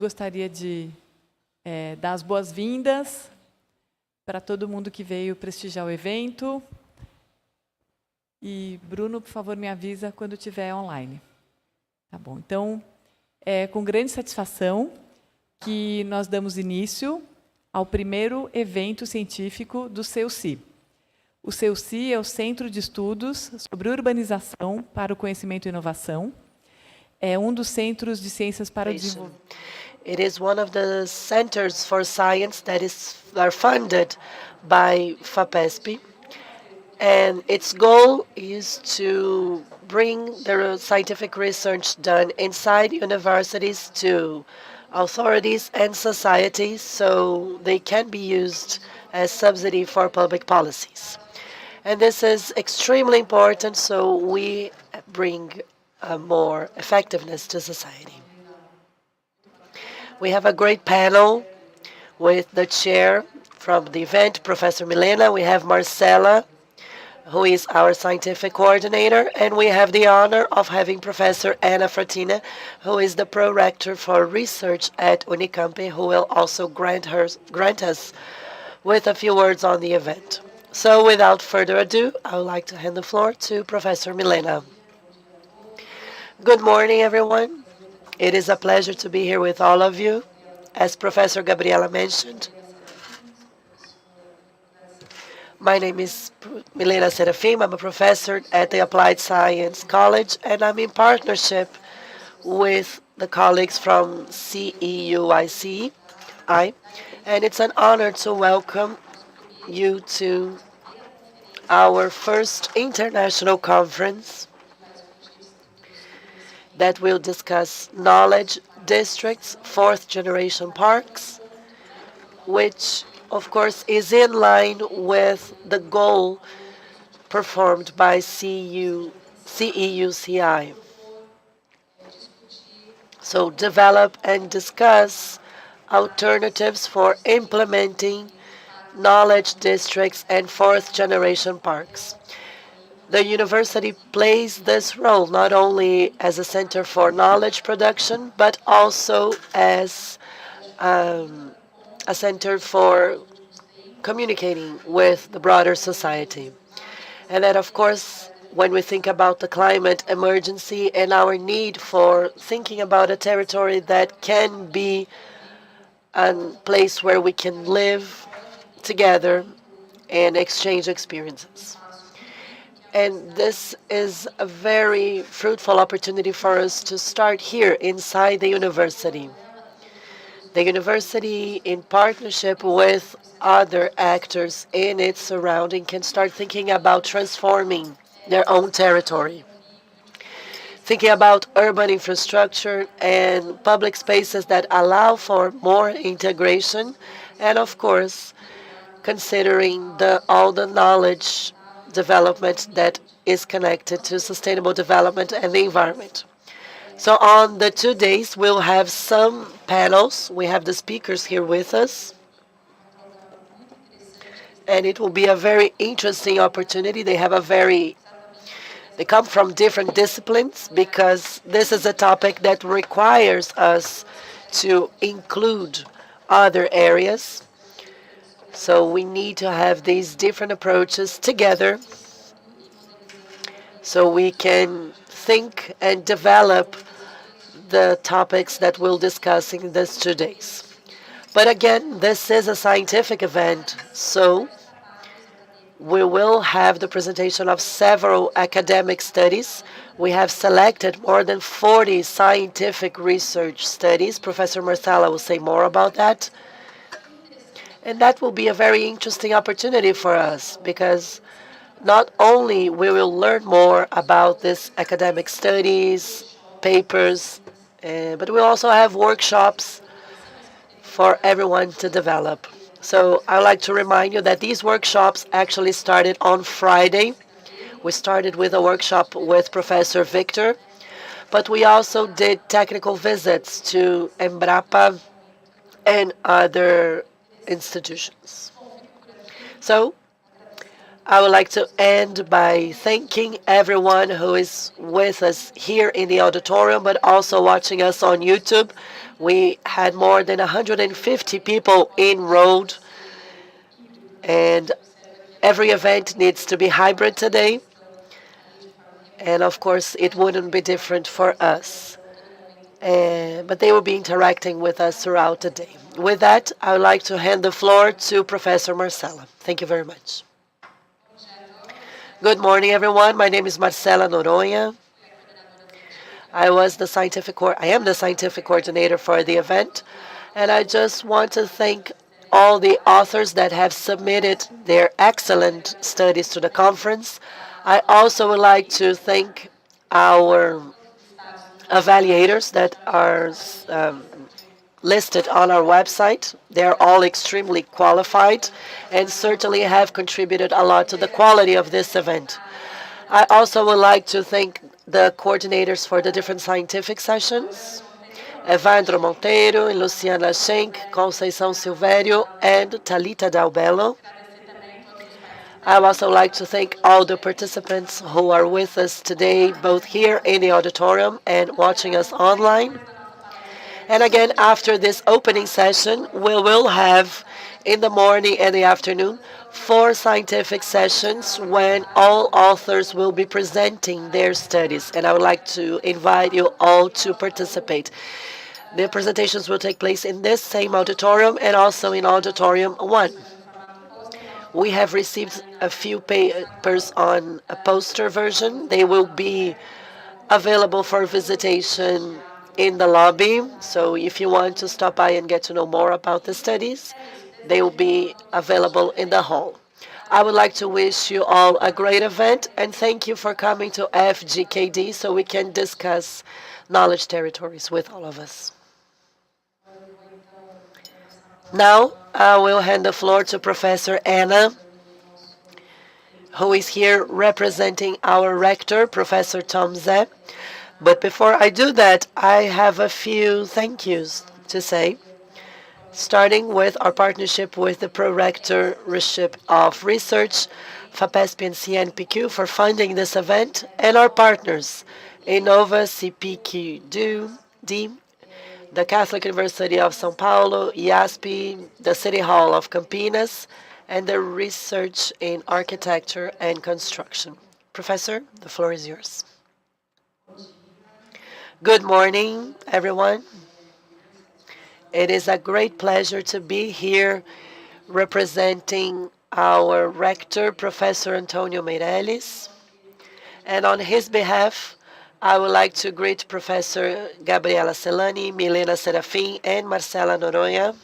Gostaria de dar as boas-vindas para todo mundo que veio prestigiar o evento. E, Bruno, por favor, me avisa quando estiver online. Tá bom. Então, é com grande satisfação que nós damos início ao primeiro evento científico do CEUCI. O CEUCI é o Centro de Estudos sobre Urbanização para o Conhecimento e Inovação. É um dos centros de ciências para o desenvolvimento. It is one of the centers for science that are funded by FAPESP, and its goal is to bring the scientific research done inside universities to authorities and societies so they can be used as subsidy for public policies. And this is extremely important so we bring more effectiveness to society. We have a great panel with the chair from the event, Professor Milena. We have Marcela, who is our scientific coordinator, and we have the honor of having Professor Ana Fratina, who is the pro-rector for research at Unicamp, who will also grant us with a few words on the event. So without further ado, I would like to hand the floor to Professor Milena. Good morning, everyone. It is a pleasure to be here with all of you. As Professor Gabriela mentioned, my name is Milena Serafim. I'm a professor at the Applied Science College, and I'm in partnership with the colleagues from CEUCI. And it's an honor to welcome you to our first international conference that will discuss knowledge districts, fourth generation parks, which of course is in line with the goal performed by CEUCI. So develop and discuss alternatives for implementing knowledge districts and fourth generation parks. The university plays this role not only as a center for knowledge production, but also as a center for communicating with the broader society. And that, of course, when we think about the climate emergency and our need for thinking about a territory that can be a place where we can live together and exchange experiences. And this is a very fruitful opportunity for us to start here inside the university. The university, in partnership with other actors in its surrounding, can start thinking about transforming their own territory. Thinking about urban infrastructure and public spaces that allow for more integration, and of course, considering all the knowledge development that is connected to sustainable development and the environment. So on the 2 days, we'll have some panels. We have the speakers here with us. And it will be a very interesting opportunity. They come from different disciplines because this is a topic that requires us to include other areas. So we need to have these different approaches together so we can think and develop the topics that we'll discuss in these 2 days. But again, this is a scientific event, so we will have the presentation of several academic studies. We have selected more than 40 scientific research studies. Professor Marcela will say more about that. And that will be a very interesting opportunity for us because not only we will learn more about these academic studies, papers, but we'll also have workshops for everyone to develop. So I'd like to remind you that these workshops actually started on Friday. We started with a workshop with Professor Victor, but we also did technical visits to Embrapa and other institutions. So I would like to end by thanking everyone who is with us here in the auditorium, but also watching us on YouTube. We had more than 150 people enrolled, and every event needs to be hybrid today. And of course, it wouldn't be different for us. But they will be interacting with us throughout the day. With that, I would like to hand the floor to Professor Marcela. Thank you very much. Good morning, everyone. My name is Marcela Noronha. I am the scientific coordinator for the event, and I just want to thank all the authors that have submitted their excellent studies to the conference. I also would like to thank our evaluators that are listed on our website. They're all extremely qualified and certainly have contributed a lot to the quality of this event. I also would like to thank the coordinators for the different scientific sessions, Evandro Monteiro, Luciana Schenck, Conceição Silvério, and Talita Dalbello. I would also like to thank all the participants who are with us today, both here in the auditorium and watching us online. And again, after this opening session, we will have in the morning and the afternoon 4 scientific sessions when all authors will be presenting their studies. And I would like to invite you all to participate. The presentations will take place in this same auditorium and also in Auditorium 1. We have received a few papers on a poster version. They will be available for visitation in the lobby. So if you want to stop by and get to know more about the studies, they will be available in the hall. I would like to wish you all a great event and thank you for coming to FGKD so we can discuss knowledge territories with all of us. Now, I will hand the floor to Professor Anna, who is here representing our rector, Professor Tom Zé. But before I do that, I have a few thank yous to say, starting with our partnership with the Pro-Rectorship of Research, FAPESP and CNPq for funding this event, and our partners, Inova, CPQD, the Catholic University of São Paulo, IASP, the City Hall of Campinas, and the Research in Architecture and Construction. Professor, the floor is yours. Good morning, everyone. It is a great pleasure to be here representing our rector, Professor Antonio Meirelles. And on his behalf, I would like to greet Professor Gabriela Celani, Milena Serafim, and Marcela Noronha.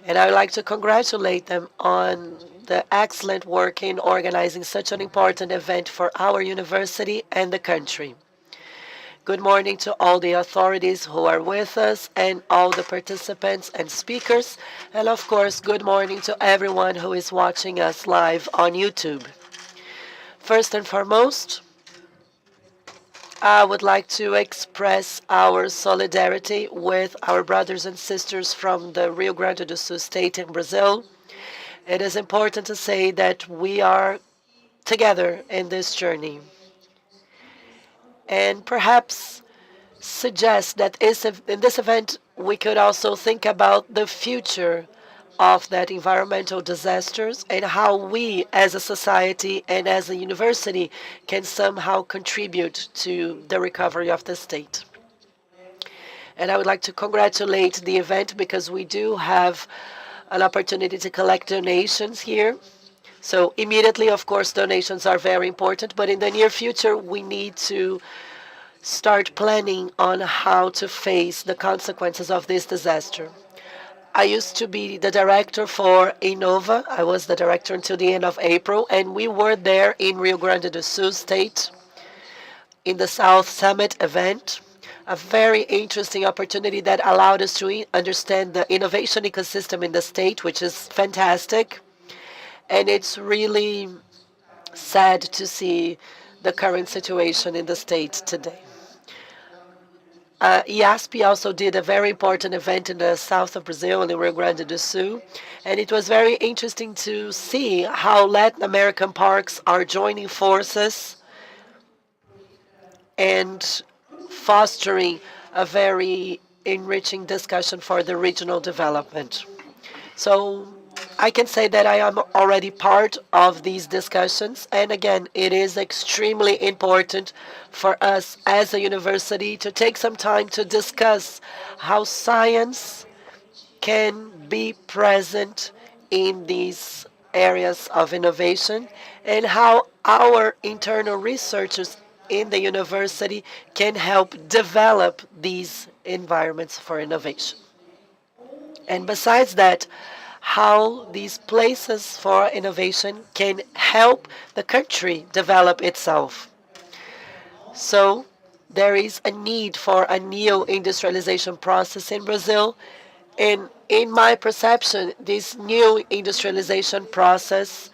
And I would like to congratulate them on the excellent work in organizing such an important event for our university and the country. Good morning to all the authorities who are with us and all the participants and speakers. And of course, good morning to everyone who is watching us live on YouTube. First and foremost, I would like to express our solidarity with our brothers and sisters from the Rio Grande do Sul state in Brazil. It is important to say that we are together in this journey. And perhaps suggest that in this event we could also think about the future of that environmental disasters and how we as a society and as a university can somehow contribute to the recovery of the state. And I would like to congratulate the event because we do have an opportunity to collect donations here. So immediately, of course, donations are very important, but in the near future, we need to start planning on how to face the consequences of this disaster. I used to be the director for Inova. I was the director until the end of April, and we were there in Rio Grande do Sul state in the South Summit event, a very interesting opportunity that allowed us to understand the innovation ecosystem in the state, which is fantastic. And it's really sad to see the current situation in the state today. IASP also did a very important event in the south of Brazil, in Rio Grande do Sul, and it was very interesting to see how Latin American parks are joining forces and fostering a very enriching discussion for the regional development. So I can say that I am already part of these discussions. And again, it is extremely important for us as a university to take some time to discuss how science can be present in these areas of innovation and how our internal researchers in the university can help develop these environments for innovation. And besides that, how these places for innovation can help the country develop itself. So there is a need for a neo-industrialization process in Brazil. And in my perception, this new industrialization process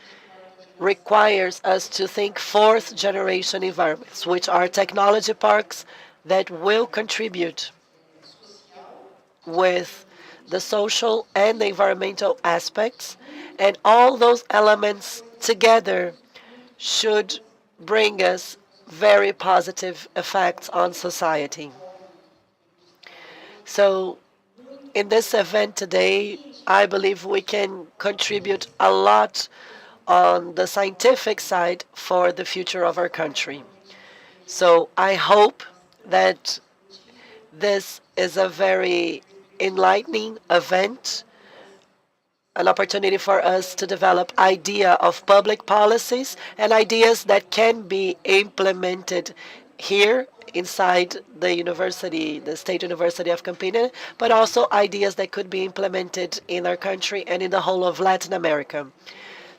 requires us to think fourth generation environments, which are technology parks that will contribute with the social and the environmental aspects, and all those elements together should bring us very positive effects on society. So in this event today, I believe we can contribute a lot on the scientific side for the future of our country. So I hope that this is a very enlightening event, an opportunity for us to develop idea of public policies and ideas that can be implemented here inside the university, the State University of Campinas, but also ideas that could be implemented in our country and in the whole of Latin America.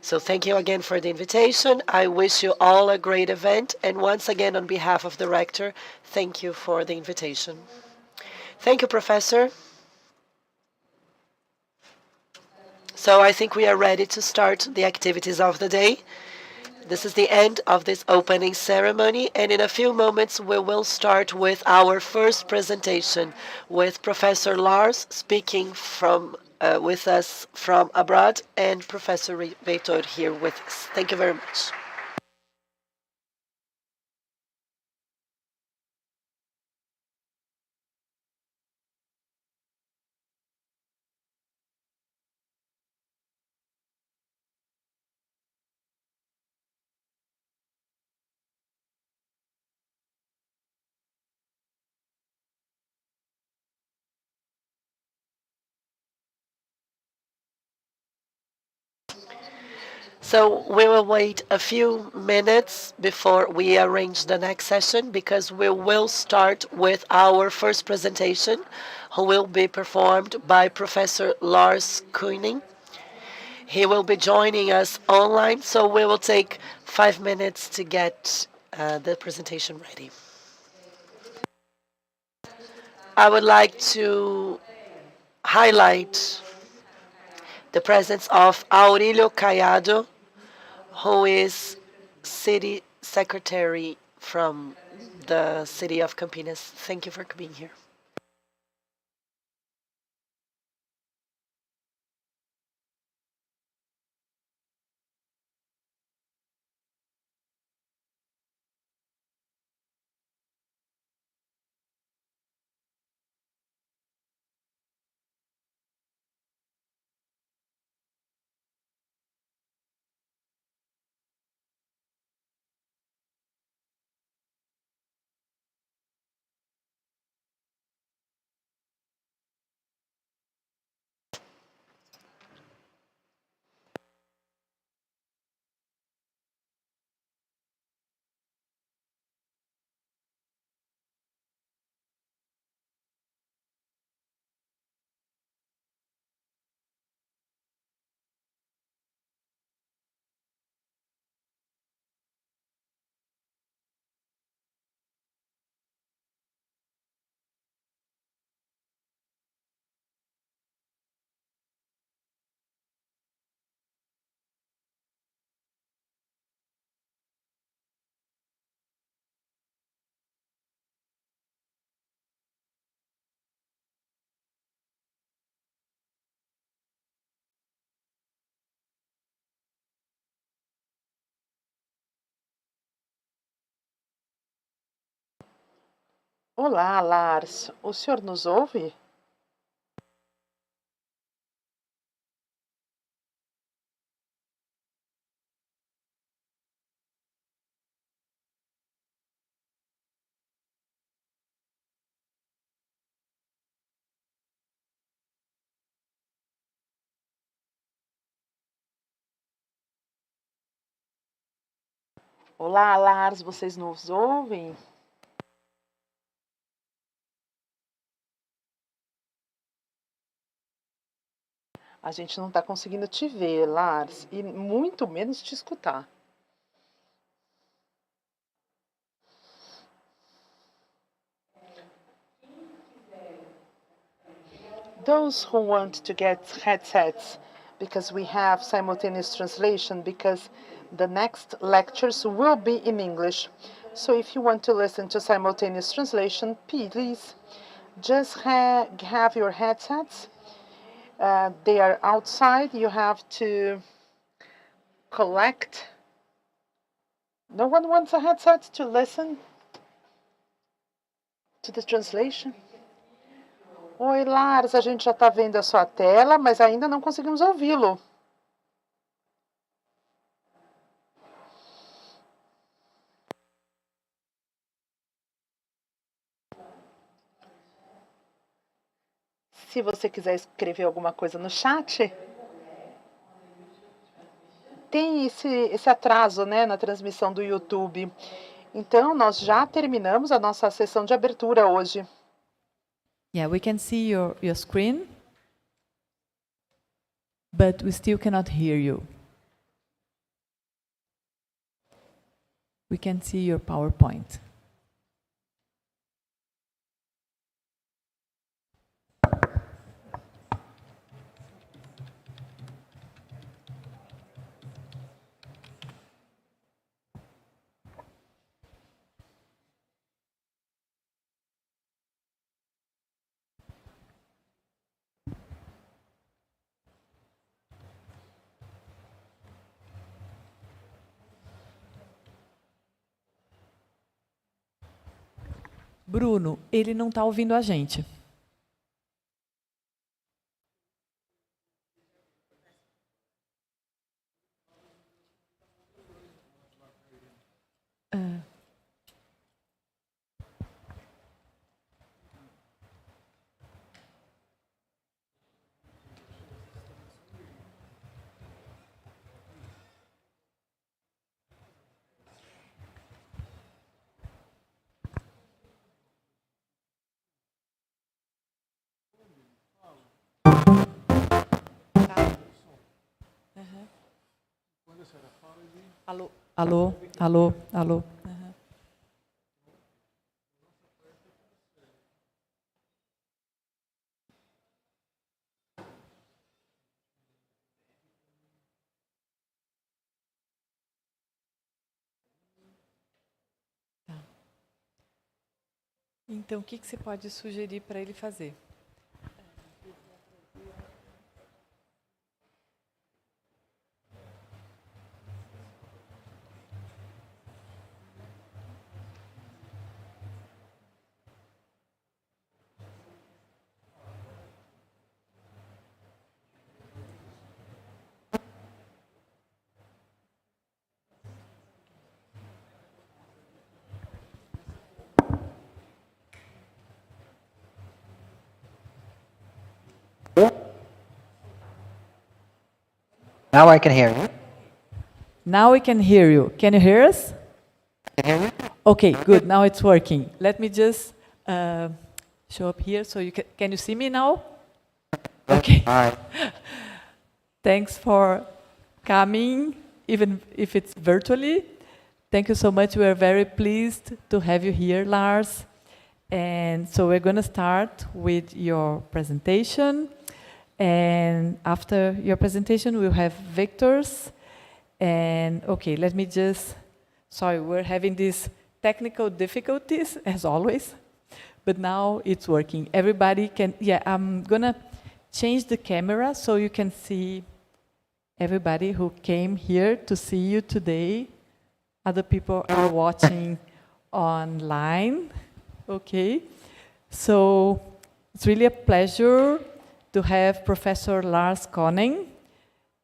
So thank you again for the invitation. I wish you all a great event. And once again, on behalf of the rector, thank you for the invitation. Thank you, Professor. So I think we are ready to start the activities of the day. This is the end of this opening ceremony, and in a few moments we will start with our first presentation with Professor Lars speaking with us from abroad, and Professor Veitor here with us. Thank you very much. So we will wait a few minutes before we arrange the next session, because we will start with our first presentation, who will be performed by Professor Lars Koenig. He will be joining us online, so we will take 5 minutes to get the presentation ready. I would like to highlight the presence of Aurelio Caiado, who is City Secretary from the City of Campinas. Thank you for being here. Olá, Lars. O senhor nos ouve? Olá, Lars. Vocês nos ouvem? A gente não está conseguindo te ver, Lars, e muito menos te escutar. Those who want to get headsets, because we have simultaneous translation, because the next lectures will be in English. So if you want to listen to simultaneous translation, please just have your headsets. They are outside. You have to collect. No one wants a headset to listen to the translation? Oi, Lars, a gente já está vendo a sua tela, mas ainda não conseguimos ouvi-lo. Se você quiser escrever alguma coisa no chat, tem esse atraso, né, na transmissão do YouTube. Então, nós já terminamos a nossa sessão de abertura hoje. Yeah, we can see your screen, but we still cannot hear you. We can see your PowerPoint. Bruno, ele não está ouvindo a gente. Alô, alô, alô, alô. Uhum. Tá. Então, o que você pode sugerir para ele fazer? Now I can hear you. Now we can hear you. Can you hear us? Okay, good. Now it's working. Let me just show up here so you can you see me now? Okay. All right. Thanks for coming, even if it's virtually. Thank you so much. We are very pleased to have you here, Lars. And so we're going to start with your presentation. And after your presentation, we'll have Victor's. And okay, let me just, sorry, we're having these technical difficulties, as always. But now it's working. Everybody can, yeah, I'm going to change the camera so you can see everybody who came here to see you today. Other people are watching online. Okay. So it's really a pleasure to have Professor Lars Koning.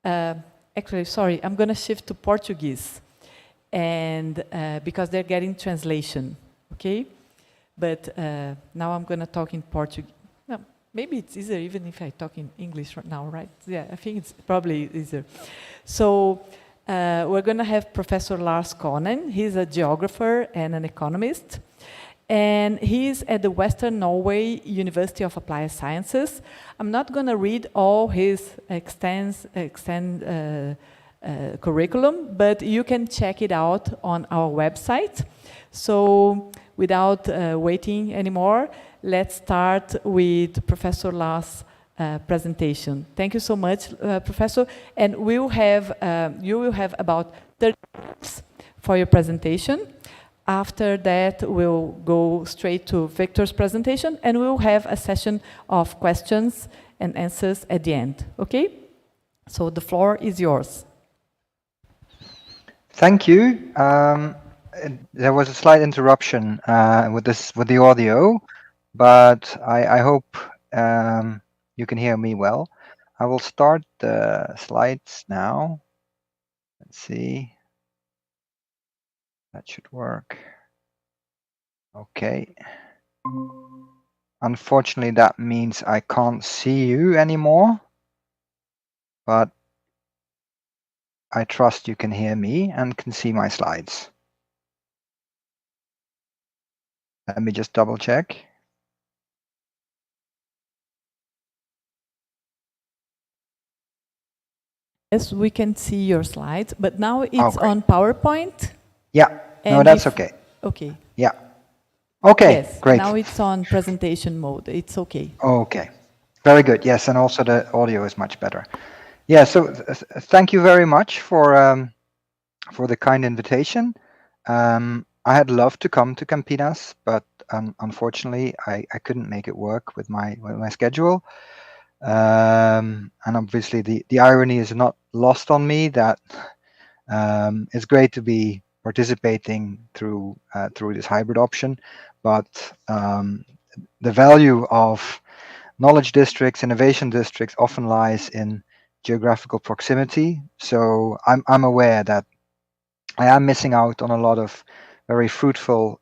Actually, sorry, I'm going to shift to Portuguese, and because they're getting translation, okay? But now I'm going to talk in Portuguese. No, maybe it's easier even if I talk in English right now, right? Yeah, I think it's probably easier. So we're going to have Professor Lars Koning. He's a geographer and an economist. And he's at the Western Norway University of Applied Sciences. I'm not going to read all his curriculum, but you can check it out on our website. So without waiting anymore, let's start with Professor Lars' presentation. Thank you so much, Professor. And we'll have, you will have about 30 minutes for your presentation. After that, we'll go straight to Victor's presentation, and we'll have a session of questions and answers at the end, okay? So the floor is yours. Thank you. There was a slight interruption with the audio, but I hope you can hear me well. I will start the slides now. Let's see. That should work. Okay. Unfortunately, that means I can't see you anymore, but I trust you can hear me and can see my slides. Let me just double check. Yes, we can see your slides, but now it's Okay. on PowerPoint. Yeah, no, And that's okay. Okay. Yeah. Okay, Yes, great. now it's on presentation mode. It's okay. Okay, very good. Yes, and also the audio is much better. Yeah, so thank you very much for the kind invitation. I had loved to come to Campinas, but unfortunately, I couldn't make it work with my schedule. And obviously, the irony is not lost on me that it's great to be participating through this hybrid option, but the value of knowledge districts, innovation districts often lies in geographical proximity. So I'm aware that I am missing out on a lot of very fruitful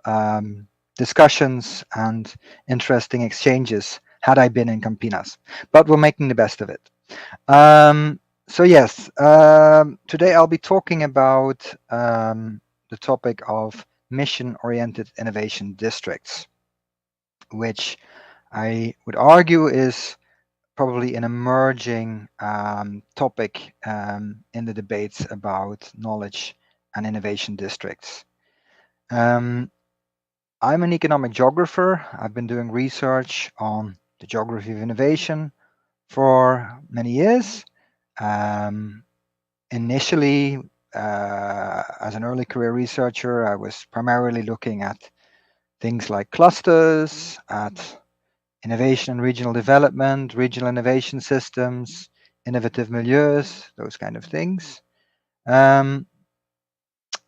discussions and interesting exchanges had I been in Campinas, but we're making the best of it. So yes, today I'll be talking about the topic of mission-oriented innovation districts, which I would argue is probably an emerging topic in the debates about knowledge and innovation districts. I'm an economic geographer. I've been doing research on the geography of innovation for many years. Initially, as an early career researcher, I was primarily looking at things like clusters, at innovation and regional development, regional innovation systems, innovative milieus, those kind of things. And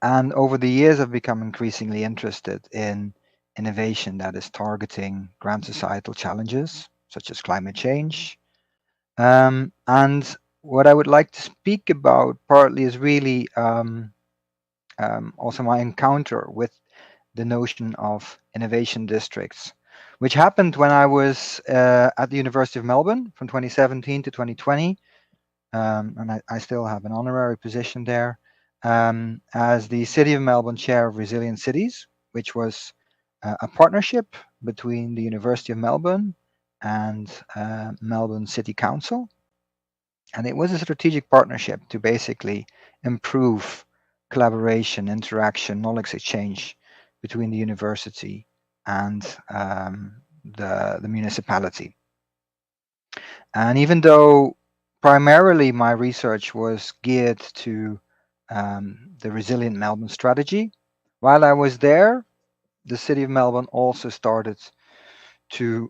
over the years, I've become increasingly interested in innovation that is targeting grand societal challenges, such as climate change. And what I would like to speak about partly is really also my encounter with the notion of innovation districts, which happened when I was at the University of Melbourne from 2017 to 2020. And I still have an honorary position there as the City of Melbourne Chair of Resilient Cities, which was a partnership between the University of Melbourne and Melbourne City Council. And it was a strategic partnership to basically improve collaboration, interaction, knowledge exchange between the university and the municipality. And even though primarily my research was geared to the Resilient Melbourne strategy, while I was there, the City of Melbourne also started to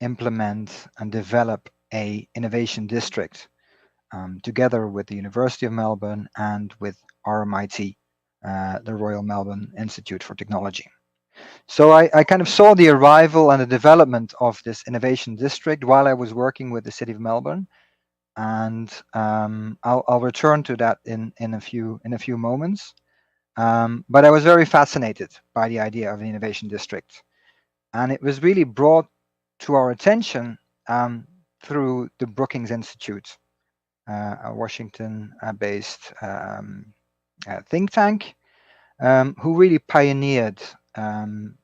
implement and develop a innovation district together with the University of Melbourne and with RMIT, the Royal Melbourne Institute for Technology. So I kind of saw the arrival and the development of this innovation district while I was working with the City of Melbourne, and I'll return to that in a few moments. But I was very fascinated by the idea of an innovation district, and it was really brought to our attention through the Brookings Institute, a Washington-based think tank, who really pioneered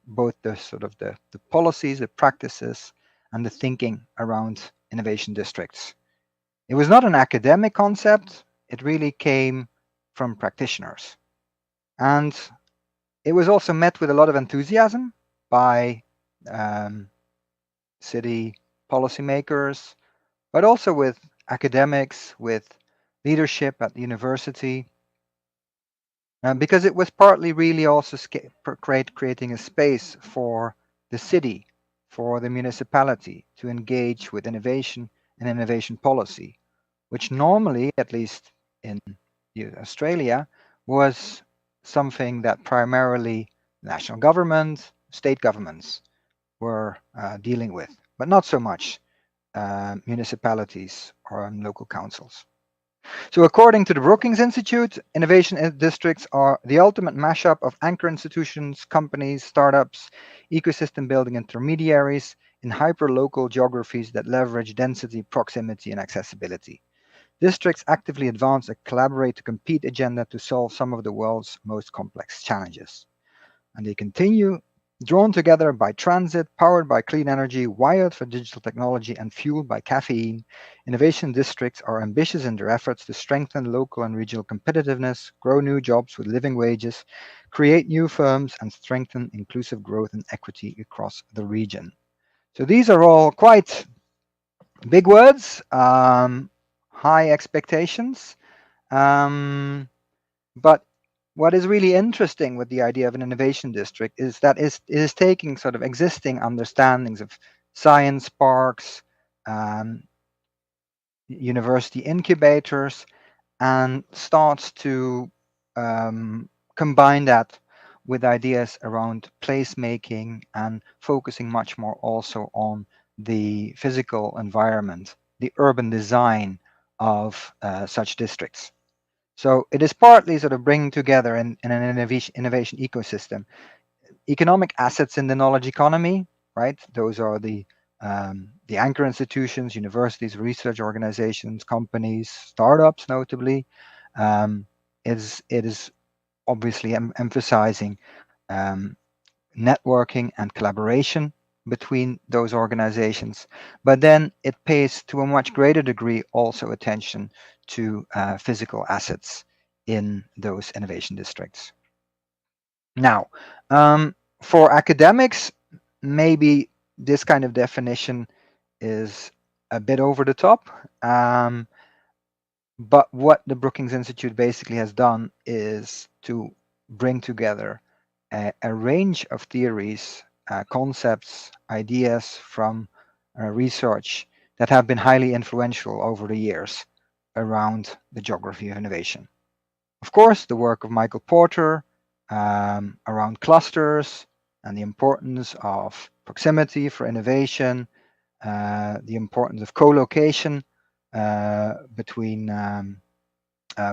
both the policies, the practices, and the thinking around innovation districts. It was not an academic concept. It really came from practitioners. And it was also met with a lot of enthusiasm by city policymakers, but also with academics, with leadership at the university, because it was partly really also creating a space for the city, for the municipality to engage with innovation and innovation policy, which normally, at least in Australia, was something that primarily national government, state governments were dealing with, but not so much municipalities or local councils. So according to the Brookings Institute, innovation districts are the ultimate mashup of anchor institutions, companies, startups, ecosystem building intermediaries in hyper-local geographies that leverage density, proximity, and accessibility. Districts actively advance a collaborate to compete agenda to solve some of the world's most complex challenges. And they continue, drawn together by transit, powered by clean energy, wired for digital technology, and fueled by caffeine, innovation districts are ambitious in their efforts to strengthen local and regional competitiveness, grow new jobs with living wages, create new firms, and strengthen inclusive growth and equity across the region. So these are all quite big words, high expectations, but what is really interesting with the idea of an innovation district is that it is taking sort of existing understandings of science parks, university incubators, and starts to combine that with ideas around placemaking and focusing much more also on the physical environment, the urban design of such districts. So it is partly sort of bringing together in an innovation ecosystem, economic assets in the knowledge economy, right? Those are the anchor institutions, universities, research organizations, companies, startups, notably. It is obviously emphasizing networking and collaboration between those organizations, but then it pays to a much greater degree also attention to physical assets in those innovation districts. Now, for academics, maybe this kind of definition is a bit over the top, but what the Brookings Institute basically has done is to bring together a range of theories, concepts, ideas from research that have been highly influential over the years around the geography of innovation. Of course, the work of Michael Porter around clusters and the importance of proximity for innovation, the importance of co-location between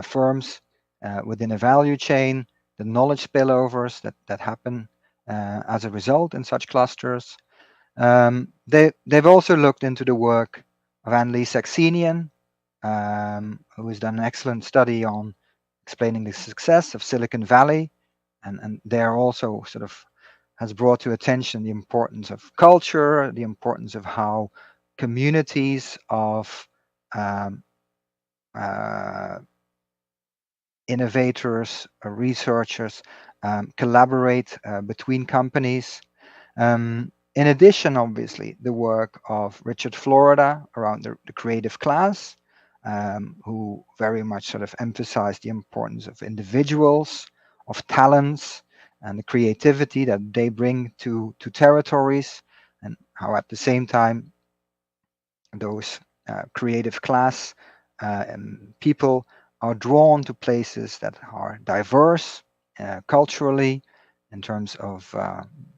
firms within a value chain, the knowledge spillovers that happen as a result in such clusters. They've also looked into the work of Annelies Saxenian, who has done an excellent study on explaining the success of Silicon Valley, and there also sort of has brought to attention the importance of culture, the importance of how communities of innovators, researchers collaborate between companies. In addition, obviously, the work of Richard Florida around the creative class, who very much sort of emphasized the importance of individuals, of talents, and the creativity that they bring to territories, and how at the same time those creative class people are drawn to places that are diverse culturally, in terms of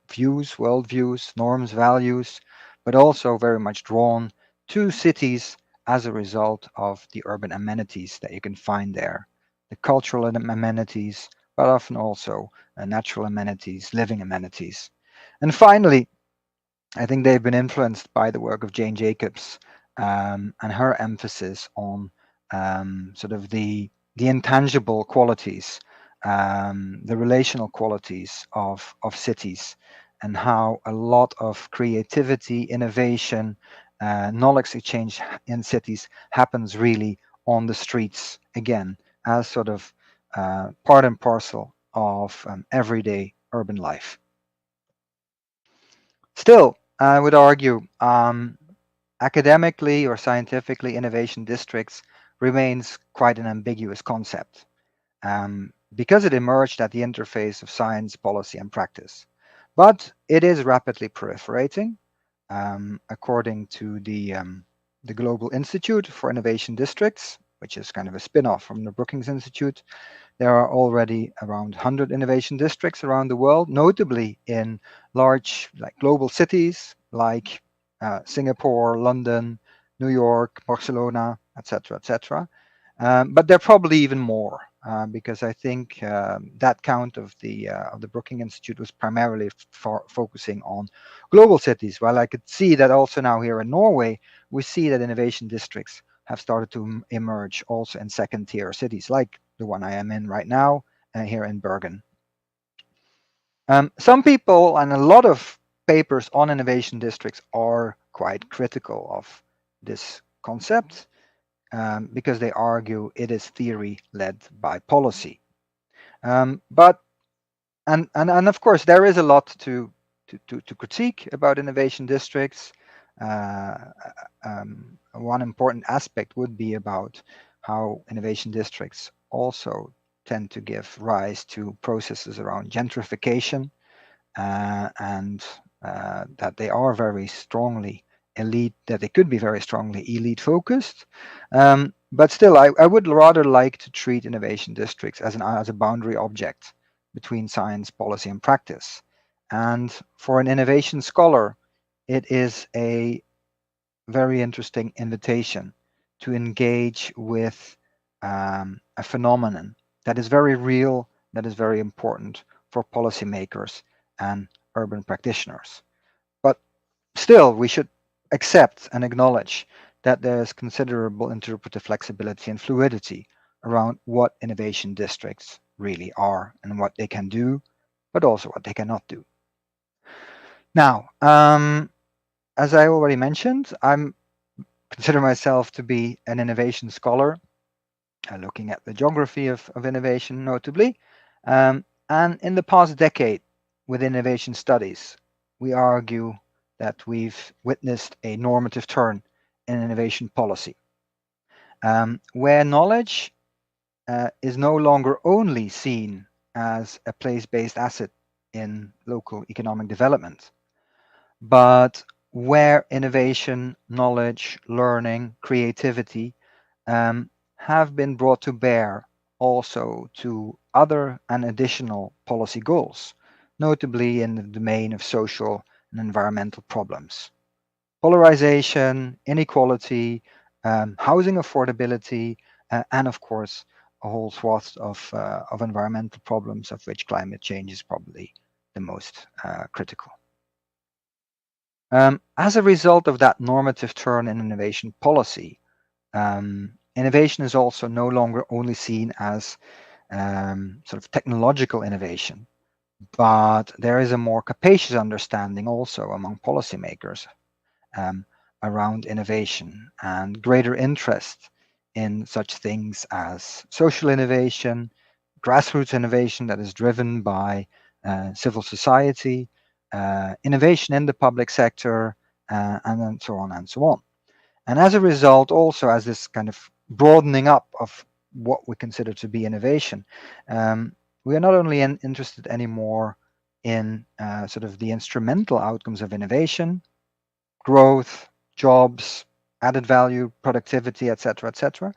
views, worldviews, norms, values, but also very much drawn to cities as a result of the urban amenities that you can find there, the cultural amenities, but often also natural amenities, living amenities. And finally, I think they've been influenced by the work of Jane Jacobs and her emphasis on sort of the intangible qualities, the relational qualities of cities, and how a lot of creativity, innovation, knowledge exchange in cities happens really on the streets, again, as sort of part and parcel of everyday urban life. Still, I would argue academically or scientifically, innovation districts remains quite an ambiguous concept because it emerged at the interface of science, policy, and practice. But it is rapidly proliferating. According to the Global Institute for Innovation Districts, which is kind of a spin-off from the Brookings Institute, there are already around 100 innovation districts around the world, notably in large global cities like Singapore, London, New York, Barcelona, etc., etc. But there are probably even more because I think that count of the Brookings Institute was primarily focusing on global cities. While I could see that also now here in Norway, we see that innovation districts have started to emerge also in second-tier cities, like the one I am in right now here in Bergen. Some people and a lot of papers on innovation districts are quite critical of this concept because they argue it is theory led by policy. But of course there is a lot to critique about innovation districts. One important aspect would be about how innovation districts also tend to give rise to processes around gentrification and that they are very strongly elite, that they could be very strongly elite focused. But still, I would rather like to treat innovation districts as a boundary object between science, policy, and practice. And for an innovation scholar, it is a very interesting invitation to engage with a phenomenon that is very real, that is very important for policymakers and urban practitioners. But still, we should accept and acknowledge that there's considerable interpretive flexibility and fluidity around what innovation districts really are and what they can do, but also what they cannot do. Now, as I already mentioned, I consider myself to be an innovation scholar, looking at the geography of innovation notably. And in the past decade, with innovation studies, we argue that we've witnessed a normative turn in innovation policy, where knowledge is no longer only seen as a place-based asset in local economic development, but where innovation, knowledge, learning, creativity have been brought to bear also to other and additional policy goals, notably in the domain of social and environmental problems. Polarization, inequality, housing affordability, and of course, a whole swath of environmental problems, of which climate change is probably the most critical. As a result of that normative turn in innovation policy, innovation is also no longer only seen as sort of technological innovation, but there is a more capacious understanding also among policymakers around innovation and greater interest in such things as social innovation, grassroots innovation that is driven by civil society, innovation in the public sector, and then so on and so on. And as a result, also as this kind of broadening up of what we consider to be innovation, we are not only interested anymore in sort of the instrumental outcomes of innovation, growth, jobs, added value, productivity, etc.,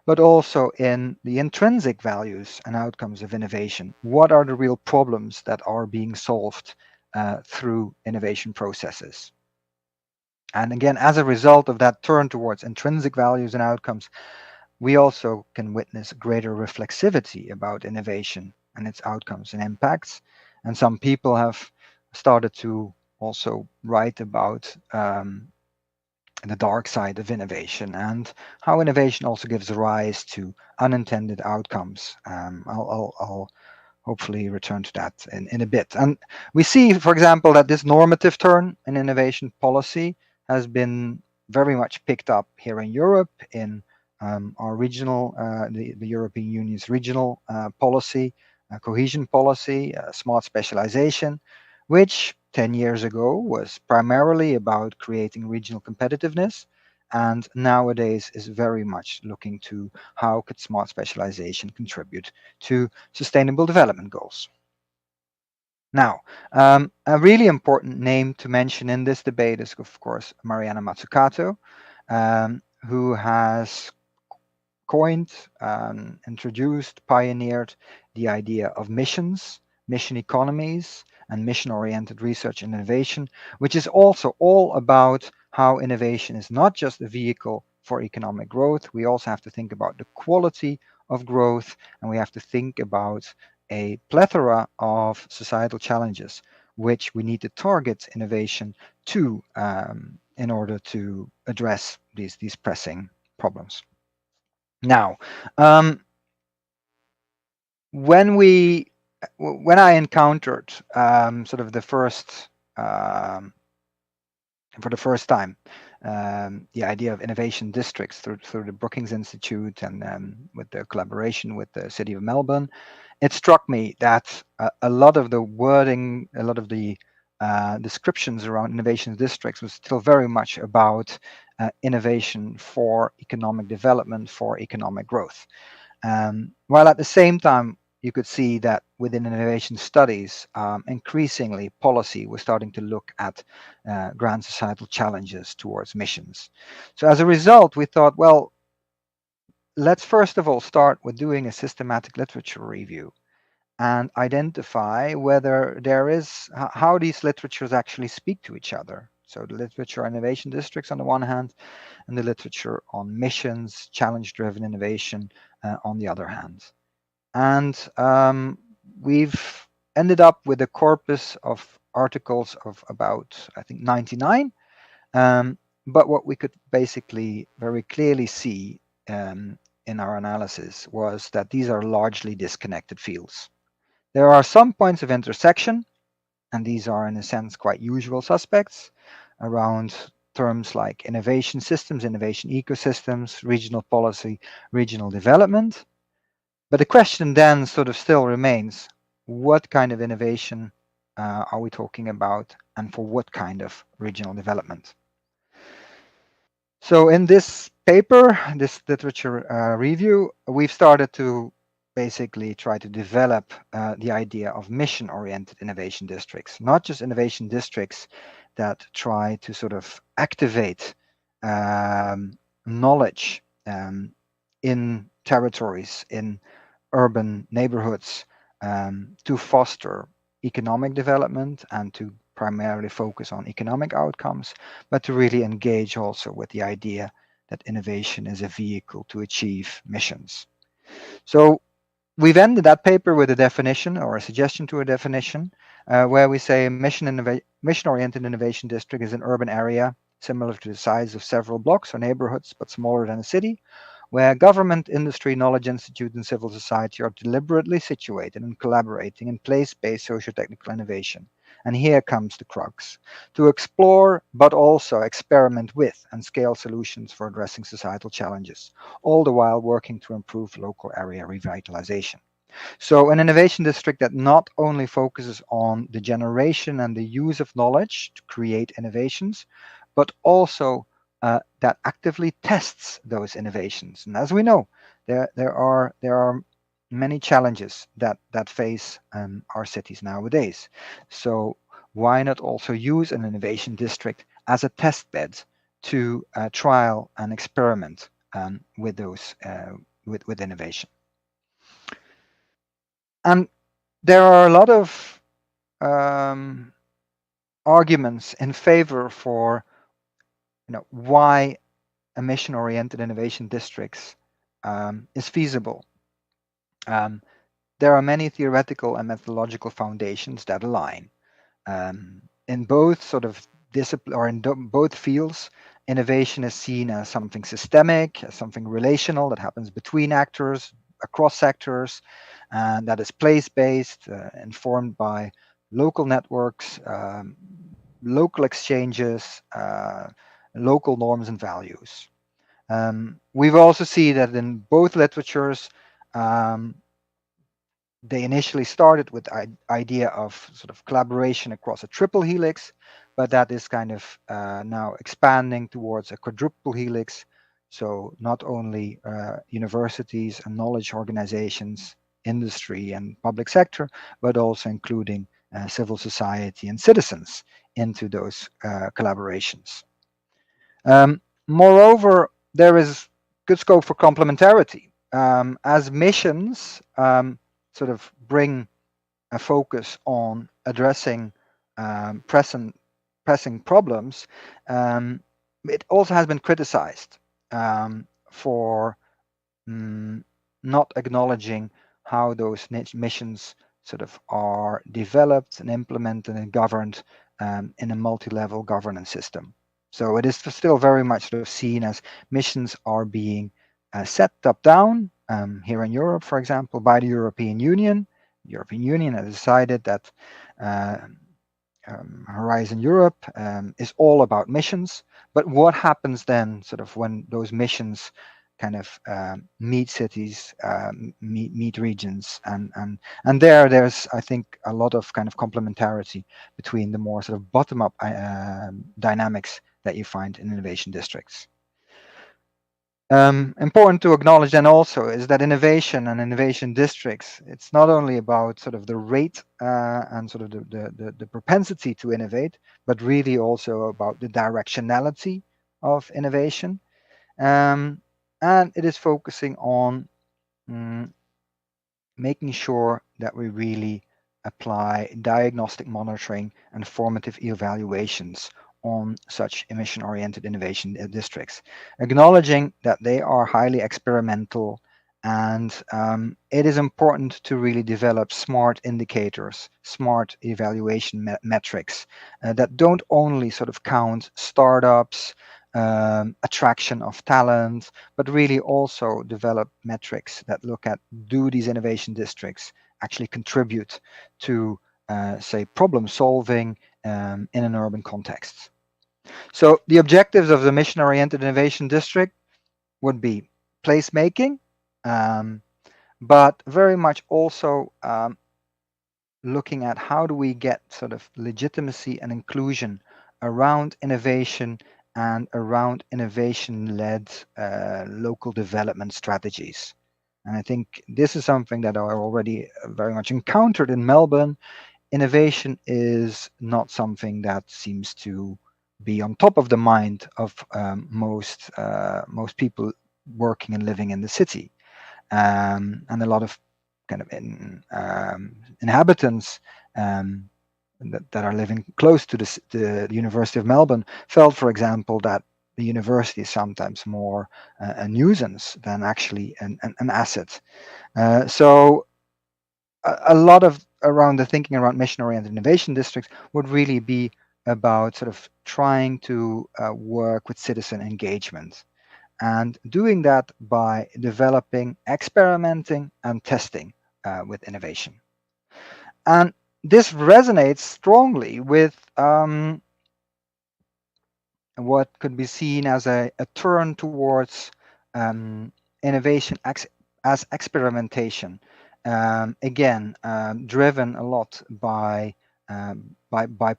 but also in the intrinsic values and outcomes of innovation. What are the real problems that are being solved through innovation processes? And again, as a result of that turn towards intrinsic values and outcomes, we also can witness greater reflexivity about innovation and its outcomes and impacts. And some people have started to also write about the dark side of innovation and how innovation also gives rise to unintended outcomes. I'll hopefully return to that in a bit. And we see, for example, that this normative turn in innovation policy has been very much picked up here in Europe in our regional, the European Union's regional policy, cohesion policy, smart specialization, which 10 years ago was primarily about creating regional competitiveness, and nowadays is very much looking to how could smart specialization contribute to sustainable development goals. Now, a really important name to mention in this debate is, of course, Mariana Mazzucato, who has coined, introduced, pioneered the idea of missions, mission economies, and mission-oriented research and innovation, which is also all about how innovation is not just a vehicle for economic growth. We also have to think about the quality of growth, and we have to think about a plethora of societal challenges which we need to target innovation to in order to address these pressing problems. Now, when I encountered sort of the first, for the first time, the idea of innovation districts through the Brookings Institute and with the collaboration with the City of Melbourne, it struck me that a lot of the wording, a lot of the descriptions around innovation districts was still very much about innovation for economic development, for economic growth. While at the same time, you could see that within innovation studies, increasingly policy was starting to look at grand societal challenges towards missions. So as a result, we thought, well, let's first of all start with doing a systematic literature review and identify whether there is, how these literatures actually speak to each other. So the literature on innovation districts on the one hand, and the literature on missions, challenge-driven innovation on the other hand. And we've ended up with a corpus of articles of about, I think, 99. But what we could basically very clearly see in our analysis was that these are largely disconnected fields. There are some points of intersection, and these are in a sense quite usual suspects around terms like innovation systems, innovation ecosystems, regional policy, regional development. But the question then sort of still remains, what kind of innovation are we talking about, and for what kind of regional development? So in this paper, this literature review, we've started to basically try to develop the idea of mission-oriented innovation districts, not just innovation districts that try to sort of activate knowledge in territories, in urban neighborhoods, to foster economic development and to primarily focus on economic outcomes, but to really engage also with the idea that innovation is a vehicle to achieve missions. So we've ended that paper with a definition or a suggestion to a definition where we say mission-oriented innovation district is an urban area similar to the size of several blocks or neighborhoods, but smaller than a city, where government, industry, knowledge institute, and civil society are deliberately situated and collaborating in place-based socio-technical innovation. And here comes the crux: to explore, but also experiment with and scale solutions for addressing societal challenges, all the while working to improve local area revitalization. So an innovation district that not only focuses on the generation and the use of knowledge to create innovations, but also that actively tests those innovations. And as we know, there are many challenges that face our cities nowadays. So why not also use an innovation district as a test bed to trial and experiment with those with innovation. And there are a lot of arguments in favor for why mission-oriented innovation districts is feasible. There are many theoretical and methodological foundations that align. In both sort of discipline or in both fields, innovation is seen as something systemic, as something relational that happens between actors, across sectors, and that is place-based, informed by local networks, local exchanges, local norms and values. We've also seen that in both literatures, they initially started with the idea of sort of collaboration across a triple helix, but that is kind of now expanding towards a quadruple helix. So not only universities and knowledge organizations, industry and public sector, but also including civil society and citizens into those collaborations. Moreover, there is good scope for complementarity. As missions sort of bring a focus on addressing pressing problems, it also has been criticized for not acknowledging how those missions sort of are developed and implemented and governed in a multi-level governance system. So it is still very much sort of seen as missions are being set top-down, here in Europe, for example, by the European Union. The European Union has decided that Horizon Europe is all about missions, but what happens then sort of when those missions kind of meet cities, meet regions, and there's I think a lot of kind of complementarity between the more sort of bottom-up dynamics that you find in innovation districts. Important to acknowledge then also is that innovation and innovation districts, it's not only about sort of the rate and sort of the propensity to innovate, but really also about the directionality of innovation. And it is focusing on making sure that we really apply diagnostic monitoring and formative evaluations on such mission-oriented innovation districts, acknowledging that they are highly experimental, and it is important to really develop smart indicators, smart evaluation metrics that don't only sort of count startups, attraction of talent, but really also develop metrics that look at, do these innovation districts actually contribute to, say, problem solving in an urban context. So the objectives of the mission-oriented innovation district would be placemaking, but very much also looking at how do we get sort of legitimacy and inclusion around innovation and around innovation-led local development strategies. And I think this is something that I already very much encountered in Melbourne. Innovation is not something that seems to be on top of the mind of most people working and living in the city, and a lot of kind of inhabitants that are living close to the University of Melbourne felt, for example, that the university is sometimes more a nuisance than actually an asset. So a lot of around the thinking around mission-oriented innovation districts would really be about sort of trying to work with citizen engagement, and doing that by developing, experimenting, and testing with innovation. And this resonates strongly with what could be seen as a turn towards innovation as experimentation. Again, driven a lot by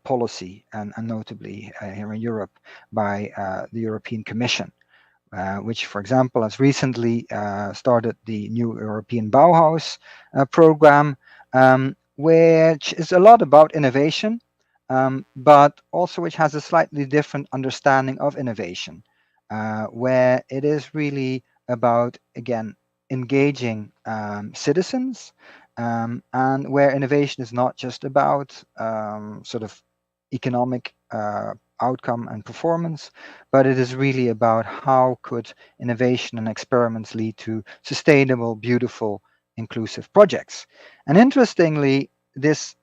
policy, and notably here in Europe by the European Commission, which, for example, has recently started the new European Bauhaus program, which is a lot about innovation, but also which has a slightly different understanding of innovation, where it is really about, again, engaging citizens, and where innovation is not just about sort of economic outcome and performance, but it is really about how could innovation and experiments lead to sustainable, beautiful, inclusive projects. And interestingly, this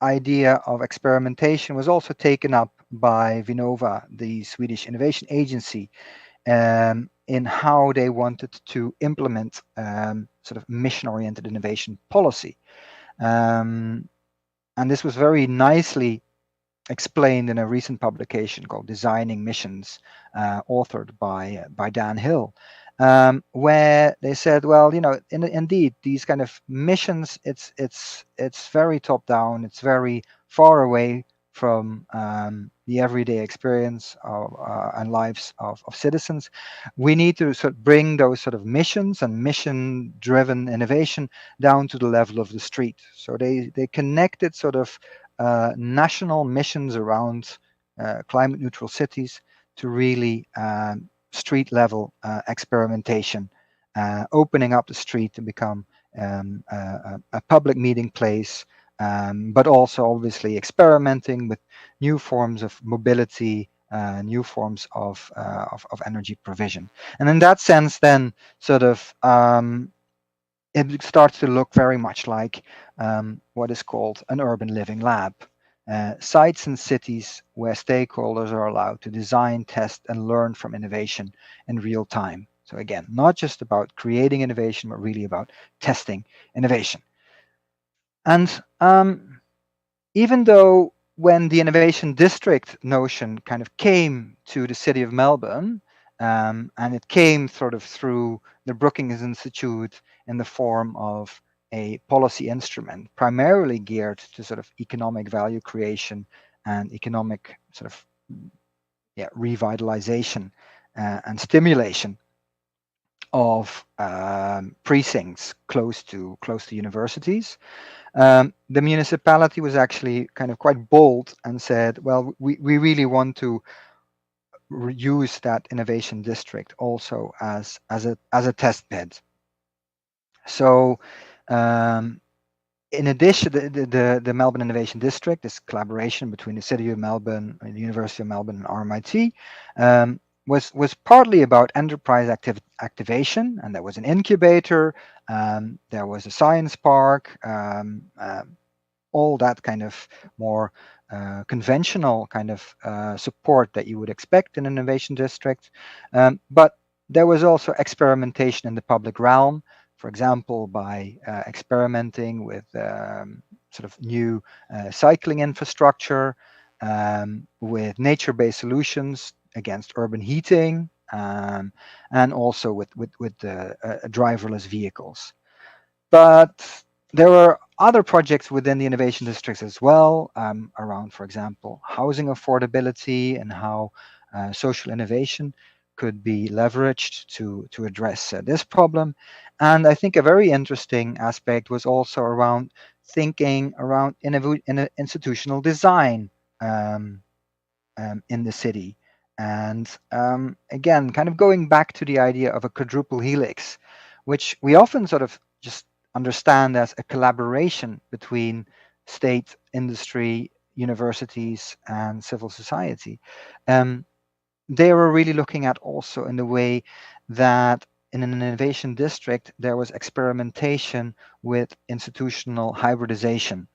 idea of experimentation was also taken up by Vinnova, the Swedish innovation agency, in how they wanted to implement sort of mission-oriented innovation policy. And this was very nicely explained in a recent publication called Designing Missions, authored by Dan Hill, where they said, well, you know, indeed, these kind of missions, it's very top down, it's very far away from the everyday experience of, and lives of citizens. We need to sort of bring those sort of missions and mission-driven innovation down to the level of the street. So they connected sort of national missions around climate neutral cities to really street level experimentation, opening up the street to become a public meeting place, but also obviously experimenting with new forms of mobility, new forms of energy provision. And in that sense, then sort of it starts to look very much like what is called an urban living lab. Sites and cities where stakeholders are allowed to design, test, and learn from innovation in real time. So again, not just about creating innovation, but really about testing innovation. And even though when the innovation district notion kind of came to the city of Melbourne, and it came sort of through the Brookings Institute in the form of a policy instrument, primarily geared to sort of economic value creation and economic sort of revitalization and stimulation of precincts close to universities. The municipality was actually kind of quite bold and said, well, we really want to use that innovation district also as a test bed. So in addition, the Melbourne Innovation District, this collaboration between the City of Melbourne, the University of Melbourne, and RMIT, was partly about enterprise activation, and there was an incubator, there was a science park, all that kind of more conventional kind of support that you would expect in an innovation district. But there was also experimentation in the public realm, for example, by experimenting with sort of new cycling infrastructure, with nature-based solutions against urban heating, and also with driverless vehicles. But there were other projects within the innovation districts as well, around, for example, housing affordability and how social innovation could be leveraged to address this problem. And I think a very interesting aspect was also around thinking around institutional design in the city. And again, kind of going back to the idea of a quadruple helix, which we often sort of just understand as a collaboration between state, industry, universities, and civil society. They were really looking at also in the way that in an innovation district, there was experimentation with institutional hybridization.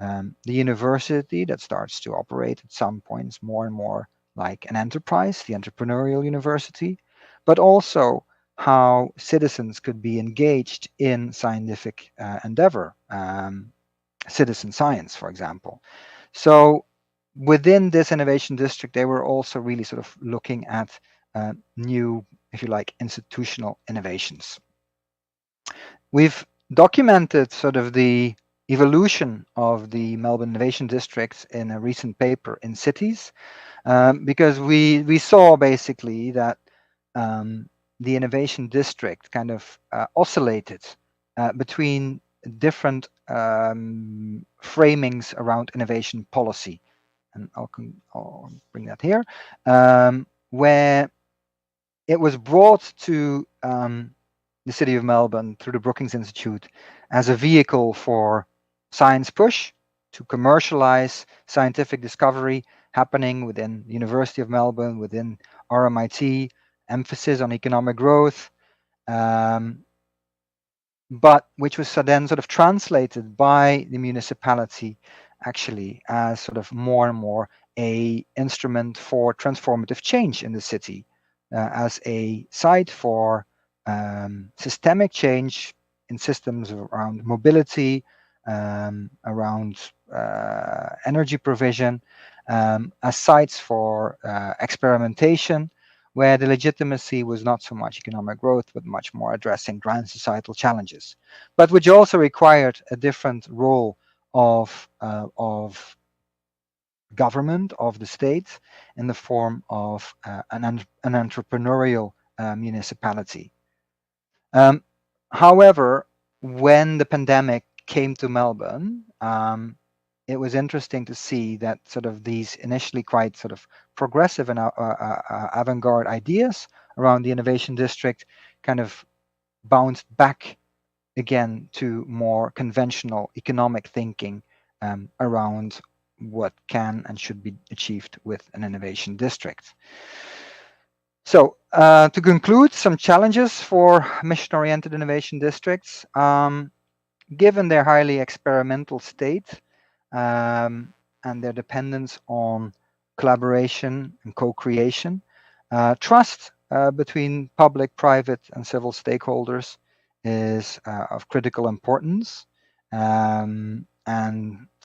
The university that starts to operate at some points more and more like an enterprise, the entrepreneurial university, but also how citizens could be engaged in scientific endeavor, citizen science, for example. So within this innovation district, they were also really sort of looking at new, if you like, institutional innovations. We've documented sort of the evolution of the Melbourne Innovation District in a recent paper in Cities, because we saw basically that the innovation district kind of oscillated between different framings around innovation policy. And I'll bring that here, where it was brought to the City of Melbourne through the Brookings Institute as a vehicle for science push to commercialize scientific discovery happening within the University of Melbourne, within RMIT, emphasis on economic growth, but which was then sort of translated by the municipality actually as sort of more and more a instrument for transformative change in the city, as a site for systemic change in systems around mobility, around energy provision, as sites for experimentation, where the legitimacy was not so much economic growth, but much more addressing grand societal challenges, but which also required a different role of government, of the state, in the form of an entrepreneurial municipality. However, when the pandemic came to Melbourne, it was interesting to see that sort of these initially quite sort of progressive and avant-garde ideas around the innovation district kind of bounced back again to more conventional economic thinking around what can and should be achieved with an innovation district. So to conclude, some challenges for mission-oriented innovation districts. Given their highly experimental state and their dependence on collaboration and co-creation, trust between public, private, and civil stakeholders is of critical importance. And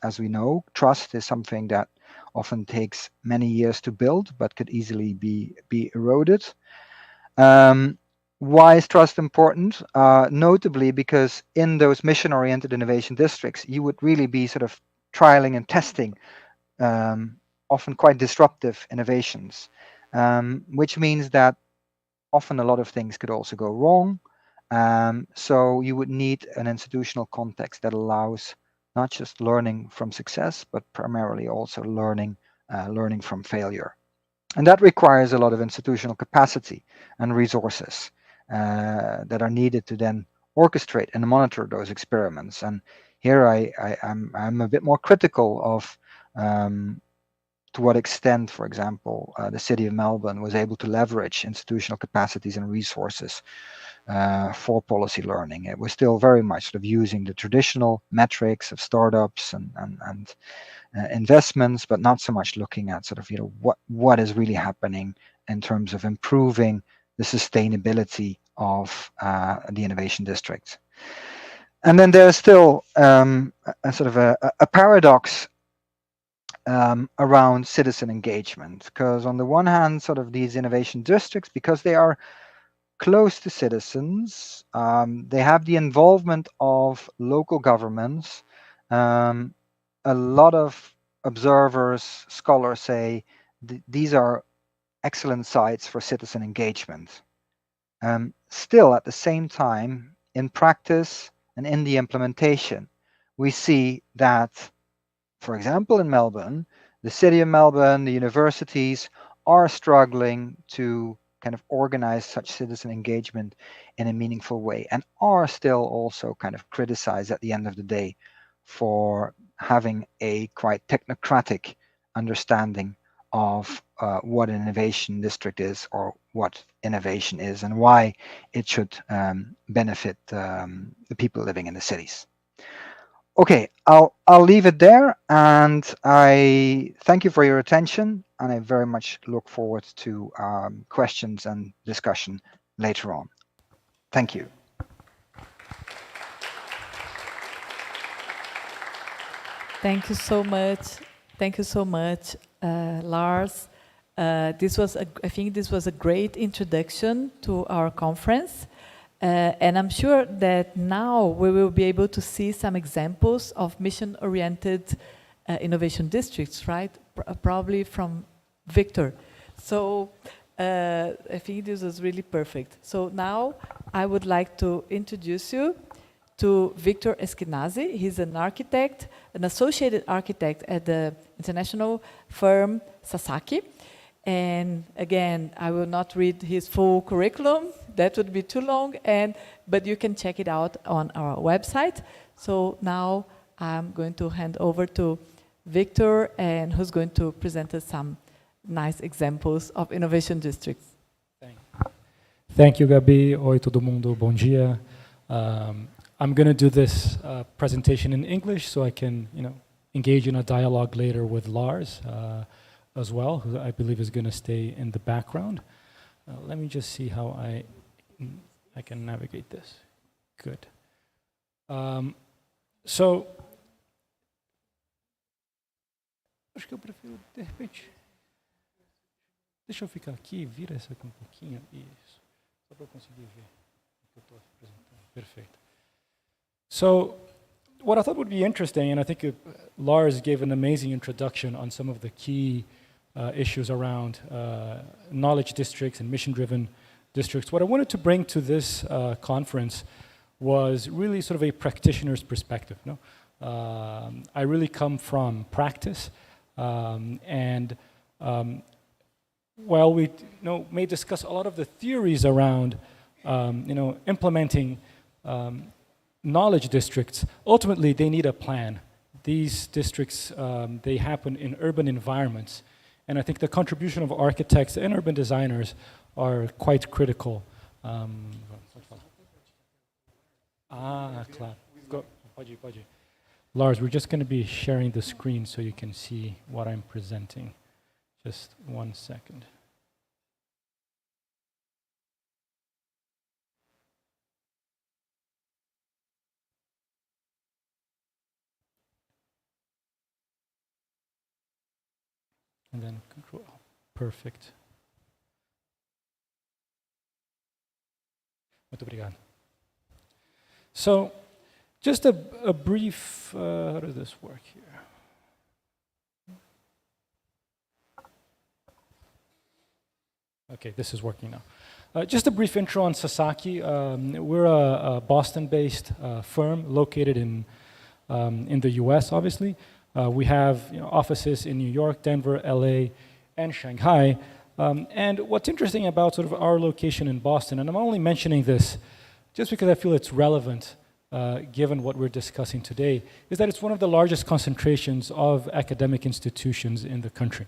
as we know, trust is something that often takes many years to build, but could easily be eroded. Why is trust important? Notably because in those mission-oriented innovation districts, you would really be sort of trialing and testing often quite disruptive innovations, which means that often a lot of things could also go wrong. So you would need an institutional context that allows not just learning from success, but primarily also learning from failure. And that requires a lot of institutional capacity and resources that are needed to then orchestrate and monitor those experiments. And here I'm a bit more critical of to what extent, for example, the City of Melbourne was able to leverage institutional capacities and resources for policy learning. It was still very much sort of using the traditional metrics of startups and investments, but not so much looking at sort of what is really happening in terms of improving the sustainability of the innovation district. And then there's still a sort of a paradox around citizen engagement, because on the one hand, sort of these innovation districts, because they are close to citizens, they have the involvement of local governments. A lot of observers, scholars say these are excellent sites for citizen engagement. Still, at the same time, in practice and in the implementation, we see that, for example, in Melbourne, the City of Melbourne, the universities are struggling to kind of organize such citizen engagement in a meaningful way, and are still also kind of criticized at the end of the day for having a quite technocratic understanding of what an innovation district is, or what innovation is, and why it should benefit the people living in the cities. Okay, I'll leave it there, and I thank you for your attention, and I very much look forward to questions and discussion later on. Thank you. Thank you so much. Thank you so much, Lars. I think this was a great introduction to our conference. And I'm sure that now we will be able to see some examples of mission-oriented innovation districts, right? Probably from Victor. So I think this is really perfect. So now I would like to introduce you to Victor Eskenazi. He's an architect, an associated architect at the international firm Sasaki. And again, I will not read his full curriculum that would be too long, but you can check it out on our website. So now I'm going to hand over to Victor, and who's going to present us some nice examples of innovation districts. Thank you, Gabi. Oi, todo mundo. Bom dia. I'm going to do this presentation in English so I can, engage in a dialogue later with Lars as well, who I believe is going to stay in the background. Let me just see how I can navigate this. Good. So, acho que eu prefiro, de repente, deixa eu ficar aqui, vira essa aqui um pouquinho, isso, só para eu conseguir ver o que eu estou apresentando. Perfeito. So, what I thought would be interesting, and I think Lars gave an amazing introduction on some of the key issues around knowledge districts and mission-driven districts. What I wanted to bring to this conference was really sort of a practitioner's perspective. I really come from practice, and while we may discuss a lot of the theories around implementing knowledge districts, ultimately they need a plan. These districts, they happen in urban environments, and I think the contribution of architects and urban designers are quite critical. Claro. Pode ir. Lars, we're just going to be sharing the screen so you can see what I'm presenting. Just 1 second. And then control. Perfect. Muito obrigado. So, just a brief, how does this work here? Okay, this is working now. Just a brief intro on Sasaki. We're a Boston-based firm located in the US, obviously. We have offices in New York, Denver, LA, and Shanghai. And what's interesting about sort of our location in Boston, and I'm only mentioning this just because I feel it's relevant given what we're discussing today, is that it's one of the largest concentrations of academic institutions in the country.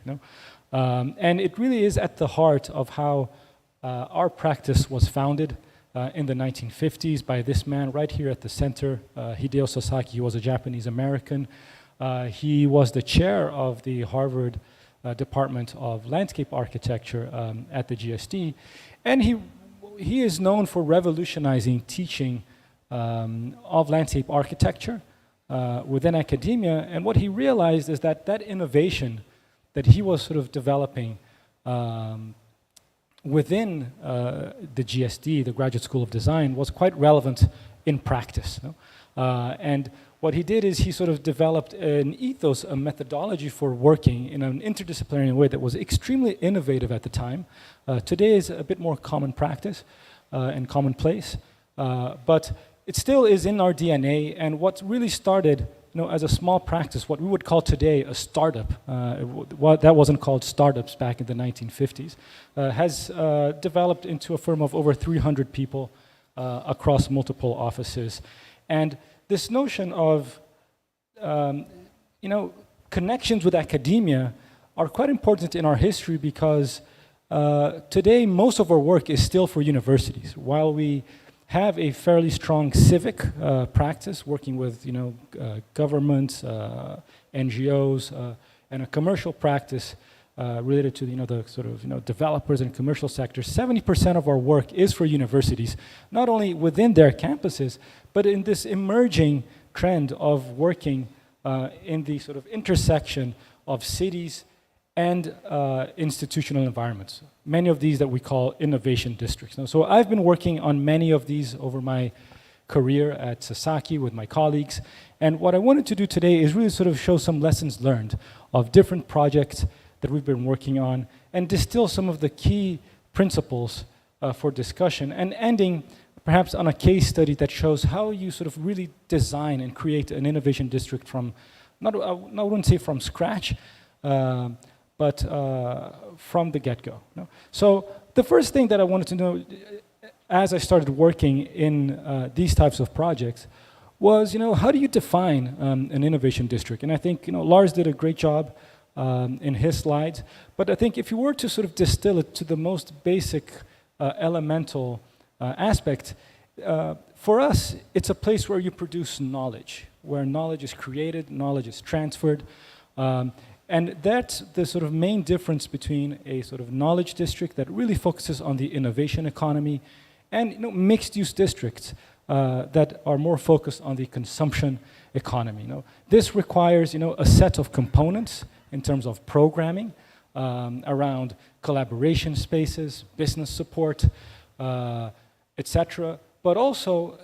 And it really is at the heart of how our practice was founded in the 1950s by this man right here at the center, Hideo Sasaki. He was a Japanese American. He was the chair of the Harvard Department of Landscape Architecture at the GSD, and he is known for revolutionizing teaching of landscape architecture within academia. And what he realized is that innovation that he was sort of developing within the GSD, the Graduate School of Design, was quite relevant in practice. And what he did is he sort of developed an ethos, a methodology for working in an interdisciplinary way that was extremely innovative at the time. Today is a bit more common practice and commonplace, but it still is in our DNA. And what really started, as a small practice, what we would call today a startup, that wasn't called startups back in the 1950s, has developed into a firm of over 300 people across multiple offices. And this notion of, connections with academia are quite important in our history because today most of our work is still for universities. While we have a fairly strong civic practice working with, governments, NGOs, and a commercial practice related to, the sort of, developers and commercial sectors, 70% of our work is for universities, not only within their campuses, but in this emerging trend of working in the sort of intersection of cities and institutional environments. Many of these that we call innovation districts. So I've been working on many of these over my career at Sasaki with my colleagues. And what I wanted to do today is really sort of show some lessons learned of different projects that we've been working on and distill some of the key principles for discussion, and ending perhaps on a case study that shows how you sort of really design and create an innovation district from, I wouldn't say from scratch, but from the get-go. So the first thing that I wanted to know, as I started working in these types of projects was, how do you define an innovation district? And I think, Lars did a great job in his slides, but I think if you were to sort of distill it to the most basic elemental aspect, for us, it's a place where you produce knowledge, where knowledge is created, knowledge is transferred, and that's the sort of main difference between a sort of knowledge district that really focuses on the innovation economy and mixed-use districts that are more focused on the consumption economy. This requires a set of components in terms of programming around collaboration spaces, business support, etc., but also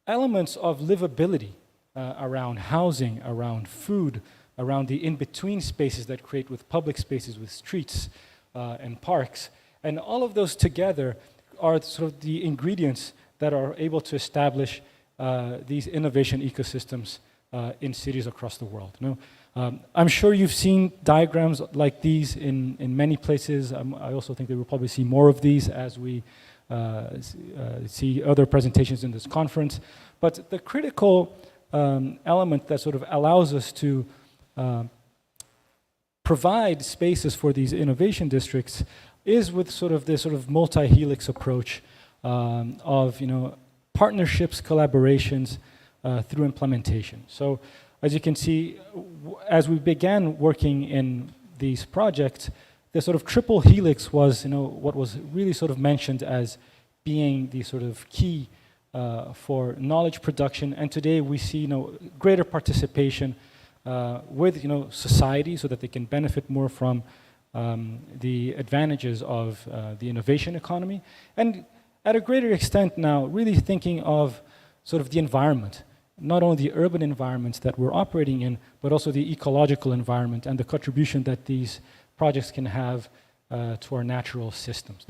elements of livability around housing, around food, around the in-between spaces that create with public spaces, with streets and parks. And all of those together are sort of the ingredients that are able to establish these innovation ecosystems in cities across the world. I'm sure you've seen diagrams like these in many places. I also think that we'll probably see more of these as we see other presentations in this conference. But the critical element that sort of allows us to provide spaces for these innovation districts is with sort of this sort of multi-helix approach of partnerships, collaborations through implementation. So as you can see, as we began working in these projects, the sort of triple helix was what was really sort of mentioned as being the sort of key for knowledge production. And today we see greater participation with society so that they can benefit more from the advantages of the innovation economy, and at a greater extent now really thinking of sort of the environment, not only the urban environments that we're operating in, but also the ecological environment and the contribution that these projects can have to our natural systems.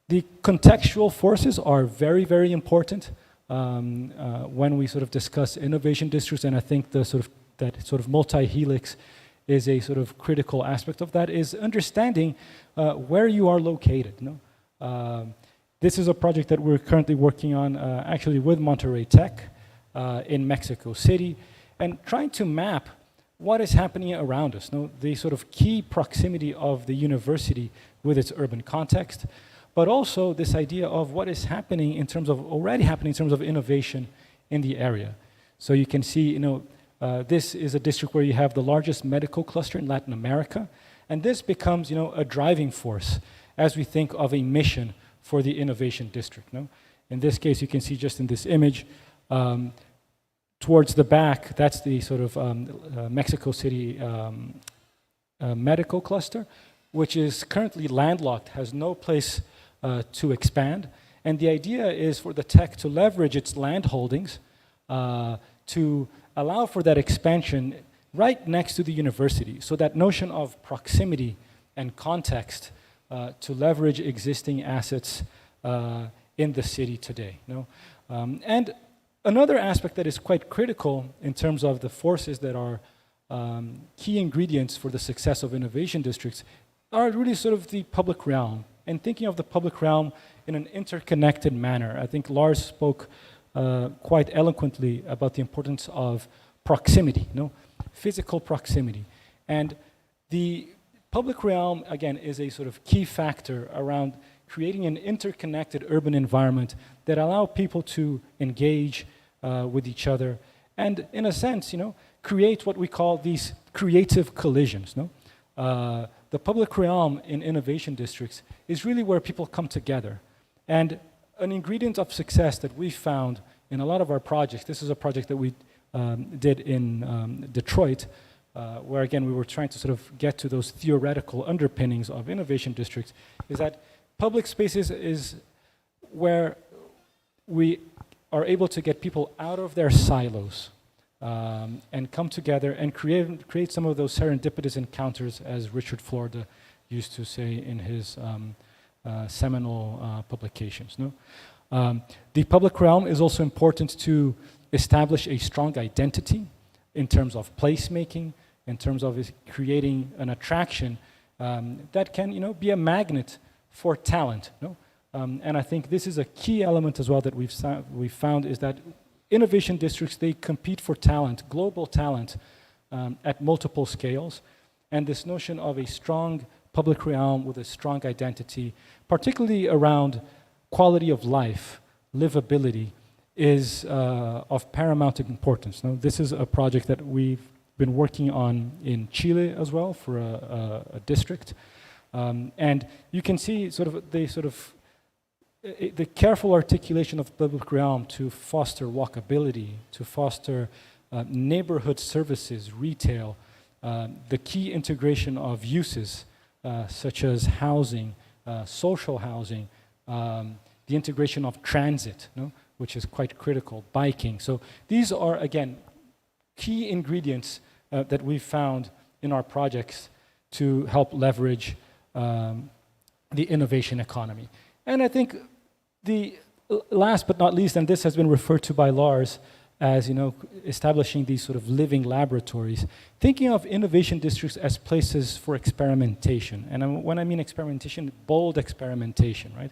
The contextual forces are very, very important when we sort of discuss innovation districts, and I think that sort of multi-helix is a sort of critical aspect of that, is understanding where you are located. This is a project that we're currently working on actually with Monterrey Tech in Mexico City, and trying to map what is happening around us, the sort of key proximity of the university with its urban context, but also this idea of what is happening in terms of, already happening in terms of innovation in the area. So you can see, this is a district where you have the largest medical cluster in Latin America, and this becomes, a driving force as we think of a mission for the innovation district. In this case, you can see just in this image, towards the back, that's the sort of Mexico City medical cluster, which is currently landlocked, has no place to expand. And the idea is for the tech to leverage its land holdings to allow for that expansion right next to the university. So that notion of proximity and context to leverage existing assets in the city today. And another aspect that is quite critical in terms of the forces that are key ingredients for the success of innovation districts are really sort of the public realm, and thinking of the public realm in an interconnected manner. I think Lars spoke quite eloquently about the importance of proximity, physical proximity. And the public realm, again, is a sort of key factor around creating an interconnected urban environment that allow people to engage with each other and, in a sense, create what we call these creative collisions. The public realm in innovation districts is really where people come together. And an ingredient of success that we found in a lot of our projects, this is a project that we did in Detroit, where again we were trying to sort of get to those theoretical underpinnings of innovation districts, is that public spaces is where we are able to get people out of their silos and come together and create some of those serendipitous encounters, as Richard Florida used to say in his seminal publications. The public realm is also important to establish a strong identity in terms of placemaking, in terms of creating an attraction that can be a magnet for talent. And I think this is a key element as well that we've found is that innovation districts, they compete for talent, global talent, at multiple scales. And this notion of a strong public realm with a strong identity, particularly around quality of life, livability, is of paramount importance. Now, this is a project that we've been working on in Chile as well for a district. And you can see the careful articulation of public realm to foster walkability, to foster neighborhood services, retail, the key integration of uses such as housing, social housing, the integration of transit, which is quite critical, biking. So these are, again, key ingredients that we've found in our projects to help leverage the innovation economy. And I think the last but not least, and this has been referred to by Lars as establishing these sort of living laboratories, thinking of innovation districts as places for experimentation. And when I mean experimentation, bold experimentation, right?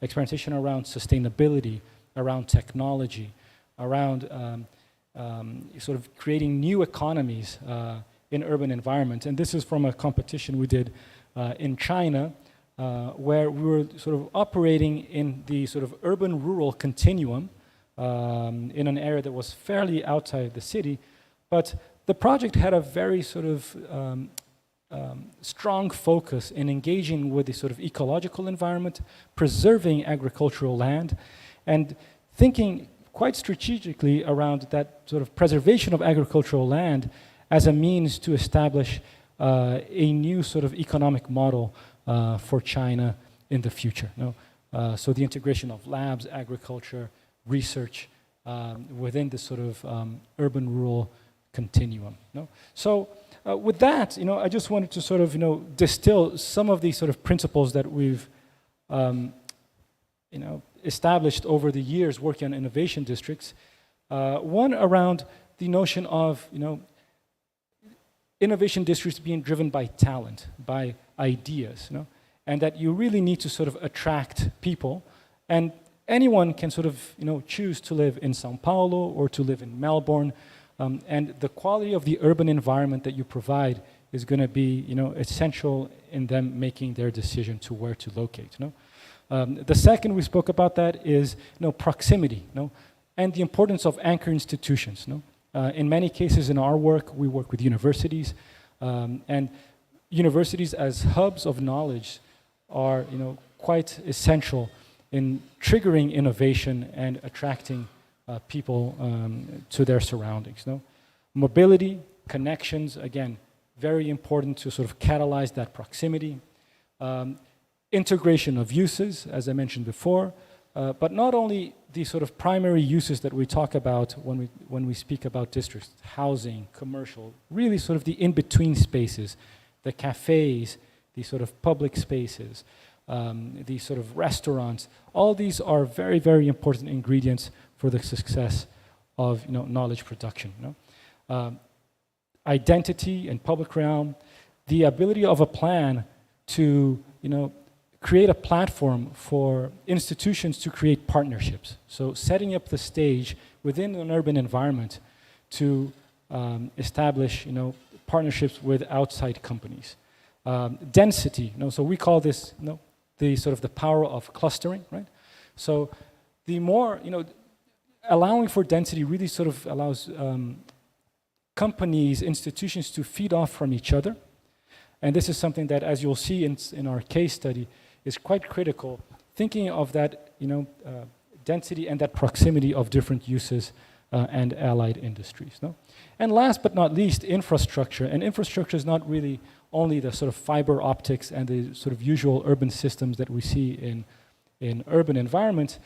Experimentation around sustainability, around technology, around sort of creating new economies in urban environments. And this is from a competition we did in China, where we were sort of operating in the sort of urban-rural continuum in an area that was fairly outside the city, but the project had a very sort of strong focus in engaging with the sort of ecological environment, preserving agricultural land, and thinking quite strategically around that sort of preservation of agricultural land as a means to establish a new sort of economic model for China in the future. So the integration of labs, agriculture, research within this sort of urban-rural continuum. So with that, I just wanted to sort of distill some of these sort of principles that we've established over the years working on innovation districts. One around the notion of innovation districts being driven by talent, by ideas, and that you really need to sort of attract people, and anyone can sort of choose to live in Sao Paulo or to live in Melbourne, and the quality of the urban environment that you provide is going to be essential in them making their decision to where to locate. The second we spoke about that is proximity, and the importance of anchor institutions. In many cases in our work, we work with universities, and universities as hubs of knowledge are quite essential in triggering innovation and attracting people to their surroundings. Mobility, connections, again, very important to sort of catalyze that proximity. Integration of uses, as I mentioned before, but not only the sort of primary uses that we talk about when we speak about districts, housing, commercial, really sort of the in-between spaces, the cafes, the sort of public spaces, the sort of restaurants. All these are very, very important ingredients for the success of knowledge production. Identity and public realm, the ability of a plan to create a platform for institutions to create partnerships. So setting up the stage within an urban environment to establish partnerships with outside companies. Density, so we call this the sort of the power of clustering, right? So the more, allowing for density really sort of allows companies, institutions to feed off from each other. And this is something that, as you'll see in our case study, is quite critical, thinking of that density and that proximity of different uses and allied industries. And last but not least, infrastructure. And infrastructure is not really only the sort of fiber optics and the sort of usual urban systems that we see in urban environments,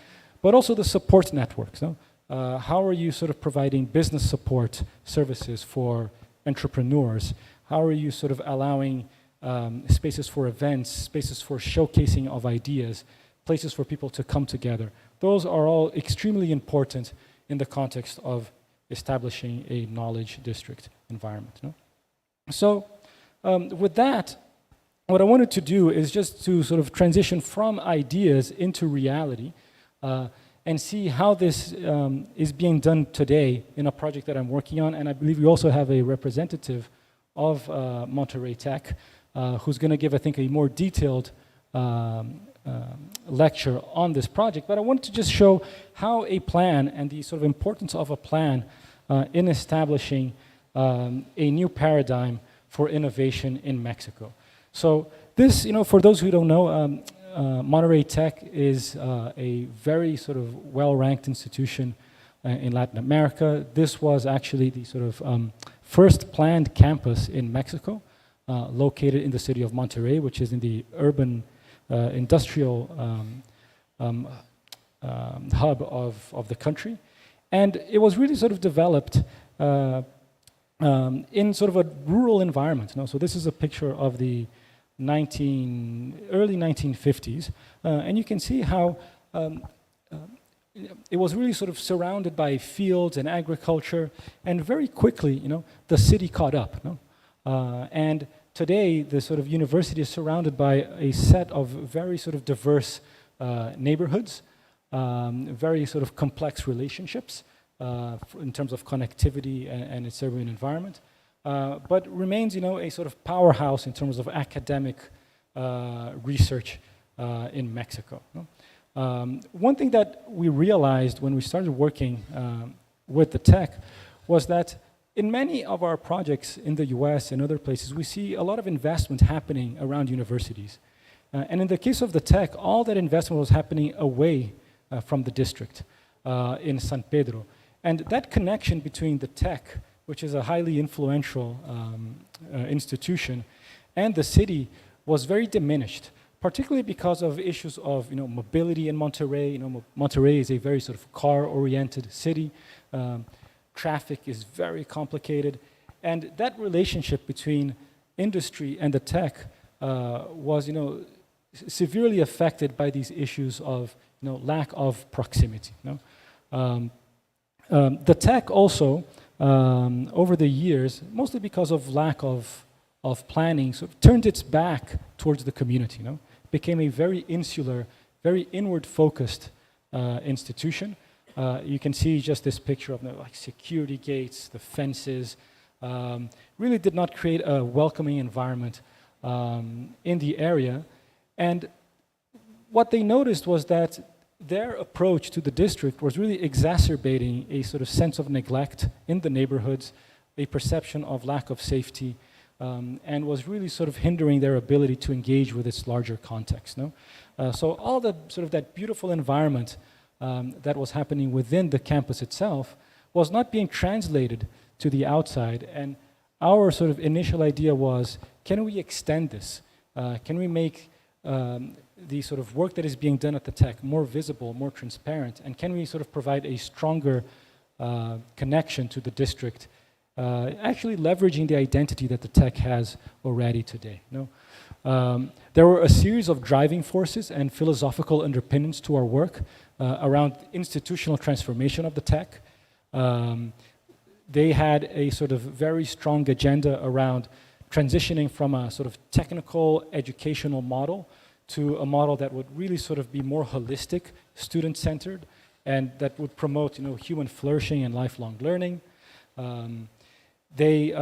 but also the support networks. How are you sort of providing business support services for entrepreneurs? How are you sort of allowing spaces for events, spaces for showcasing of ideas, places for people to come together? Those are all extremely important in the context of establishing a knowledge district environment. So with that, what I wanted to do is just to sort of transition from ideas into reality and see how this is being done today in a project that I'm working on. And I believe we also have a representative of Monterey Tech who's going to give, I think, a more detailed lecture on this project. But I wanted to just show how a plan and the sort of importance of a plan in establishing a new paradigm for innovation in Mexico. So this, for those who don't know, Monterey Tech is a very sort of well-ranked institution in Latin America. This was actually the sort of first planned campus in Mexico, located in the city of Monterrey, which is in the urban industrial hub of the country. And it was really sort of developed in sort of a rural environment. So this is a picture of the early 1950s, and you can see how it was really sort of surrounded by fields and agriculture, and very quickly, the city caught up. And today, the sort of university is surrounded by a set of very sort of diverse neighborhoods, very sort of complex relationships in terms of connectivity and its urban environment. But remains, a sort of powerhouse in terms of academic research in Mexico. One thing that we realized when we started working with the tech was that in many of our projects in the US and other places, we see a lot of investment happening around universities. And in the case of the tech, all that investment was happening away from the district in San Pedro. And that connection between the tech, which is a highly influential institution, and the city was very diminished, particularly because of issues of mobility in Monterrey. Monterrey is a very sort of car-oriented city. Traffic is very complicated. And that relationship between industry and the tech was severely affected by these issues of lack of proximity. The tech also, over the years, mostly because of lack of planning, sort of turned its back towards the community. Became a very insular, very inward-focused institution. You can see just this picture of like security gates, the fences. Really did not create a welcoming environment in the area. And what they noticed was that their approach to the district was really exacerbating a sort of sense of neglect in the neighborhoods, a perception of lack of safety, and was really sort of hindering their ability to engage with its larger context. So all the sort of that beautiful environment that was happening within the campus itself was not being translated to the outside. And our sort of initial idea was, can we extend this? Can we make the sort of work that is being done at the tech more visible, more transparent, and can we sort of provide a stronger connection to the district, actually leveraging the identity that the tech has already today. There were a series of driving forces and philosophical underpinnings to our work around institutional transformation of the tech. They had a sort of very strong agenda around transitioning from a sort of technical educational model to a model that would really sort of be more holistic, student-centered, and that would promote, human flourishing and lifelong learning. They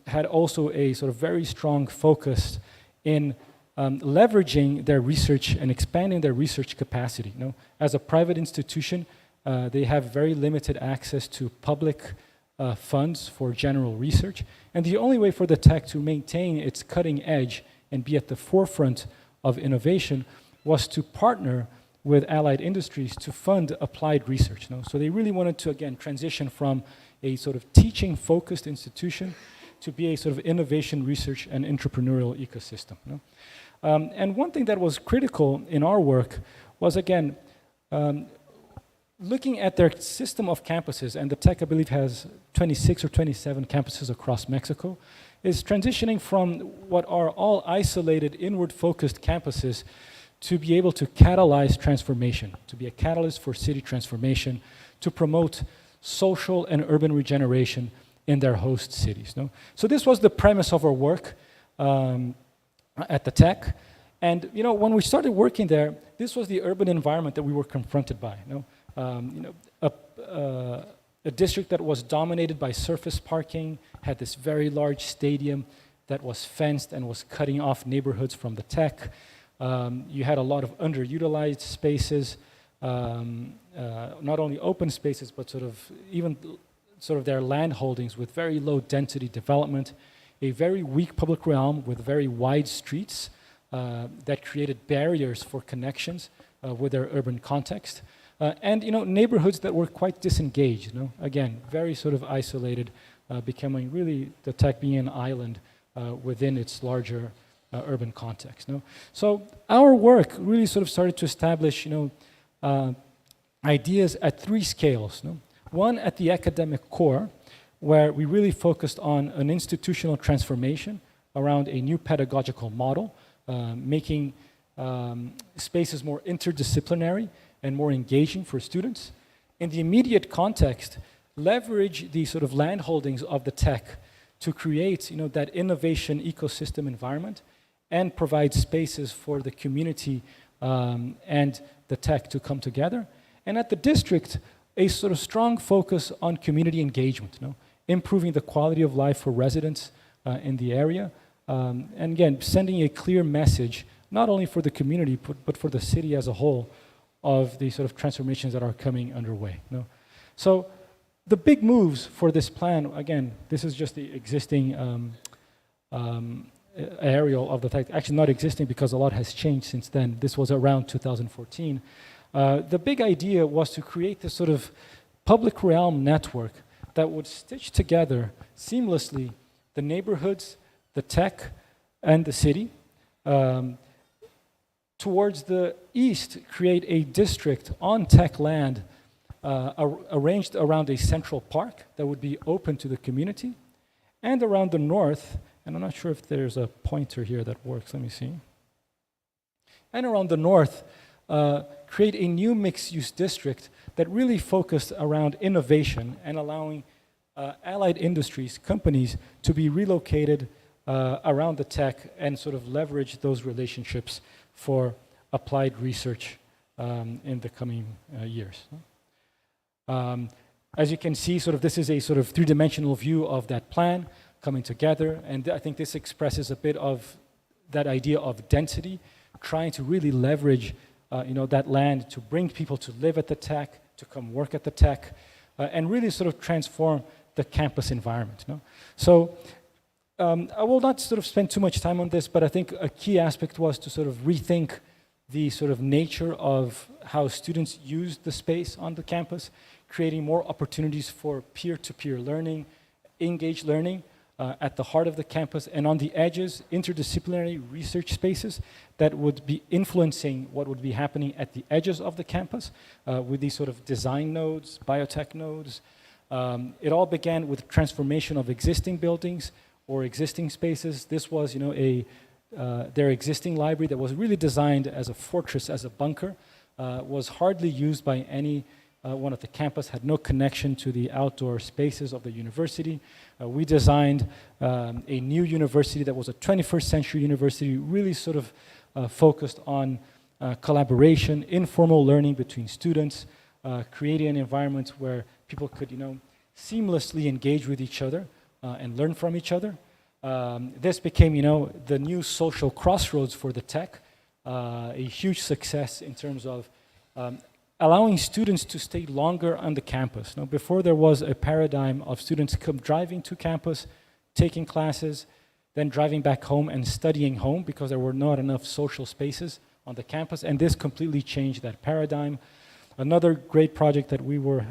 had also a sort of very strong focus in leveraging their research and expanding their research capacity. As a private institution, they have very limited access to public funds for general research, and the only way for the tech to maintain its cutting edge and be at the forefront of innovation was to partner with allied industries to fund applied research. So they really wanted to, again, transition from a sort of teaching-focused institution to be a sort of innovation, research, and entrepreneurial ecosystem. And one thing that was critical in our work was, again, looking at their system of campuses, and the tech, I believe, has 26 or 27 campuses across Mexico, is transitioning from what are all isolated, inward-focused campuses to be able to catalyze transformation, to be a catalyst for city transformation, to promote social and urban regeneration in their host cities. So this was the premise of our work. at the tech. And when we started working there, this was the urban environment that we were confronted by. A district that was dominated by surface parking, had this very large stadium that was fenced and was cutting off neighborhoods from the tech. You had a lot of underutilized spaces, not only open spaces, but even their land holdings with very low density development, a very weak public realm with very wide streets that created barriers for connections with their urban context. And neighborhoods that were quite disengaged. Again, very isolated, becoming really the tech being an island within its larger urban context. So our work really started to establish ideas at three scales. One at the academic core, where we really focused on an institutional transformation around a new pedagogical model, making spaces more interdisciplinary and more engaging for students. In the immediate context, leverage the land holdings of the tech to create that innovation ecosystem environment and provide spaces for the community and the tech to come together. And at the district, a strong focus on community engagement, improving the quality of life for residents in the area, and again, sending a clear message, not only for the community, but for the city as a whole, of the transformations that are coming underway. So the big moves for this plan, again, this is just the existing aerial of the tech, actually not existing because a lot has changed since then. This was around 2014. The big idea was to create this public realm network that would stitch together seamlessly the neighborhoods, the tech, and the city. Towards the east, create a district on tech land arranged around a central park that would be open to the community. And around the north, and I'm not sure if there's a pointer here that works, let me see. And around the north, create a new mixed-use district that really focused around innovation and allowing allied industries, companies, to be relocated around the tech and leverage those relationships for applied research in the coming years. As you can see, this is a three-dimensional view of that plan coming together, and I think this expresses a bit of that idea of density, trying to really leverage that land to bring people to live at the tech, to come work at the tech, and really transform the campus environment. So I will not spend too much time on this, but I think a key aspect was to rethink the nature of how students use the space on the campus, creating more opportunities for peer-to-peer learning, engaged learning at the heart of the campus, and on the edges, interdisciplinary research spaces that would be influencing what would be happening at the edges of the campus with these design nodes, biotech nodes. It all began with transformation of existing buildings or existing spaces. This was, their existing library that was really designed as a fortress, as a bunker, was hardly used by any one at the campus, had no connection to the outdoor spaces of the university. We designed a new university that was a 21st century university, really focused on collaboration, informal learning between students, creating an environment where people could, seamlessly engage with each other and learn from each other. This became, the new social crossroads for the tech, a huge success in terms of allowing students to stay longer on the campus. Now, before there was a paradigm of students driving to campus, taking classes, then driving back home and studying home because there were not enough social spaces on the campus, and this completely changed that paradigm. Another great project that we were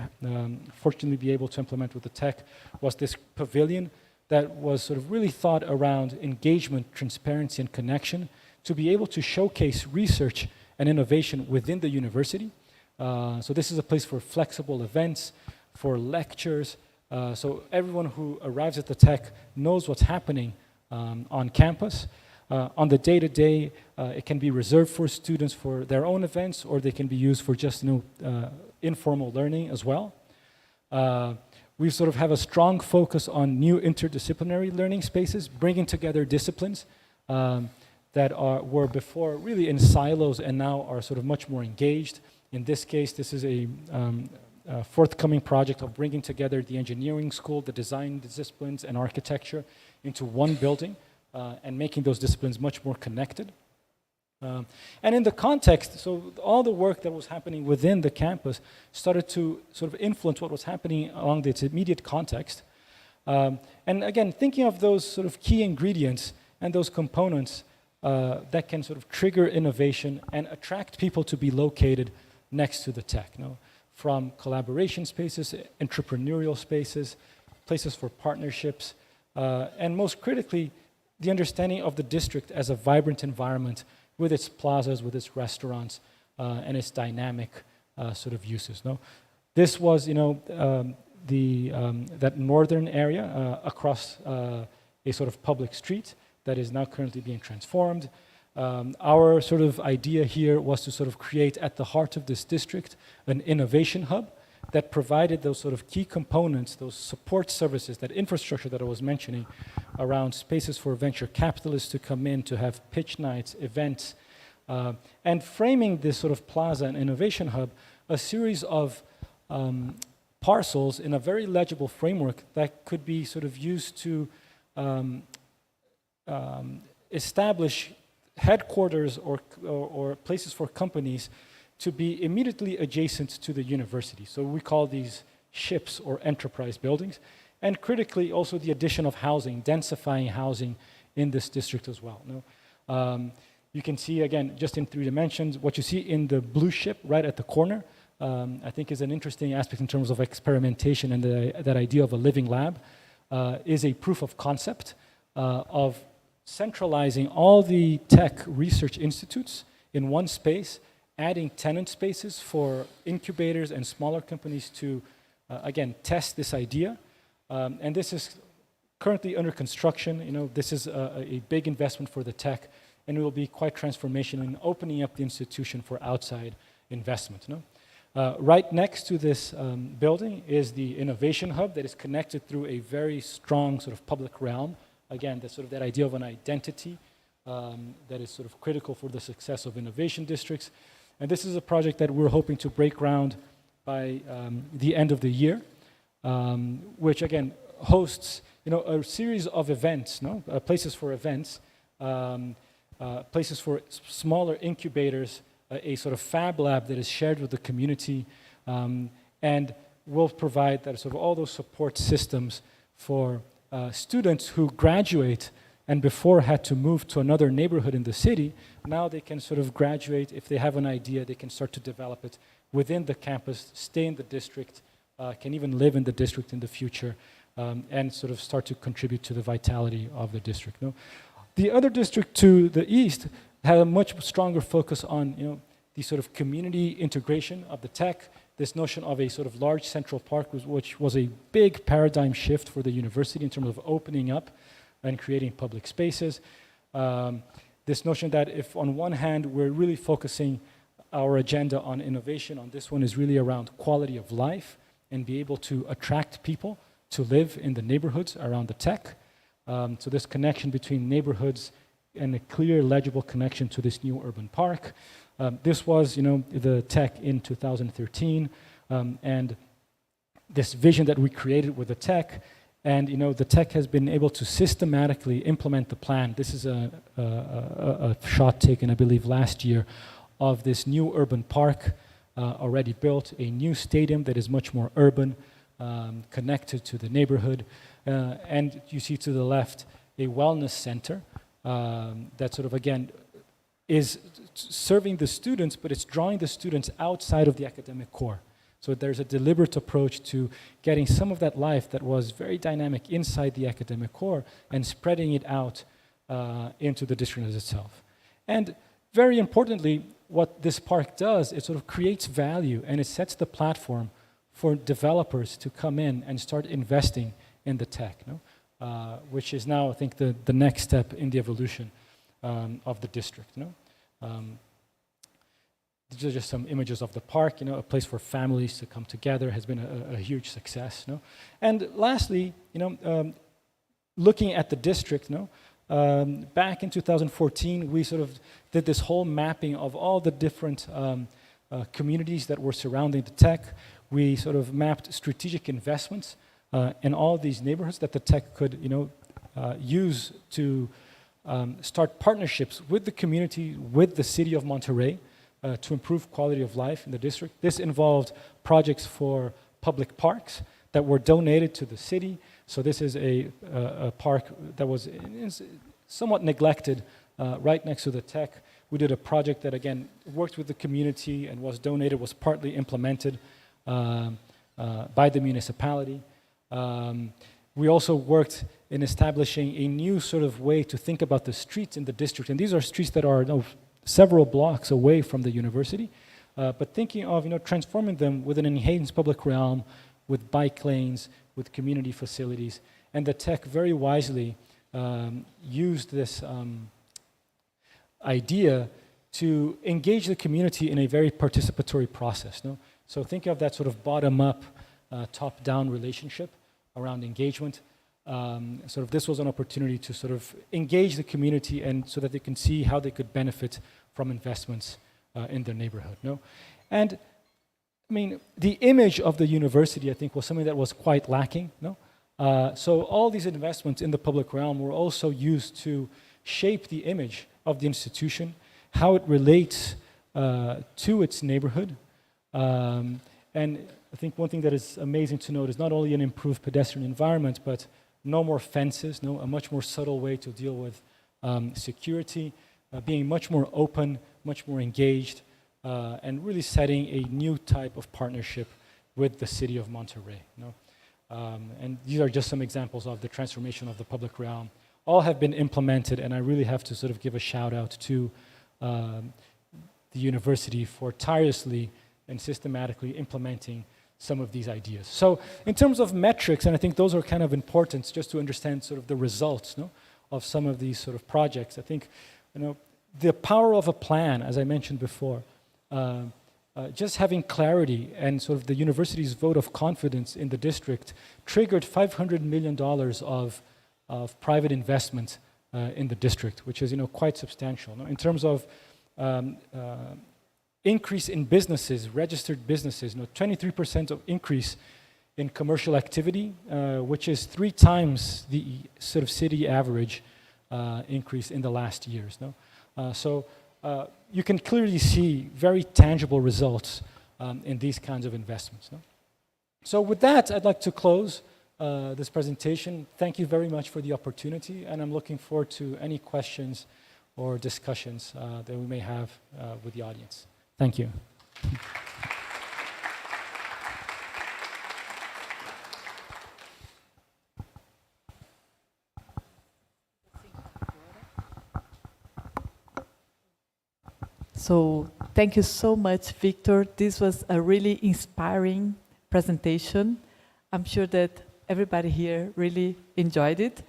fortunately be able to implement with the tech was this pavilion that was really thought around engagement, transparency, and connection to be able to showcase research and innovation within the university. So this is a place for flexible events, for lectures, so everyone who arrives at the tech knows what's happening on campus. On the day-to-day, it can be reserved for students for their own events, or they can be used for just informal learning as well. We have a strong focus on new interdisciplinary learning spaces, bringing together disciplines. that were before really in silos and now are sort of much more engaged. In this case, this is a forthcoming project of bringing together the engineering school, the design disciplines, and architecture into one building and making those disciplines much more connected. And in the context, so all the work that was happening within the campus started to sort of influence what was happening along its immediate context. And again, thinking of those sort of key ingredients and those components that can sort of trigger innovation and attract people to be located next to the tech, from collaboration spaces, entrepreneurial spaces, places for partnerships, and most critically, the understanding of the district as a vibrant environment with its plazas, with its restaurants, and its dynamic sort of uses. This was, that northern area across a sort of public street that is now currently being transformed. Our sort of idea here was to sort of create at the heart of this district an innovation hub that provided those sort of key components, those support services, that infrastructure that I was mentioning around spaces for venture capitalists to come in, to have pitch nights, events, and framing this sort of plaza and innovation hub, a series of parcels in a very legible framework that could be sort of used to establish headquarters or places for companies to be immediately adjacent to the university. So we call these ships or enterprise buildings. And critically, also the addition of housing, densifying housing in this district as well. You can see, again, just in 3 dimensions, what you see in the blue ship right at the corner, I think is an interesting aspect in terms of experimentation and that idea of a living lab, is a proof of concept of centralizing all the tech research institutes in one space, adding tenant spaces for incubators and smaller companies to, again, test this idea. And this is currently under construction. This is a big investment for the tech, and it will be quite transformational in opening up the institution for outside investment. Right next to this building is the innovation hub that is connected through a very strong sort of public realm. Again, that idea of an identity that is sort of critical for the success of innovation districts. And this is a project that we're hoping to break ground by the end of the year, which again hosts a series of events, places for events, places for smaller incubators, a sort of fab lab that is shared with the community, and will provide that sort of all those support systems for students who graduate and before had to move to another neighborhood in the city. Now they can sort of graduate. If they have an idea, they can start to develop it within the campus, stay in the district, can even live in the district in the future, and sort of start to contribute to the vitality of the district. The other district to the east had a much stronger focus on the sort of community integration of the tech, this notion of a sort of large central park, which was a big paradigm shift for the university in terms of opening up and creating public spaces. This notion that if on one hand we're really focusing our agenda on innovation, on this one is really around quality of life and be able to attract people to live in the neighborhoods around the tech. So this connection between neighborhoods and a clear, legible connection to this new urban park. This was, the tech in 2013, and this vision that we created with the tech, and the tech has been able to systematically implement the plan. This is a shot taken, I believe, last year of this new urban park already built, a new stadium that is much more urban, connected to the neighborhood, and you see to the left a wellness center that sort of, again, is serving the students, but it's drawing the students outside of the academic core. So there's a deliberate approach to getting some of that life that was very dynamic inside the academic core and spreading it out into the district itself. And very importantly, what this park does, it sort of creates value and it sets the platform for developers to come in and start investing in the tech, which is now, I think, the next step in the evolution of the district. These are just some images of the park, a place for families to come together, has been a huge success. And lastly, looking at the district, Back in 2014, we sort of did this whole mapping of all the different communities that were surrounding the tech. We sort of mapped strategic investments in all these neighborhoods that the tech could, use to start partnerships with the community, with the city of Monterrey, to improve quality of life in the district. This involved projects for public parks that were donated to the city. So this is a park that was somewhat neglected right next to the tech. We did a project that, again, worked with the community and was donated, was partly implemented by the municipality. We also worked in establishing a new sort of way to think about the streets in the district. And these are streets that are several blocks away from the university, but thinking of transforming them with an enhanced public realm, with bike lanes, with community facilities. And the tech very wisely used this idea to engage the community in a very participatory process. No? So think of that sort of bottom-up, top-down relationship around engagement. Sort of this was an opportunity to sort of engage the community and so that they can see how they could benefit from investments in their neighborhood. No? And I mean, the image of the university, I think, was something that was quite lacking. No? So all these investments in the public realm were also used to shape the image of the institution, how it relates to its neighborhood. And I think one thing that is amazing to note is not only an improved pedestrian environment, but no more fences, a much more subtle way to deal with security, being much more open, much more engaged, and really setting a new type of partnership with the city of Monterrey. And these are just some examples of the transformation of the public realm. All have been implemented, and I really have to sort of give a shout out to the university for tirelessly and systematically implementing some of these ideas. So in terms of metrics, and I think those are kind of important just to understand sort of the results of some of these sort of projects. I think the power of a plan, as I mentioned before, just having clarity and sort of the university's vote of confidence in the district triggered $500 million of private investment in the district, which is quite substantial. In terms of increase in businesses, registered businesses, 23% of increase in commercial activity, which is 3 times the sort of city average increase in the last years. So you can clearly see very tangible results in these kinds of investments. So with that, I'd like to close this presentation. Thank you very much for the opportunity, and I'm looking forward to any questions or discussions that we may have with the audience. Thank you. So thank you so much, Victor. This was a really inspiring presentation. I'm sure that everybody here really enjoyed it.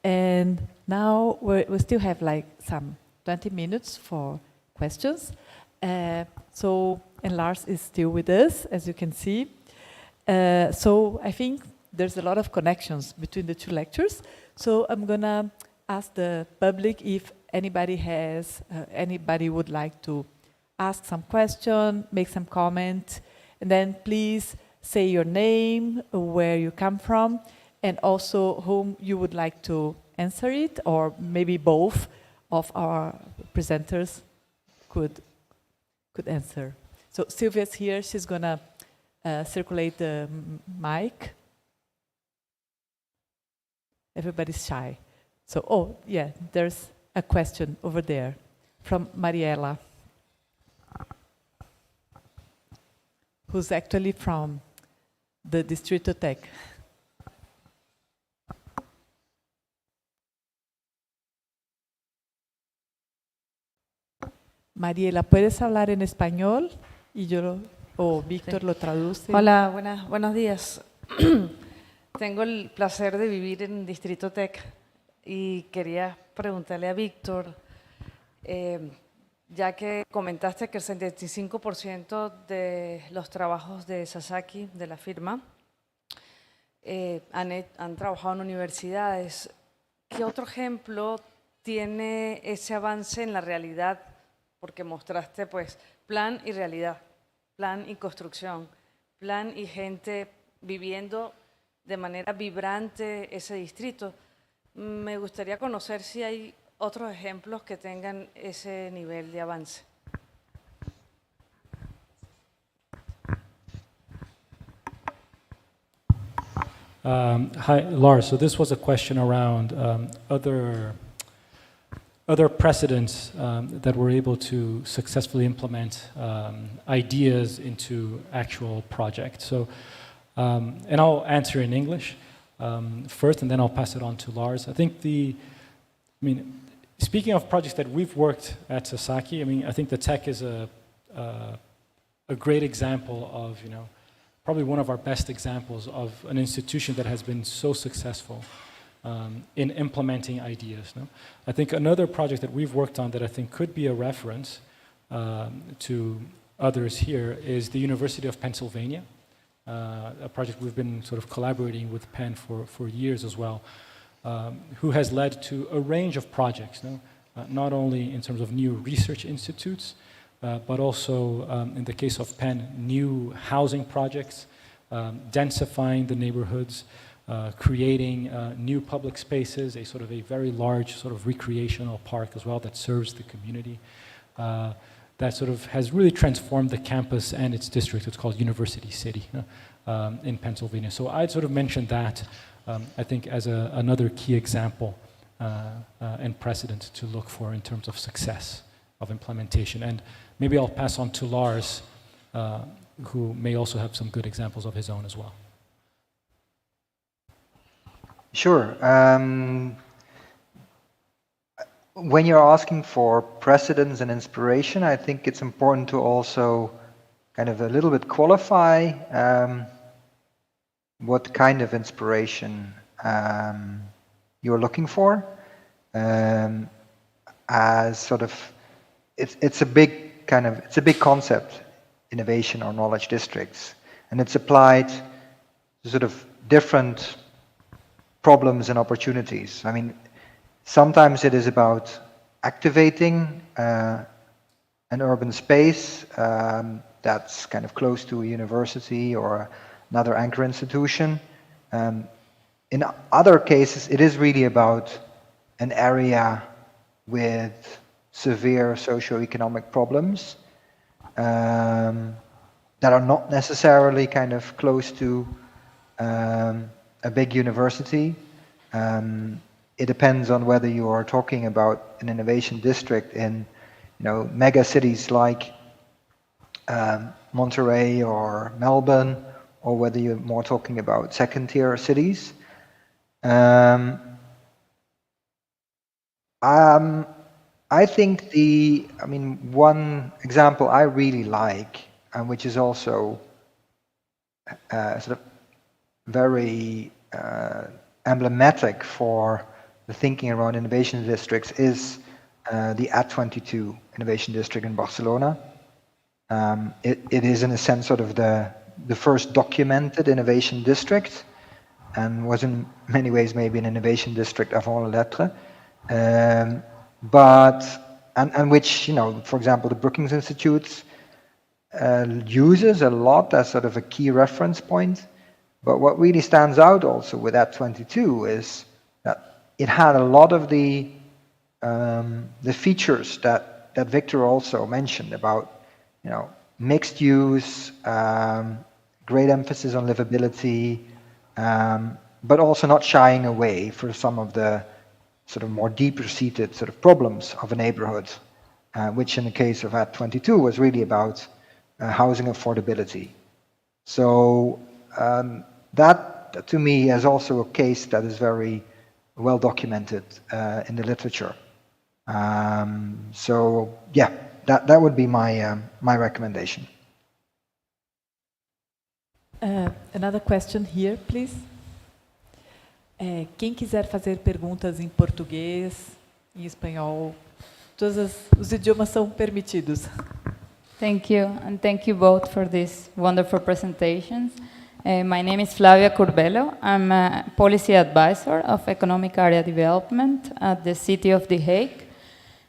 And now we still have like some 20 minutes for questions. And Lars is still with us, as you can see. So I think there's a lot of connections between the 2 lectures. So I'm gonna ask the public if anybody would like to ask some question, make some comment, and then please say your name, where you come from, and also whom you would like to answer it, or maybe both of our presenters could answer. So Sylvia's here, she's gonna circulate the mic. Everybody's shy. So, oh yeah, there's a question over there from Mariela, who's actually from the Distrito Tech. Mariela, ¿puedes hablar en español? Y Víctor lo traduce. Hola, buenos días. Tengo el placer de vivir en Distrito Tech y quería preguntarle a Víctor, ya que comentaste que el 75% de los trabajos de Sasaki, de la firma, han trabajado en universidades. ¿Qué otro ejemplo tiene ese avance en la realidad, porque mostraste pues plan y realidad, plan y construcción, plan y gente viviendo de manera vibrante ese distrito. Me gustaría conocer si hay otros ejemplos que tengan ese nivel de avance. Hi, Lars. So this was a question around other precedents that were able to successfully implement ideas into actual projects. So, and I'll answer in English first, and then I'll pass it on to Lars. I think speaking of projects that we've worked at Sasaki, I think the tech is a great example of, probably one of our best examples of an institution that has been so successful in implementing ideas. No? I think another project that we've worked on that I think could be a reference to others here is the University of Pennsylvania, a project we've been sort of collaborating with Penn for years as well, who has led to a range of projects, not only in terms of new research institutes, but also, in the case of Penn, new housing projects, densifying the neighborhoods, creating new public spaces, a very large sort of recreational park as well that serves the community. That sort of has really transformed the campus and its district. It's called University City in Pennsylvania. So I'd sort of mention that, I think, as another key example and precedent to look for in terms of success of implementation. And maybe I'll pass on to Lars, who may also have some good examples of his own as well. Sure. When you're asking for precedents and inspiration, I think it's important to also kind of a little bit qualify what kind of inspiration you're looking for. As sort of, it's a big concept, innovation or knowledge districts, and it's applied to sort of different problems and opportunities. Sometimes it is about activating an urban space that's kind of close to a university or another anchor institution. In other cases, it is really about an area with severe socioeconomic problems that are not necessarily kind of close to a big university. It depends on whether you are talking about an innovation district in, mega cities like Monterey or Melbourne, or whether you're more talking about second-tier cities. I think one example I really like, and which is also sort of very emblematic for the thinking around innovation districts, is the AT22 Innovation District in Barcelona. It is, in a sense, sort of the first documented innovation district, and was in many ways maybe an innovation district avant la lettre. And which, for example, the Brookings Institute uses a lot as sort of a key reference point. But what really stands out also with AT22 is that it had a lot of the features that Victor also mentioned about, mixed use, great emphasis on livability, but also not shying away for some of the sort of more deeper-seated sort of problems of a neighborhood, which in the case of AT22 was really about housing affordability. So that, to me, is also a case that is very well documented in the literature. So yeah, that would be my recommendation. Another question here, please. Quem quiser fazer perguntas em português, em espanhol, todos os idiomas são permitidos. Thank you, and thank you both for these wonderful presentations. My name is Flavia Curbelo. I'm a policy advisor of economic area development at the city of The Hague.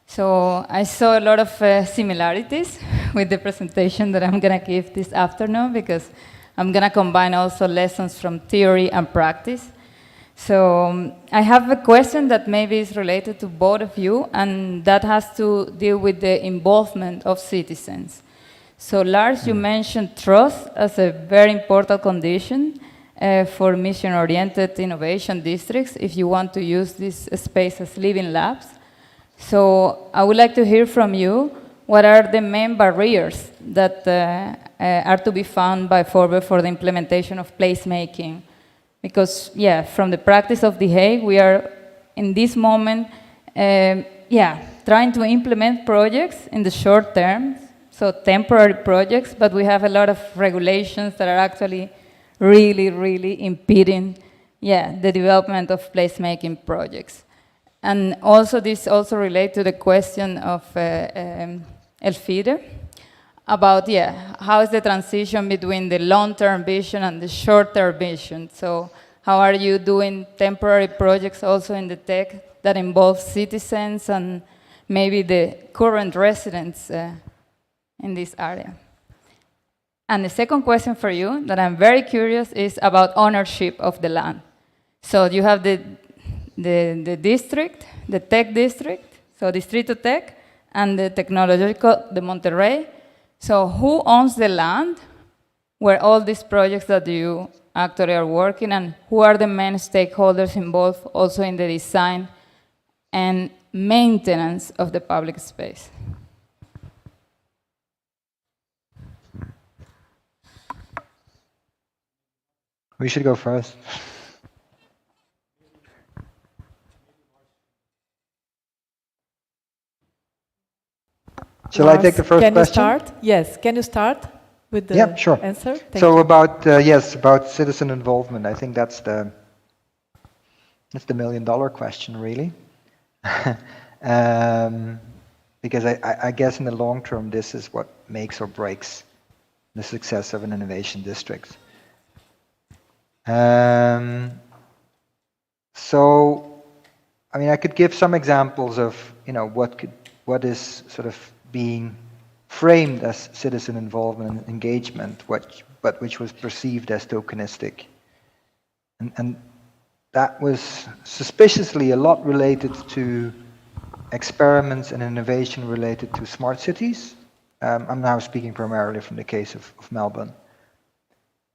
So I saw a lot of similarities with the presentation that I'm going to give this afternoon, because I'm going to combine also lessons from theory and practice. So I have a question that maybe is related to both of you, and that has to deal with the involvement of citizens. So Lars, you mentioned trust as a very important condition for mission-oriented innovation districts if you want to use this space as living labs. So I would like to hear from you, what are the main barriers that are to be found by Forber for the implementation of placemaking? Because, yeah, from the practice of The Hague, we are, in this moment, trying to implement projects in the short term, so temporary projects, but we have a lot of regulations that are actually really, really impeding, the development of placemaking projects. And also, this also relates to the question of Elfriede, about, how is the transition between the long-term vision and the short-term vision? So how are you doing temporary projects also in the tech that involve citizens and maybe the current residents in this area? And the second question for you, that I'm very curious, is about ownership of the land. So you have the district, the tech district, so Distrito Tech, and the tecnológico de Monterrey. So who owns the land where all these projects that you actually are working, and who are the main stakeholders involved also in the design and maintenance of the public space? We should go first. Shall I take the first question? Can you start? Yes. Can you start with the answer? Thank so you. about citizen involvement. I think that's the million-dollar question, really, because I guess in the long term, this is what makes or breaks the success of an innovation district. So, I mean, I could give some examples of what is sort of being framed as citizen involvement and engagement, but which was perceived as tokenistic. And that was suspiciously a lot related to experiments and innovation related to smart cities. I'm now speaking primarily from the case of Melbourne,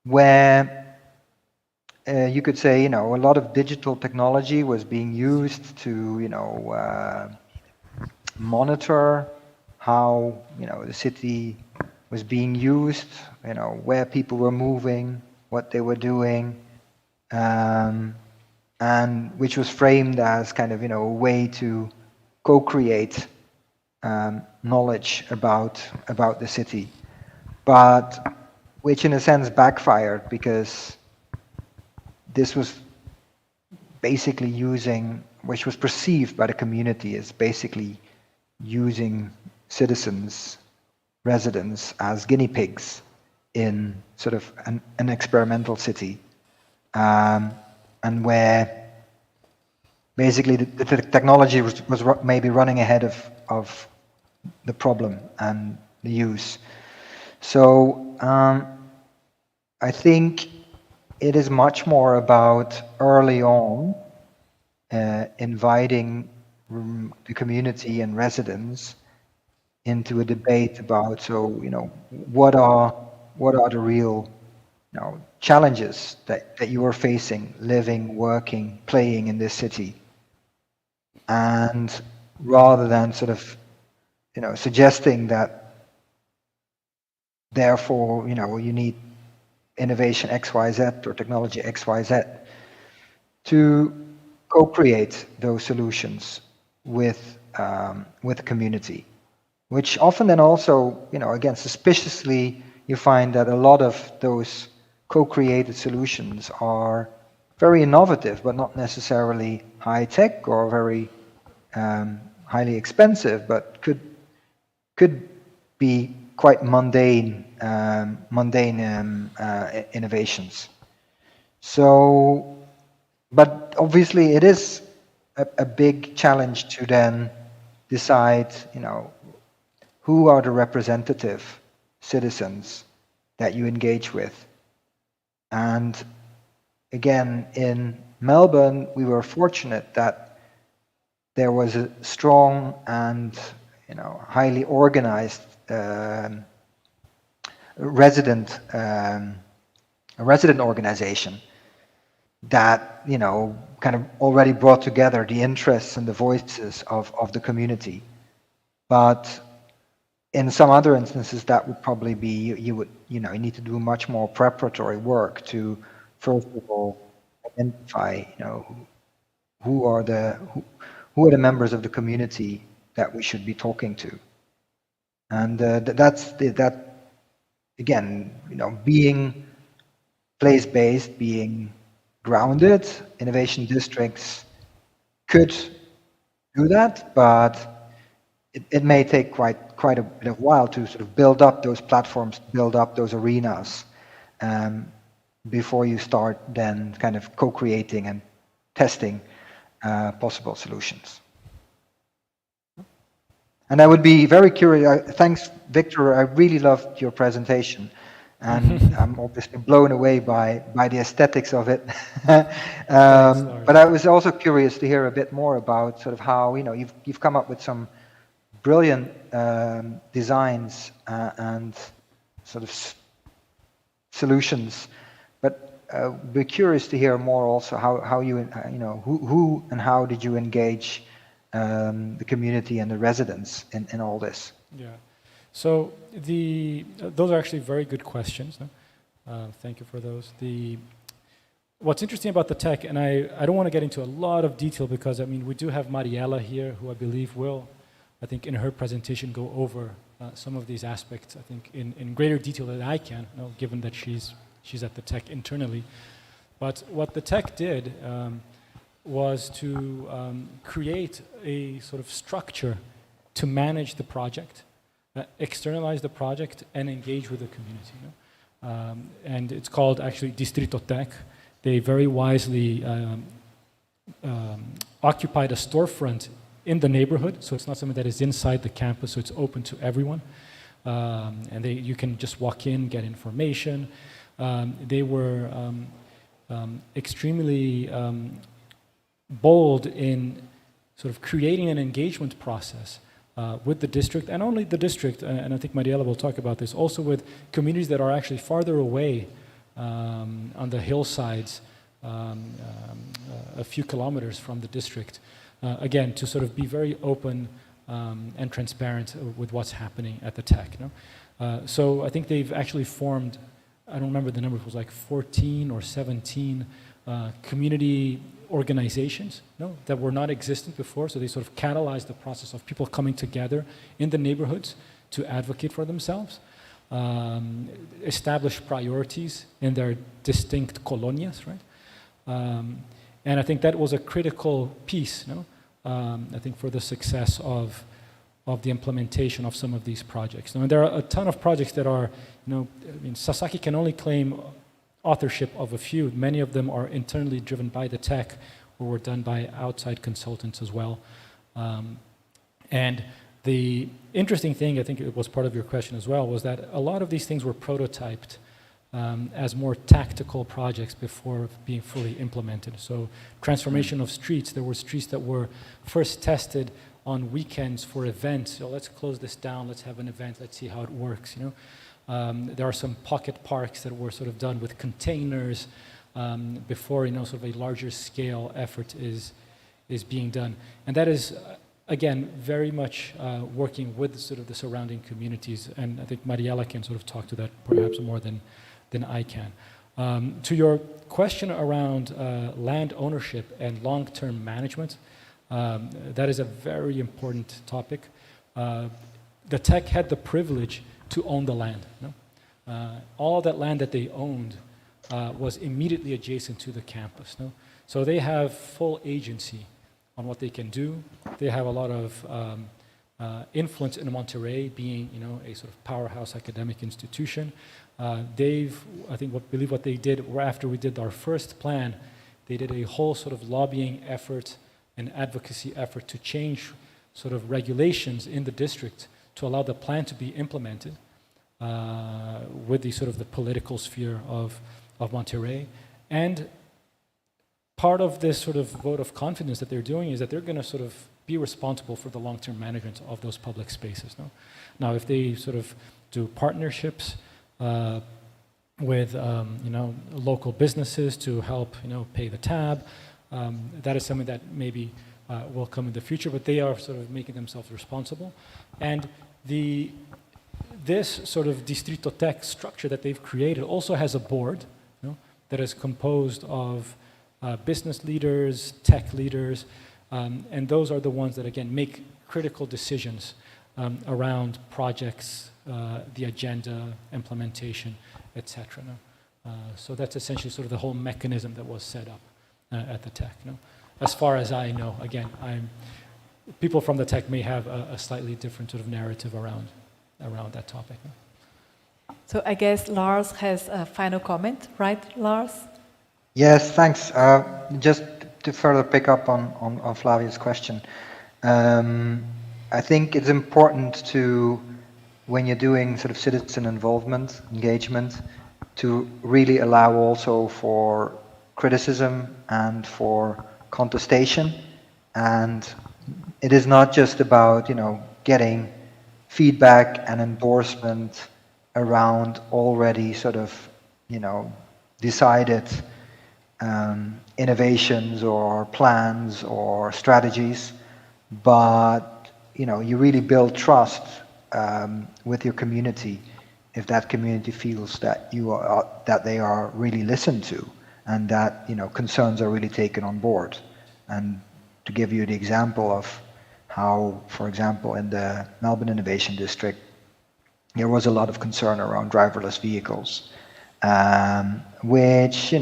where you could say, a lot of digital technology was being used to, monitor how the city was being used, where people were moving, what they were doing, and which was framed as kind of a way to co-create knowledge about the city, but which in a sense backfired, because this was basically which was perceived by the community as basically using citizens, residents, as guinea pigs in sort of an experimental city, and where basically the technology was maybe running ahead of the problem and the use. So I think it is much more about early on inviting the community and residents into a debate about, what are the real challenges that you are facing living, working, playing in this city, and rather than sort of suggesting that therefore you need innovation XYZ or technology XYZ to co-create those solutions with the community, which often then also, again, suspiciously, you find that a lot of those co-created solutions are very innovative, but not necessarily high-tech or very highly expensive, but could be quite mundane innovations. So, but obviously it is a big challenge to then decide, who are the representative citizens that you engage with. And again, in Melbourne, we were fortunate that there was a strong and highly organized resident organization that kind of already brought together the interests and the voices of the community. But in some other instances, that would probably be you need to do much more preparatory work to first of all identify who are the members of the community that we should be talking to, and that again, being place-based, being grounded, innovation districts could do that, but it may take quite a bit of while to sort of build up those platforms, build up those arenas, before you start then kind of co-creating and testing possible solutions. And I would be very curious. Thanks, Victor. I really loved your presentation, and I'm obviously blown away by the aesthetics of it. But I was also curious to hear a bit more about sort of how you've come up with some brilliant designs and sort of solutions. But we're curious to hear more also how you who and how did you engage the community and the residents in all this? Yeah, so those are actually very good questions. Thank you for those. What's interesting about the tech, and I don't want to get into a lot of detail because we do have Mariela here, who I believe will, I think in her presentation, go over some of these aspects, I think in greater detail than I can, given that she's at the tech internally. But what the tech did was to create a sort of structure to manage the project, externalize the project, and engage with the community. And it's called actually Distrito Tech. They very wisely occupied a storefront in the neighborhood, so it's not something that is inside the campus, so it's open to everyone. And you can just walk in, get information. They were extremely bold in sort of creating an engagement process with the district, and only the district, and I think Mariela will talk about this, also with communities that are actually farther away on the hillsides, a few kilometers from the district, again, to sort of be very open and transparent with what's happening at the tech. So I think they've actually formed, I don't remember the number, it was like 14 or 17 community organizations that were not existent before, so they sort of catalyzed the process of people coming together in the neighborhoods to advocate for themselves, establish priorities in their distinct colonias, right? And I think that was a critical piece, I think, for the success of the implementation of some of these projects. And there are a ton of projects that are, Sasaki can only claim authorship of a few. Many of them are internally driven by the tech or were done by outside consultants as well. And the interesting thing, I think it was part of your question as well, was that a lot of these things were prototyped as more tactical projects before being fully implemented. So transformation of streets, there were streets that were first tested on weekends for events. So let's close this down, let's have an event, let's see how it works. There are some pocket parks that were sort of done with containers before sort of a larger scale effort is being done. And that is, again, very much working with sort of the surrounding communities. And I think Mariela can sort of talk to that perhaps more than I can. To your question around land ownership and long-term management, that is a very important topic. The tech had the privilege to own the land. All that land that they owned was immediately adjacent to the campus. So they have full agency on what they can do. They have a lot of influence in Monterrey, being a sort of powerhouse academic institution. I believe what they did after we did our first plan, they did a whole sort of lobbying effort and advocacy effort to change sort of regulations in the district to allow the plan to be implemented with the sort of the political sphere of Monterrey. And part of this sort of vote of confidence that they're doing is that they're going to sort of be responsible for the long-term management of those public spaces. No? Now, if they sort of do partnerships with local businesses to help pay the tab, that is something that maybe will come in the future. But they are sort of making themselves responsible, and this sort of Distrito Tech structure that they've created also has a board that is composed of business leaders, tech leaders, and those are the ones that, again, make critical decisions around projects, the agenda, implementation, etc. So that's essentially sort of the whole mechanism that was set up at the tech. As far as I know, again, people from the tech may have a slightly different sort of narrative around that topic. So I guess Lars has a final comment, right, Lars? Yes, thanks. Just to further pick up on Flavia's question, I think it's important to, when you're doing sort of citizen involvement, engagement, to really allow also for criticism and for contestation. And it is not just about, getting feedback and endorsement around already sort of, decided innovations or plans or strategies, but you really build trust with your community if that community feels that that they are really listened to and that concerns are really taken on board. And to give you the example of how, for example, in the Melbourne Innovation District, there was a lot of concern around driverless vehicles, which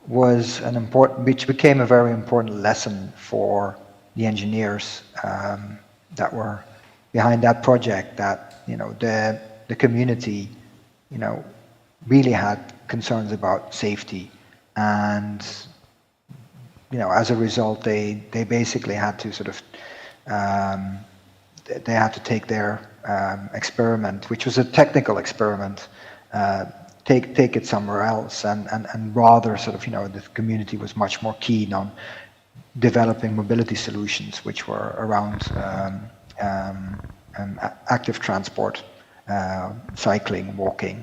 which became a very important lesson for the engineers that were behind that project. That the community, really had concerns about safety, and as a result, they basically had to sort of they had to take their experiment, which was a technical experiment, take it somewhere else, and rather sort of the community was much more keen on developing mobility solutions, which were around active transport, cycling, walking,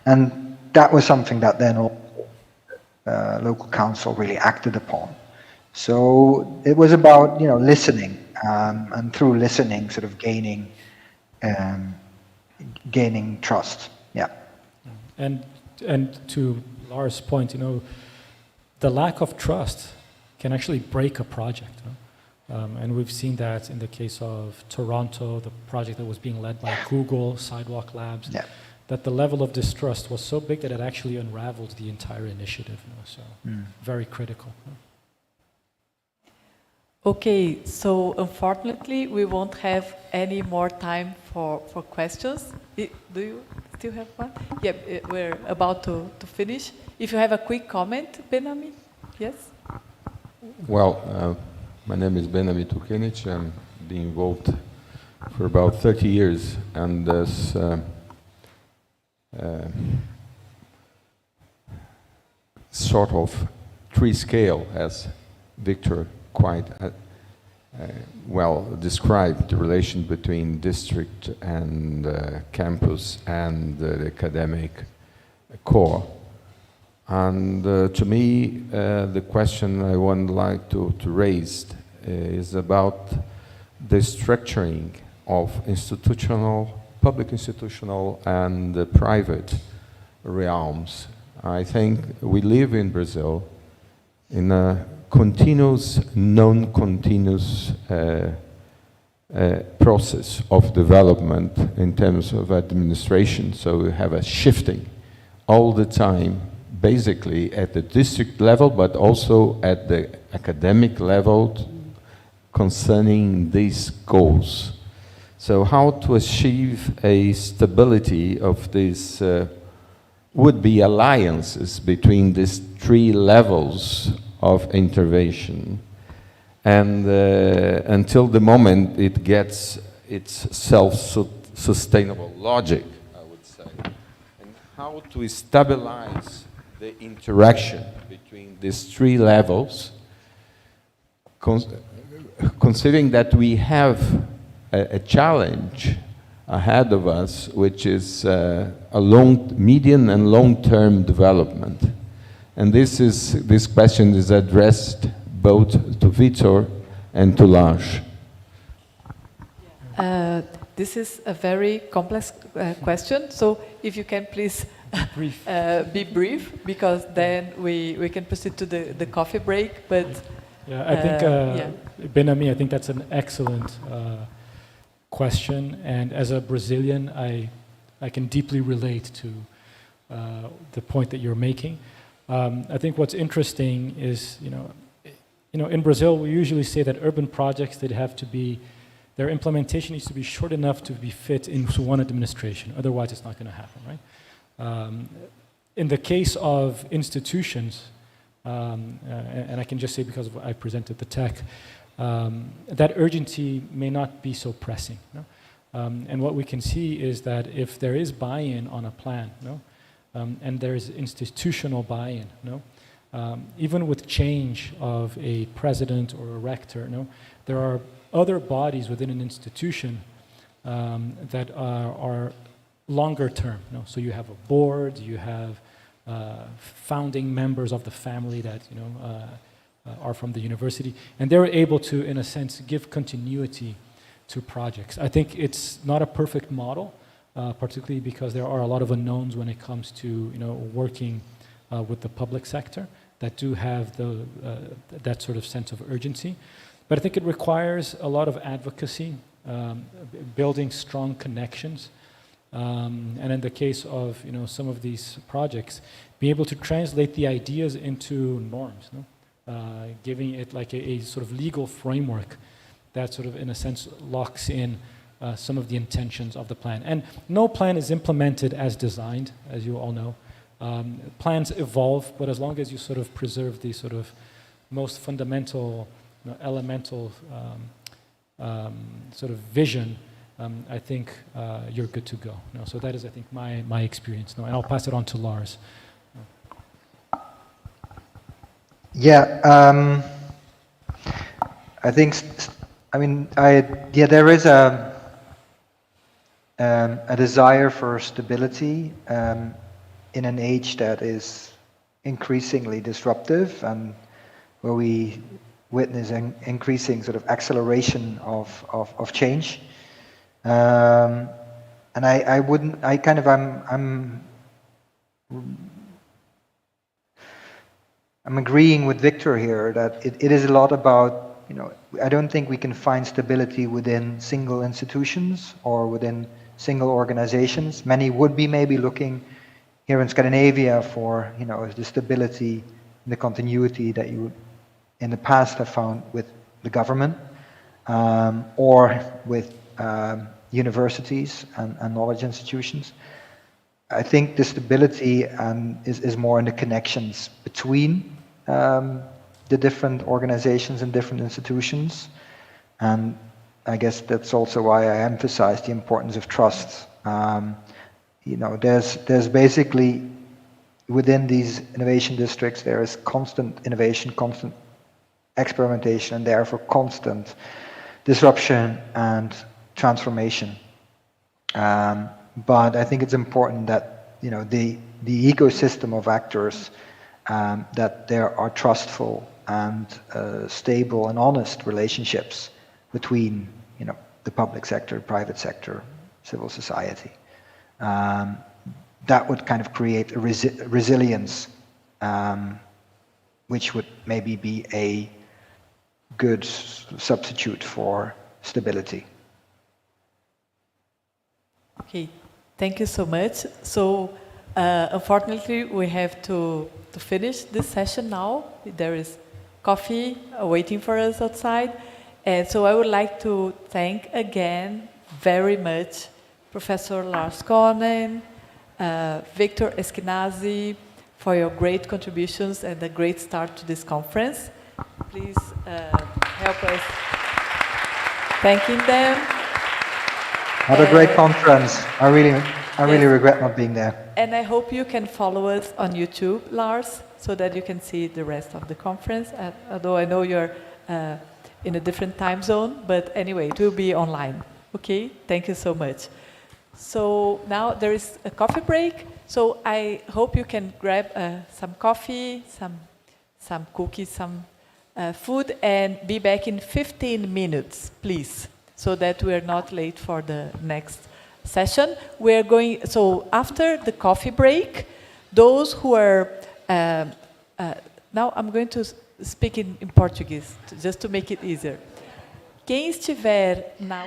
and that was something that then local council really acted upon. So it was about listening, and through listening, sort of gaining trust. Yeah. And to Lars' point, the lack of trust can actually break a project. And we've seen that in the case of Toronto, the project that was being led by Google, Sidewalk Labs, that the level of distrust was so big that it actually unraveled the entire initiative. So very critical. Okay, so unfortunately, we won't have any more time for questions. Do you still have one? Yeah, we're about to finish. If you have a quick comment, Benami, yes? Well, my name is Benami Tukenic. I'm been involved for about 30 years, and this sort of tree scale, as Victor quite well described, the relation between district and campus and the academic core. And to me, the question I would like to raise is about the structuring of public institutional and private realms. I think we live in Brazil in a continuous, non-continuous process of development in terms of administration. So we have a shifting all the time, basically at the district level, but also at the academic level, concerning these goals. So how to achieve a stability of these would-be alliances between these three levels of intervention, and until the moment it gets its self-sustainable logic, I would say, and how to stabilize the interaction between these three levels, considering that we have a challenge ahead of us, which is a medium and long-term development. And this question is addressed both to Vitor and to Lars. This is a very complex question, so if you can please be brief, because then we can proceed to the coffee break. But yeah, I think Benami, I think that's an excellent question, and as a Brazilian, I can deeply relate to the point that you're making. I think what's interesting is, in Brazil, we usually say that urban projects, their implementation needs to be short enough to be fit into one administration. Otherwise, it's not going to happen, right? In the case of institutions, and I can just say because I presented the tech, that urgency may not be so pressing. No? And what we can see is that if there is buy-in on a plan, and there is institutional buy-in, even with change of a president or a rector, there are other bodies within an institution that are longer term. So you have a board, you have founding members of the family that are from the university, and they're able to, in a sense, give continuity to projects. I think it's not a perfect model, particularly because there are a lot of unknowns when it comes to working with the public sector that do have that sort of sense of urgency. But I think it requires a lot of advocacy, building strong connections, and in the case of some of these projects, be able to translate the ideas into norms, giving it like a sort of legal framework that sort of, in a sense, locks in some of the intentions of the plan. And no plan is implemented as designed, as you all know. Plans evolve, but as long as you sort of preserve the sort of most fundamental, elemental sort of vision, I think you're good to go. So that is, I think, my experience. And I'll pass it on to Lars. Yeah, I think, there is a desire for stability in an age that is increasingly disruptive, and where we witness an increasing sort of acceleration of change. And I'm agreeing with Victor here that it is a lot about, I don't think we can find stability within single institutions or within single organizations. Many would be maybe looking here in Scandinavia for, the stability and the continuity that you in the past have found with the government, or with universities and knowledge institutions. I think the stability is more in the connections between the different organizations and different institutions, and I guess that's also why I emphasize the importance of trust. There's basically within these innovation districts there is constant innovation, constant experimentation, and therefore constant disruption and transformation. But I think it's important that the ecosystem of actors, that there are trustful and stable and honest relationships between the public sector, private sector, civil society. That would kind of create a resilience, which would maybe be a good substitute for stability. Okay, thank you so much. So, unfortunately, we have to finish this session now. There is coffee waiting for us outside, And so I would like to thank again very much Professor Lars Konen, Victor Eskenazi, for your great contributions and a great start to this conference. Please help us thanking them. Had a great conference. I really regret not being there. And I hope you can follow us on YouTube, Lars, so that you can see the rest of the conference. Although I know you're in a different time zone, but anyway, it will be online. Okay, thank you so much. So now there is a coffee break. So I hope you can grab some coffee, some cookies, some food, and be back in 15 minutes, please, so that we are not late for the next session. We're going. So after the coffee break, those who are now I'm going to speak in Portuguese, just to make it easier. Quem estiver na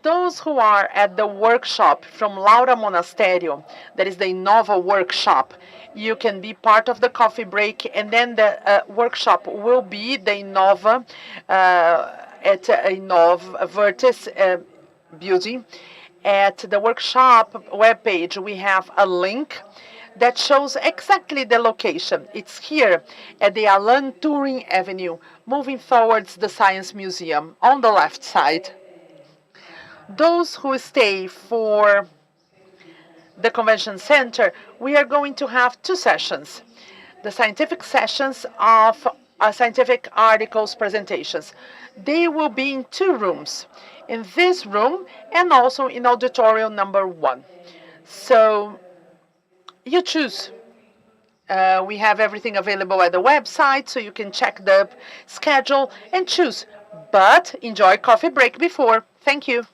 Those who are at the workshop from Laura Monasterio, that is the Innova workshop, you can be part of the coffee break, and then the workshop will be the Innova at Innova Vertis building. At the workshop webpage, we have a link that shows exactly the location. It's here at the Alan Turing Avenue, moving towards the Science Museum on the left side. Those who stay for the convention center, we are going to have two sessions. The scientific sessions of scientific articles presentations. They will be in two rooms, in this room and also in auditorium number 1. So you choose. We have everything available at the website, so you can check the schedule and choose. But enjoy coffee break before. Thank you.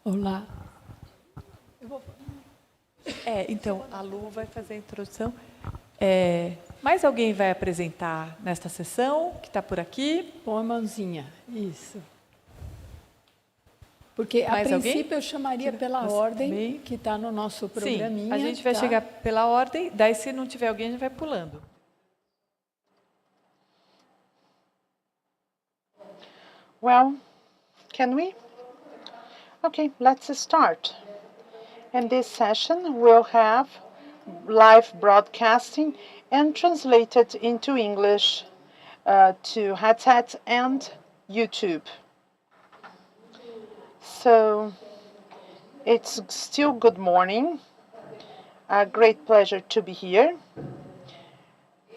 Olá. Então, a Lu vai fazer a introdução. Mais alguém vai apresentar nesta sessão, que está por aqui? Põe a mãozinha, isso. Porque, a Mais princípio, alguém? eu chamaria pela ordem que está no nosso programinha. Sim, a gente vai chegar pela ordem, daí se não tiver alguém, a gente vai pulando. Well, can we? Okay, let's start. In this session, we'll have live broadcasting and translated into English to headsets and YouTube. So it's still good morning. A great pleasure to be here,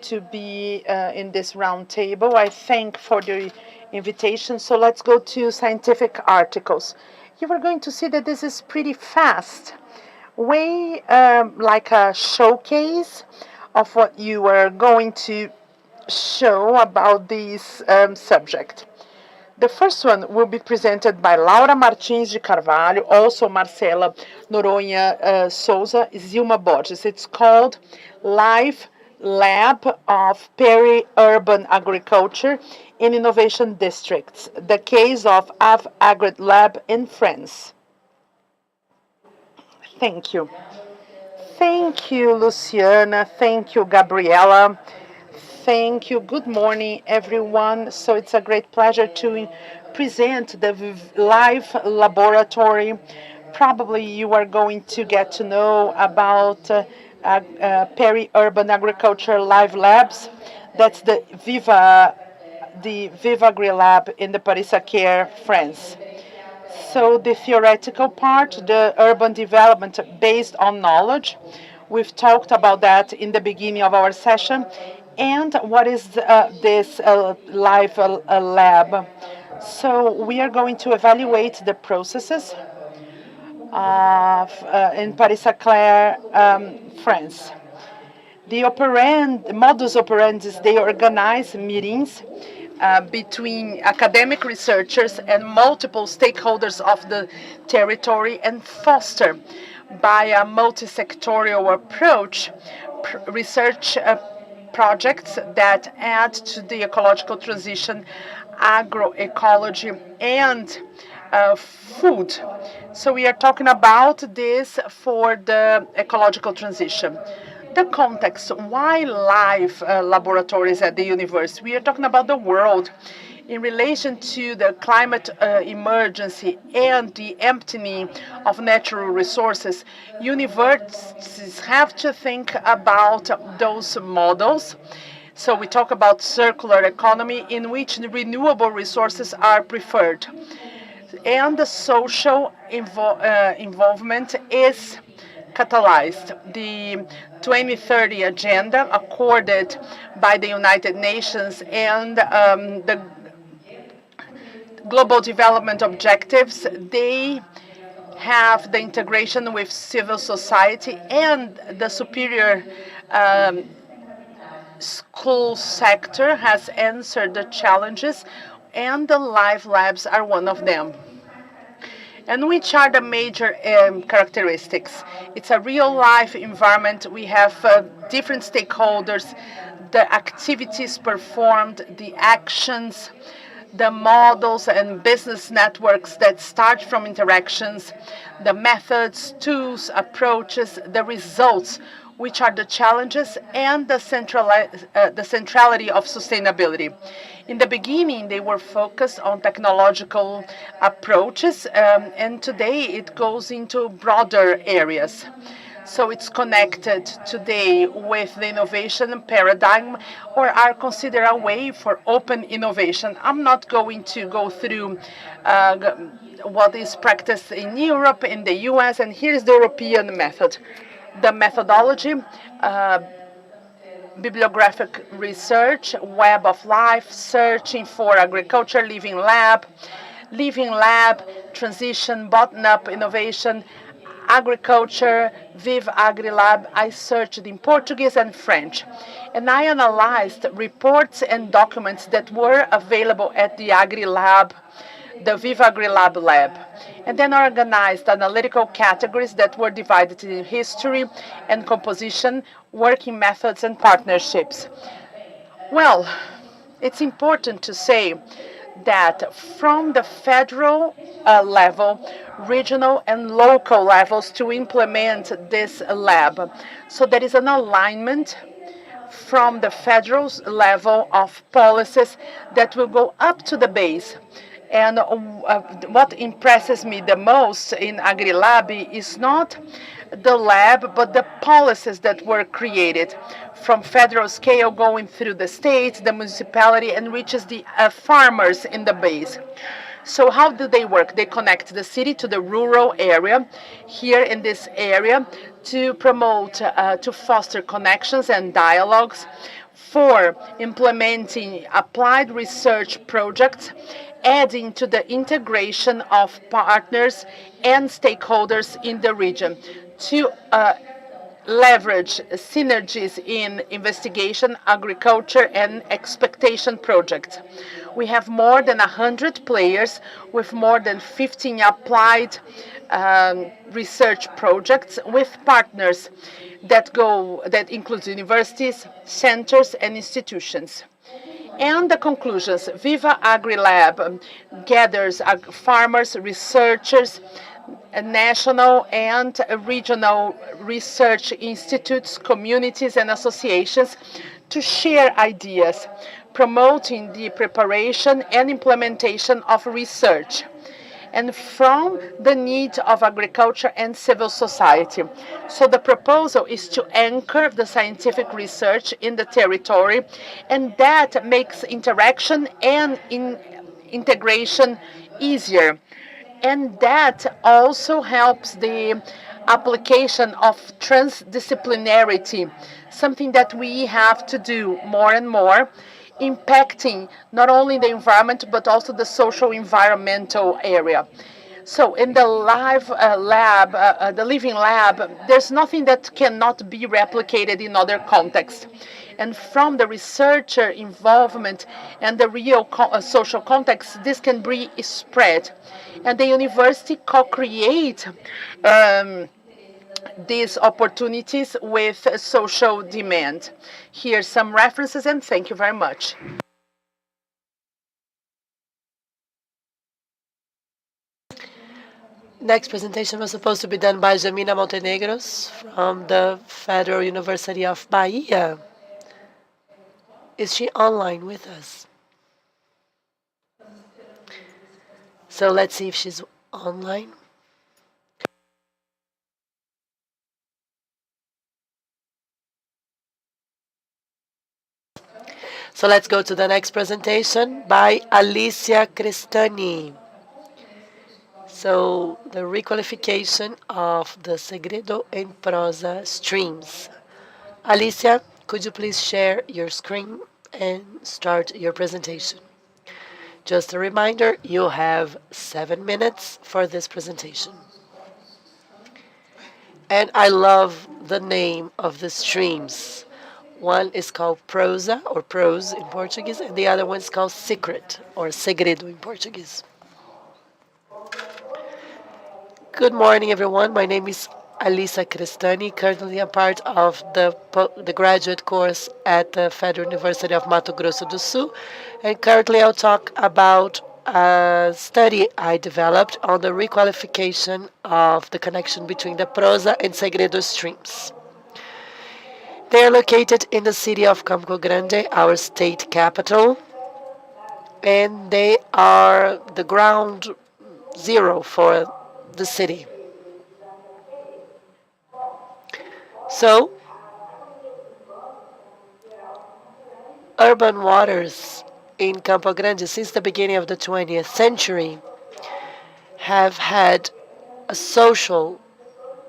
to be in this round table. I thank for the invitation. So let's go to scientific articles. You are going to see that this is pretty fast. Way like a showcase of what you are going to show about this subject. The first one will be presented by Laura Martins de Carvalho, also Marcela Noronha Souza, Zilma Borges. It's called Live Lab of Peri-Urban Agriculture in Innovation Districts, the case of Agri Lab in France. Thank you. Thank you, Luciana. Thank you, Gabriela. Thank you. Good morning, everyone. So it's a great pleasure to present the live laboratory. Probably you are going to get to know about peri-urban agriculture live labs. That's the Viva Agri Lab in the Paris-Saclay, France. So the theoretical part, the urban development based on knowledge, we've talked about that in the beginning of our session. And what is this live lab? So we are going to evaluate the processes in Paris-Saclay, France. The modus operandi, they organize meetings between academic researchers and multiple stakeholders of the territory and foster, by a multi-sectorial approach, research projects that add to the ecological transition, agroecology, and food. So we are talking about this for the ecological transition. The context, why live laboratories at the university? We are talking about the world in relation to the climate emergency and the emptying of natural resources. Universities have to think about those models. So we talk about circular economy in which renewable resources are preferred. And the social involvement is catalyzed. The 2030 agenda accorded by the United Nations and the global development objectives, they have the integration with civil society, and the superior school sector has answered the challenges, and the live labs are one of them. And which are the major characteristics? It's a real-life environment. We have different stakeholders, the activities performed, the actions, the models and business networks that start from interactions, the methods, tools, approaches, the results, which are the challenges, and the centrality of sustainability. In the beginning, they were focused on technological approaches, and today it goes into broader areas. So it's connected today with the innovation paradigm, or are considered a way for open innovation. I'm not going to go through what is practiced in Europe, in the US, and here's the European method. The methodology, bibliographic research, web of life, searching for agriculture, living lab, transition, bottom-up innovation, agriculture, Viva Agri Lab. I searched in Portuguese and French, and I analyzed reports and documents that were available at the Agri Lab the Viva AgriLab lab, and then organized analytical categories that were divided in history and composition, working methods, and partnerships. Well, it's important to say that from the federal level, regional and local levels to implement this lab. So there is an alignment from the federal level of policies that will go up to the base. And what impresses me the most in AgriLab is not the lab, but the policies that were created from federal scale going through the state, the municipality, and reaches the farmers in the base. So how do they work? They connect the city to the rural area, here in this area, to promote, to foster connections and dialogues, for implementing applied research projects, adding to the integration of partners and stakeholders in the region, to leverage synergies in investigation, agriculture, and expectation projects. We have more than 100 players with more than 15 applied research projects with partners that includes universities, centers, and institutions. And the conclusions: Viva AgriLab gathers farmers, researchers, national and regional research institutes, communities, and associations to share ideas, promoting the preparation and implementation of research, and from the needs of agriculture and civil society. So the proposal is to anchor the scientific research in the territory, and that makes interaction and integration easier. And that also helps the application of transdisciplinarity, something that we have to do more and more, impacting not only the environment but also the social environmental area. So in the live lab, the living lab, there's nothing that cannot be replicated in other contexts. And from the researcher involvement and the real social context, this can be spread. And the university co-create these opportunities with social demand. Here's some references, and thank you very much. Next presentation was supposed to be done by Jamina Montenegros from the Federal University of Bahia. Is she online with us? So let's see if she's online. So let's go to the next presentation by Alicia Crestani. So the requalification of the Segredo and Prosa streams. Alicia, could you please share your screen and start your presentation? Just a reminder, you have 7 minutes for this presentation. And I love the name of the streams. One is called Prosa, or Prose in Portuguese, and the other one is called Secret, or Segredo in Portuguese. Good morning, everyone. My name is Alicia Crestani, currently a part of the graduate course at the Federal University of Mato Grosso do Sul. And currently I'll talk about a study I developed on the requalification of the connection between the Prosa and Segredo streams. They are located in the city of Campo Grande, our state capital, and they are the ground zero for the city. So, urban waters in Campo Grande since the beginning of the 20th century have had a social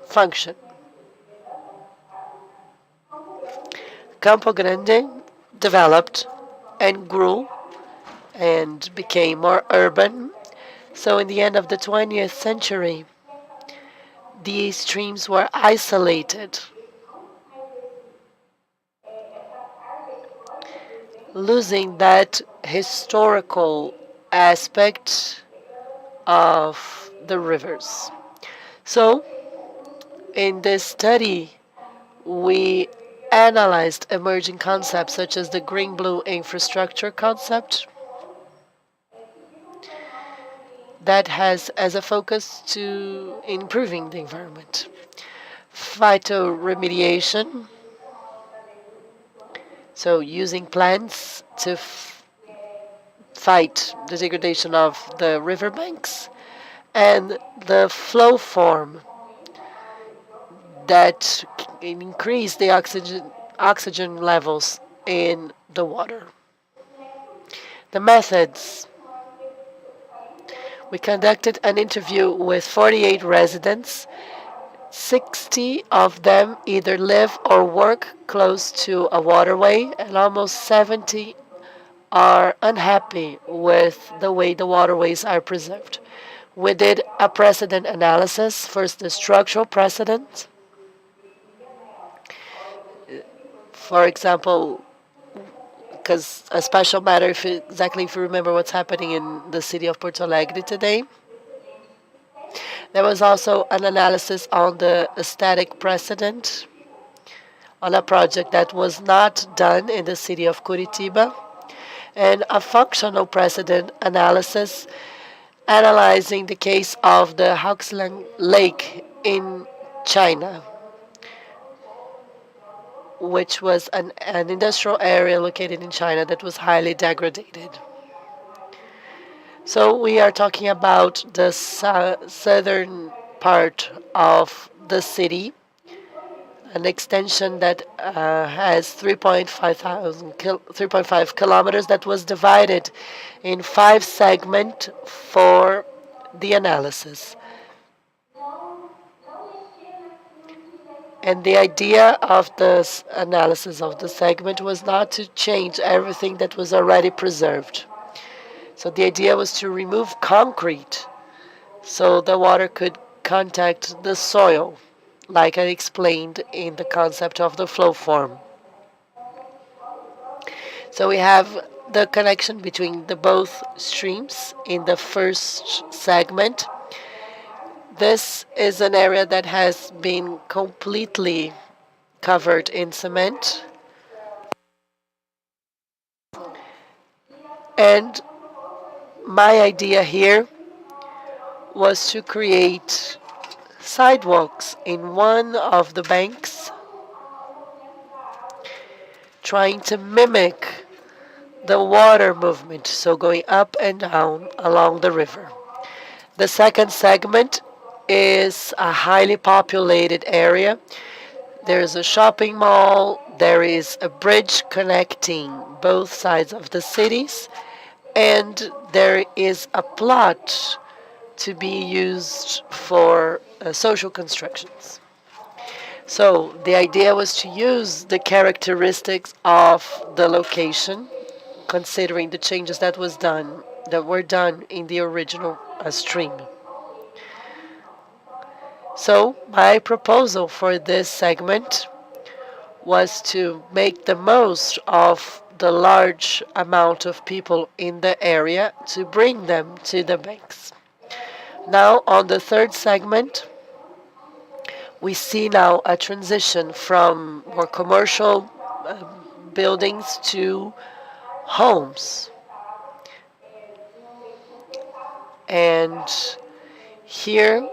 function. Campo Grande developed and grew and became more urban. So in the end of the 20th century, these streams were isolated, losing that historical aspect of the rivers. So, in this study, we analyzed emerging concepts such as the green-blue infrastructure concept that has as a focus to improving the environment. Phytoremediation, so using plants to fight the degradation of the riverbanks, and the flow form that can increase the oxygen levels in the water. The methods. We conducted an interview with 48 residents. 60 of them either live or work close to a waterway, and almost 70 are unhappy with the way the waterways are preserved. We did a precedent analysis, first the structural precedent. For example, because a special matter, if you remember what's happening in the city of Porto Alegre today. There was also an analysis on the aesthetic precedent on a project that was not done in the city of Curitiba, and a functional precedent analysis analyzing the case of the Haoxilang Lake in China, which was an industrial area located in China that was highly degraded. So we are talking about the southern part of the city, an extension that has 3.5 kilometers that was divided in 5 segments for the analysis. And the idea of this analysis of the segment was not to change everything that was already preserved. So the idea was to remove concrete so the water could contact the soil, like I explained in the concept of the flow form. So we have the connection between the both streams in the first segment. This is an area that has been completely covered in cement. And my idea here was to create sidewalks in one of the banks, trying to mimic the water movement, so going up and down along the river. The second segment is a highly populated area. There is a shopping mall, there is a bridge connecting both sides of the cities, and there is a plot to be used for social constructions. So the idea was to use the characteristics of the location, considering the changes that were done in the original stream. So my proposal for this segment was to make the most of the large amount of people in the area to bring them to the banks. Now on the third segment, we see now a transition from more commercial buildings to homes. And here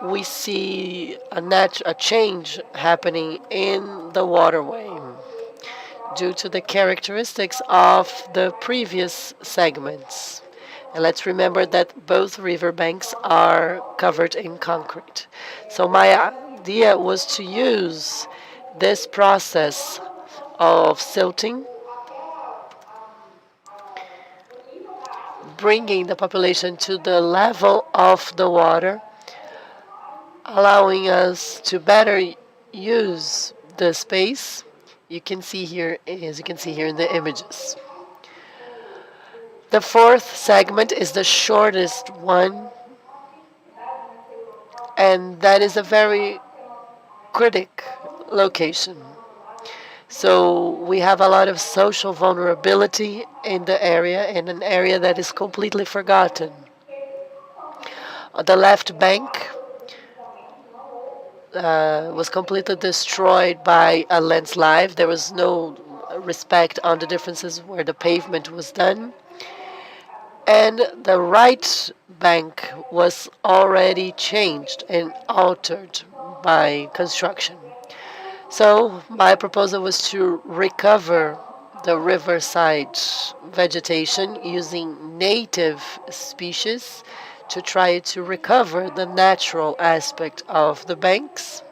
we see a change happening in the waterway due to the characteristics of the previous segments. And let's remember that both riverbanks are covered in concrete. So my idea was to use this process of silting, bringing the population to the level of the water, allowing us to better use the space. You can see here, as you can see here in the images. The fourth segment is the shortest one, and that is a very critic location. So we have a lot of social vulnerability in the area, in an area that is completely forgotten. The left bank was completely destroyed by a landslide. There was no respect on the differences where the pavement was done. And the right bank was already changed and altered by construction. So my proposal was to recover the riverside vegetation using native species to try to recover the natural aspect of the banks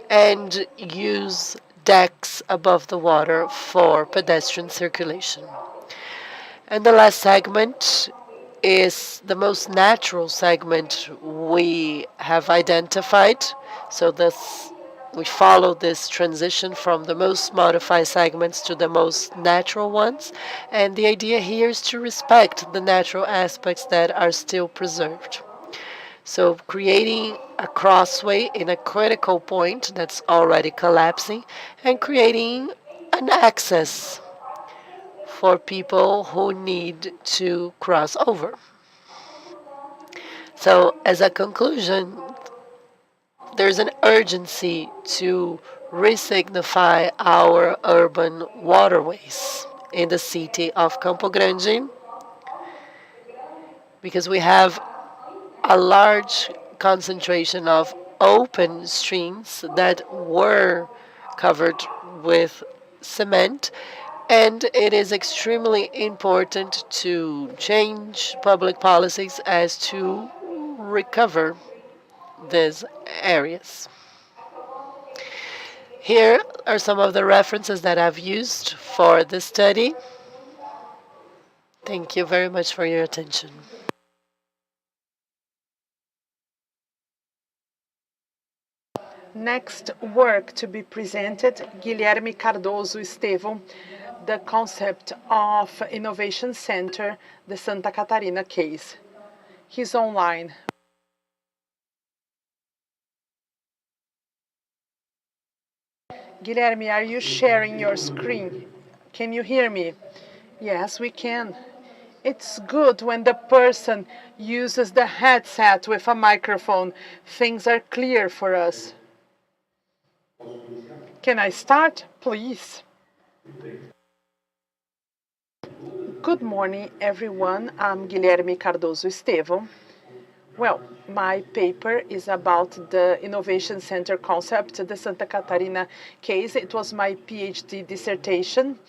and use decks above the water for pedestrian circulation. And the last segment is the most natural segment we have identified. So we follow this transition from the most modified segments to the most natural ones. And the idea here is to respect the natural aspects that are still preserved. So creating a crossway in a critical point that's already collapsing and creating an access for people who need to cross over. So as a conclusion, there's an urgency to resignify our urban waterways in the city of Campo Grande because we have a large concentration of open streams that were covered with cement, and it is extremely important to change public policies as to recover these areas. Here are some of the references that I've used for this study. Thank you very much for your attention. Next work to be presented, Guilherme Cardoso Estevão, the concept of Innovation Center, the Santa Catarina case. He's online. Guilherme, are you sharing your screen? Can you hear me? Yes, we can. It's good when the person uses the headset with a microphone. Things are clear for us. Can I start, please? Good morning, everyone. I'm Guilherme Cardoso Estevão. Well, my paper is about the Innovation Center concept, the Santa Catarina case. It was my PhD dissertation.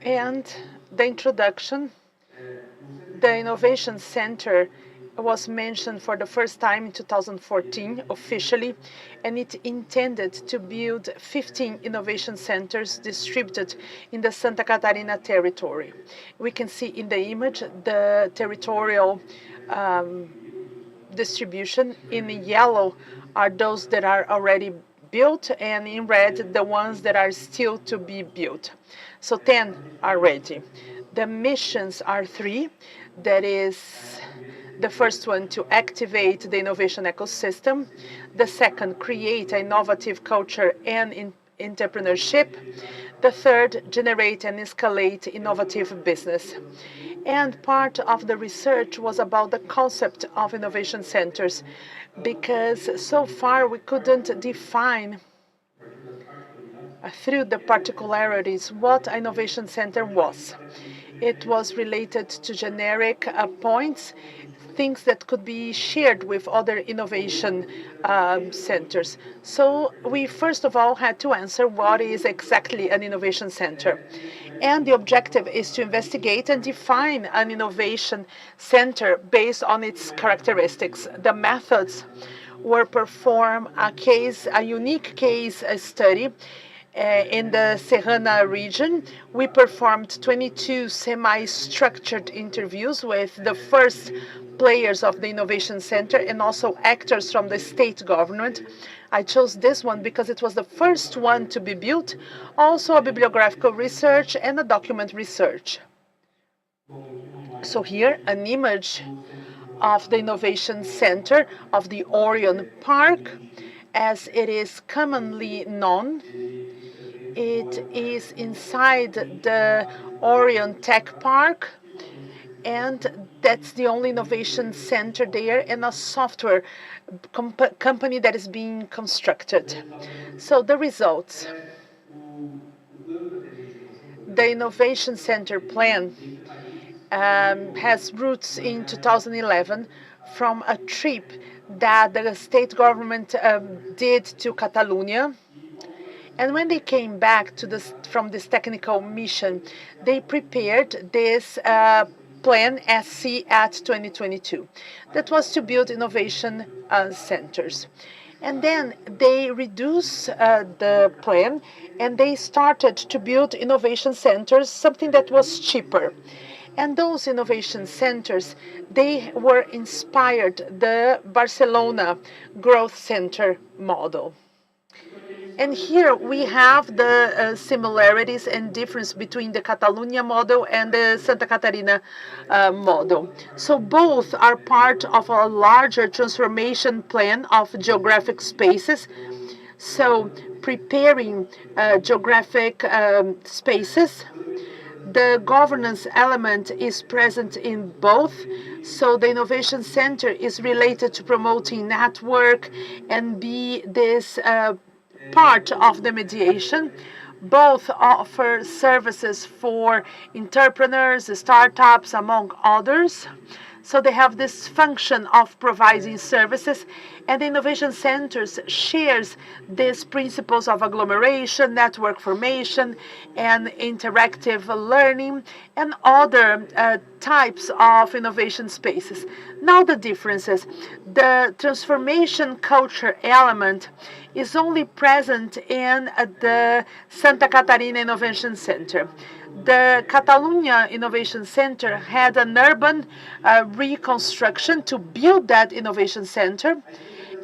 And the introduction, the Innovation Center was mentioned for the first time in 2014 officially, and it intended to build 15 innovation centers distributed in the Santa Catarina territory. We can see in the image the territorial distribution. In yellow are those that are already built, and in red the ones that are still to be built. So 10 are ready. The missions are 3. That is the first one, to activate the innovation ecosystem. The second, create an innovative culture and entrepreneurship. The third, generate and escalate innovative business. And part of the research was about the concept of innovation centers, because so far we couldn't define through the particularities what an innovation center was. It was related to generic points, things that could be shared with other innovation centers. So we first of all had to answer what is exactly an innovation center. And the objective is to investigate and define an innovation center based on its characteristics. The methods were perform a unique case study. In the Serrana region, we performed 22 semi-structured interviews with the first players of the Innovation Center and also actors from the state government. I chose this one because it was the first one to be built, also a bibliographical research and a document research. So here, an image of the Innovation Center of the Orion Park, as it is commonly known. It is inside the Orion Tech Park, and that's the only innovation center there, and a software company that is being constructed. So the results. The Innovation Center plan has roots in 2011 from a trip that the state government did to Catalonia. And when they came back from this technical mission, they prepared this plan SC at 2022. That was to build innovation centers. And then they reduced the plan and they started to build innovation centers, something that was cheaper. And those innovation centers, they were inspired the Barcelona Growth Center model. And here we have the similarities and difference between the Catalonia model and the Santa Catarina model. So both are part of a larger transformation plan of geographic spaces. So preparing geographic spaces. The governance element is present in both. So the Innovation Center is related to promoting network and be this part of the mediation. Both offer services for entrepreneurs, startups, among others. So they have this function of providing services, and the innovation centers shares these principles of agglomeration, network formation, and interactive learning, and other types of innovation spaces. Now the differences. The transformation culture element is only present in the Santa Catarina Innovation Center. The Catalonia Innovation Center had an urban reconstruction to build that innovation center,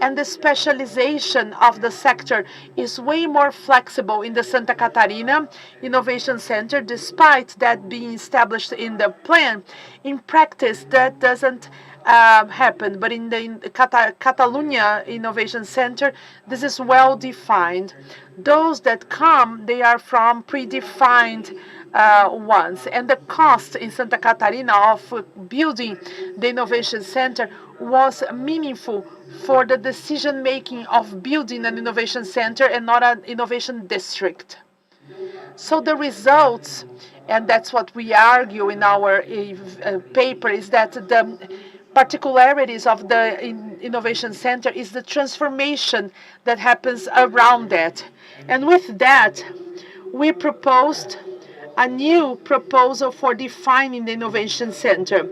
and the specialization of the sector is way more flexible in the Santa Catarina Innovation Center, despite that being established in the plan. In practice, that doesn't happen, but in the Catalonia Innovation Center, this is well defined. Those that come, they are from predefined ones, and the cost in Santa Catarina of building the innovation center was meaningful for the decision making of building an innovation center and not an innovation district. So the results, and that's what we argue in our paper, is that the particularities of the innovation center is the transformation that happens around that. And with that, we proposed a new proposal for defining the innovation center.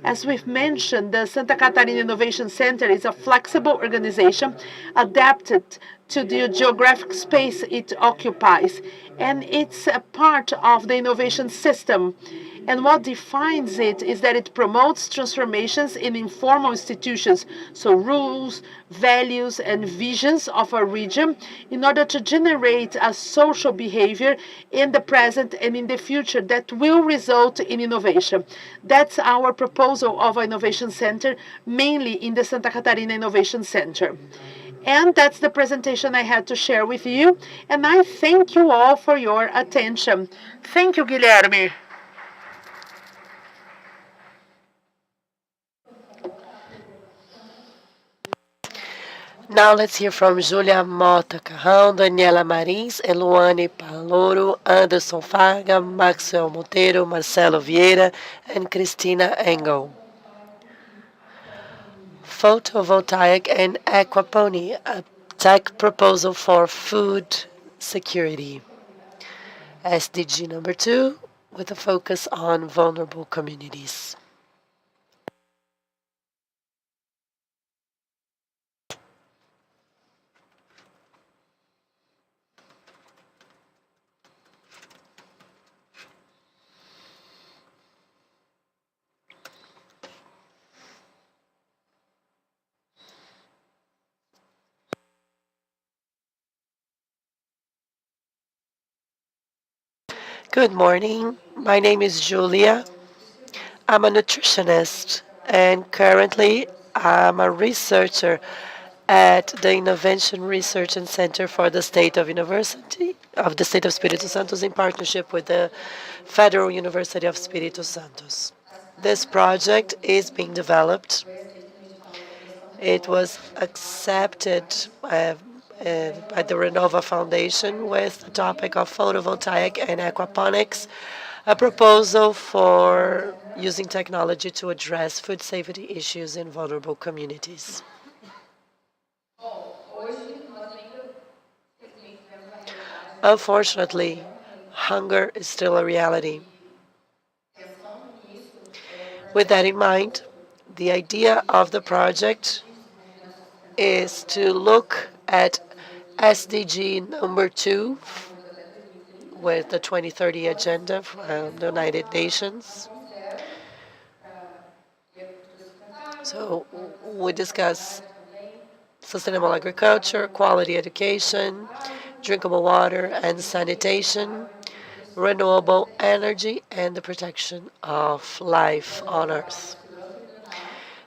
As we've mentioned, the Santa Catarina Innovation Center is a flexible organization adapted to the geographic space it occupies, and it's a part of the innovation system. And what defines it is that it promotes transformations in informal institutions, so rules, values, and visions of a region in order to generate a social behavior in the present and in the future that will result in innovation. That's our proposal of an innovation center, mainly in the Santa Catarina Innovation Center. And that's the presentation I had to share with you. And I thank you all for your attention. Thank you, Guilherme. Now let's hear from Julia Mota Carrão, Daniela Marins, Eluane Paloro, Anderson Farga, Maxwell Monteiro, Marcelo Vieira, and Cristina Engel. Photovoltaic and aquaponics, a tech proposal for food security. SDG number 2, with a focus on vulnerable communities. Good morning. My name is Julia. I'm a nutritionist, and currently I'm a researcher at the Innovation Research and Center for the State of University of the State of Espírito Santo in partnership with the Federal University of Espírito Santo. This project is being developed. It was accepted by the Renova Foundation with the topic of photovoltaic and aquaponics, a proposal for using technology to address food safety issues in vulnerable communities. Unfortunately, hunger is still a reality. With that in mind, the idea of the project is to look at SDG number 2 with the 2030 agenda from the United Nations. So we discuss sustainable agriculture, quality education, drinkable water and sanitation, renewable energy, and the protection of life on Earth.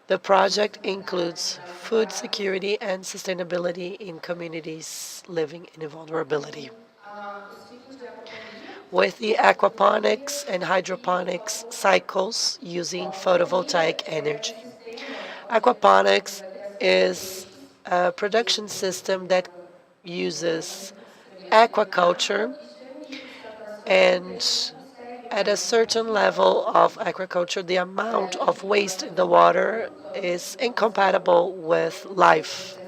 The project includes food security and sustainability in communities living in vulnerability. With the aquaponics and hydroponics cycles using photovoltaic energy. Aquaponics is a production system that uses aquaculture, and at a certain level of aquaculture, the amount of waste in the water is incompatible with life.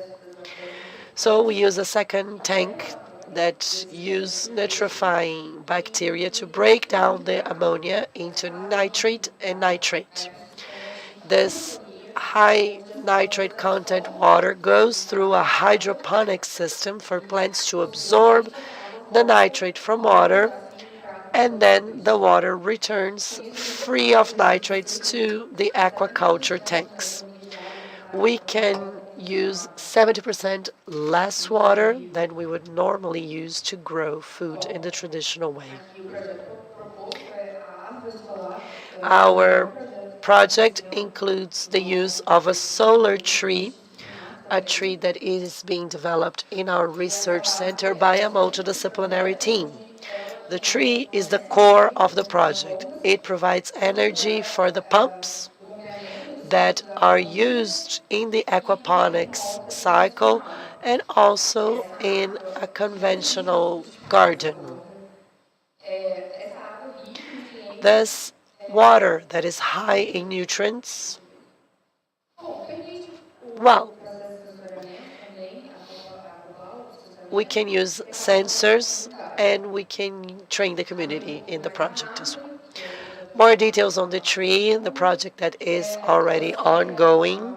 So we use a second tank that use nitrifying bacteria to break down the ammonia into nitrate and nitrate. This high nitrate content water goes through a hydroponic system for plants to absorb the nitrate from water, and then the water returns free of nitrates to the aquaculture tanks. We can use 70% less water than we would normally use to grow food in the traditional way. Our project includes the use of a solar tree, a tree that is being developed in our research center by a multidisciplinary team. The tree is the core of the project. It provides energy for the pumps that are used in the aquaponics cycle and also in a conventional garden. This water that is high in nutrients, well, we can use sensors and we can train the community in the project as well. More details on the tree, the project that is already ongoing.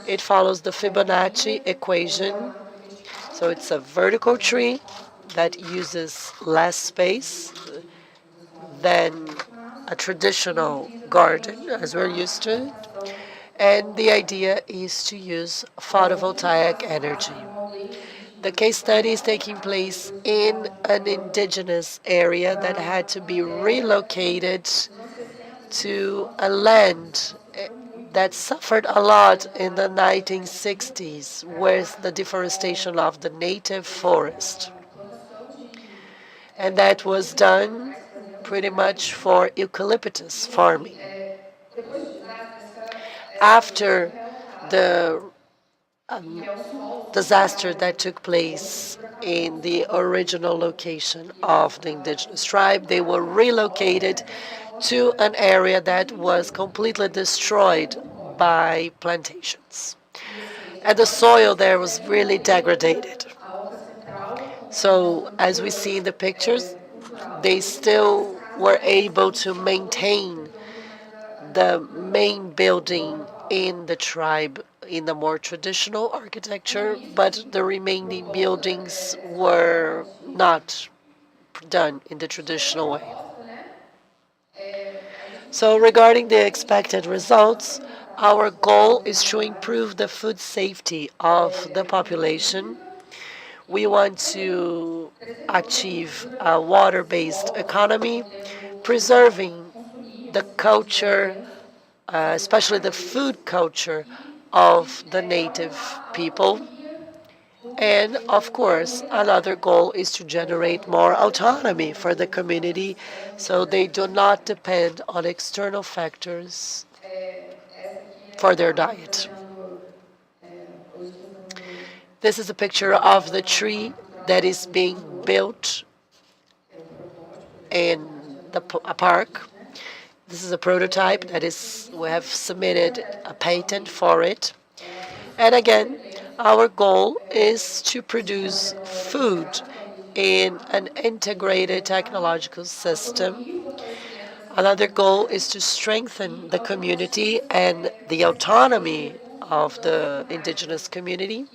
It follows the Fibonacci equation. So it's a vertical tree that uses less space than a traditional garden, as we're used to it. And the idea is to use photovoltaic energy. The case study is taking place in an indigenous area that had to be relocated to a land that suffered a lot in the 1960s with the deforestation of the native forest. And that was done pretty much for eucalyptus farming. After the disaster that took place in the original location of the indigenous tribe, they were relocated to an area that was completely destroyed by plantations. And the soil there was really degraded. So as we see in the pictures, they still were able to maintain the main building in the tribe in the more traditional architecture, but the remaining buildings were not done in the traditional way. So regarding the expected results, our goal is to improve the food safety of the population. We want to achieve a water-based economy, preserving the culture, especially the food culture of the native people, And of course, another goal is to generate more autonomy for the community so they do not depend on external factors for their diet. This is a picture of the tree that is being built in a park. This is a prototype that we have submitted a patent for it. And again, our goal is to produce food in an integrated technological system. Another goal is to strengthen the community and the autonomy of the indigenous community.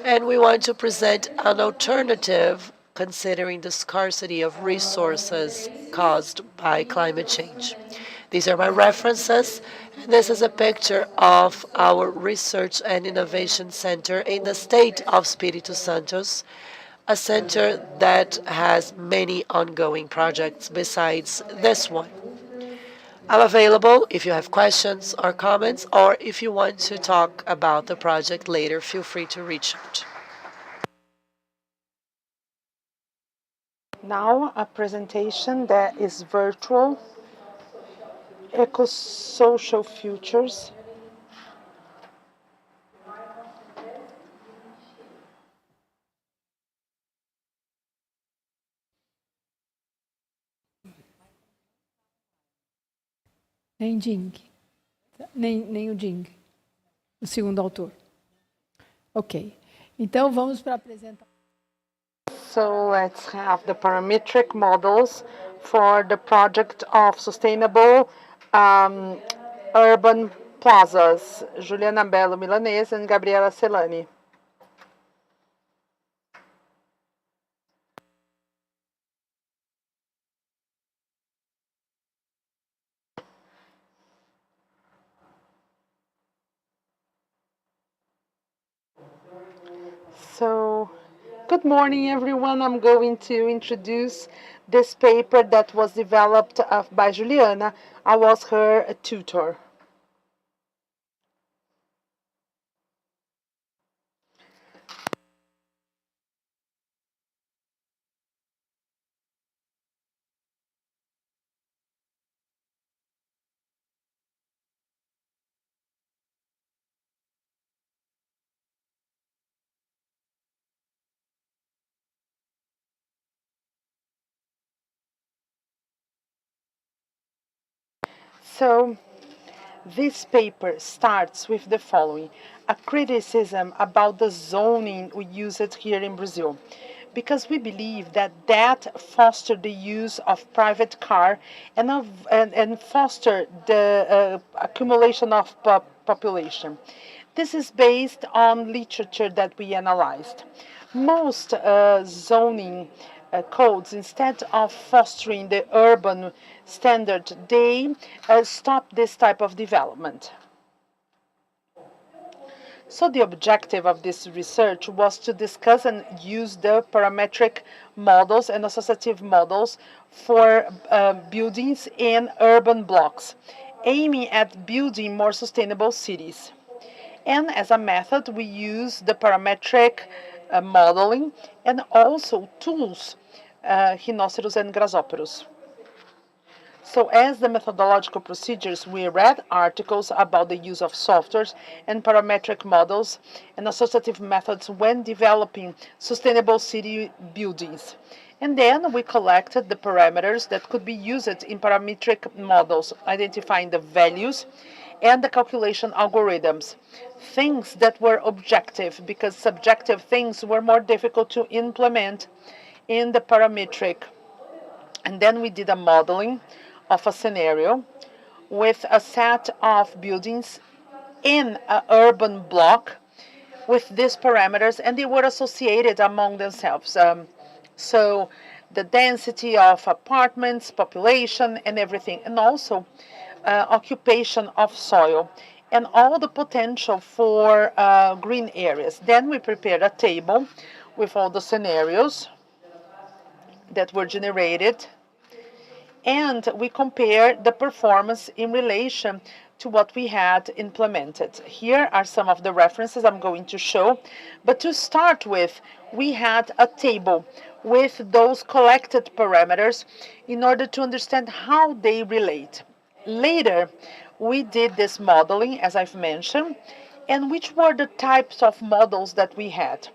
And we want to present an alternative considering the scarcity of resources caused by climate change. These are my references. And this is a picture of our Research and Innovation Center in the state of Espírito Santo, a center that has many ongoing projects besides this one. I'm available if you have questions or comments, or if you want to talk about the project later, feel free to reach out. Now, a presentation that is virtual, eco-social futures. Nem Jing. Nem o Jing, o segundo autor. Ok. Então, vamos para a apresentação. So let's have the parametric models for the project of sustainable urban plazas. Juliana Bello Milanese and Gabriela Celani. So, good morning, everyone. I'm going to introduce this paper that was developed by Juliana. I was her tutor. So, this paper starts with the following: a criticism about the zoning we use it here in Brazil, because we believe that fostered the use of private car and fostered the accumulation of population. This is based on literature that we analyzed. Most zoning codes, instead of fostering the urban standard, they stop this type of development. So the objective of this research was to discuss and use the parametric models and associative models for buildings in urban blocks, aiming at building more sustainable cities. And as a method, we use the parametric modeling and also tools, rhinoceros and grasshoppers. So as the methodological procedures, we read articles about the use of softwares and parametric models and associative methods when developing sustainable city buildings. And then we collected the parameters that could be used in parametric models, identifying the values and the calculation algorithms, things that were objective, because subjective things were more difficult to implement in the parametric. And then we did a modeling of a scenario with a set of buildings in an urban block with these parameters, and they were associated among themselves. So the density of apartments, population, and everything, and also occupation of soil, and all the potential for green areas. Then we prepared a table with all the scenarios that were generated, and we compare the performance in relation to what we had implemented. Here are some of the references I'm going to show. But to start with, we had a table with those collected parameters in order to understand how they relate. Later, we did this modeling, as I've mentioned, and which were the types of models that we had.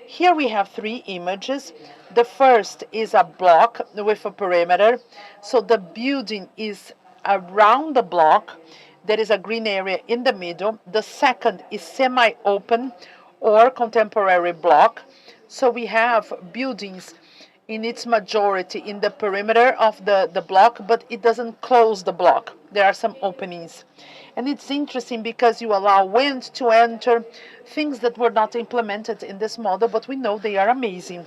Here we have 3 images. The first is a block with a perimeter. So the building is around the block. There is a green area in the middle. The second is semi-open or contemporary block. So we have buildings in its majority in the perimeter of the block, but it doesn't close the block. There are some openings. And it's interesting because you allow wind to enter, things that were not implemented in this model, but we know they are amazing.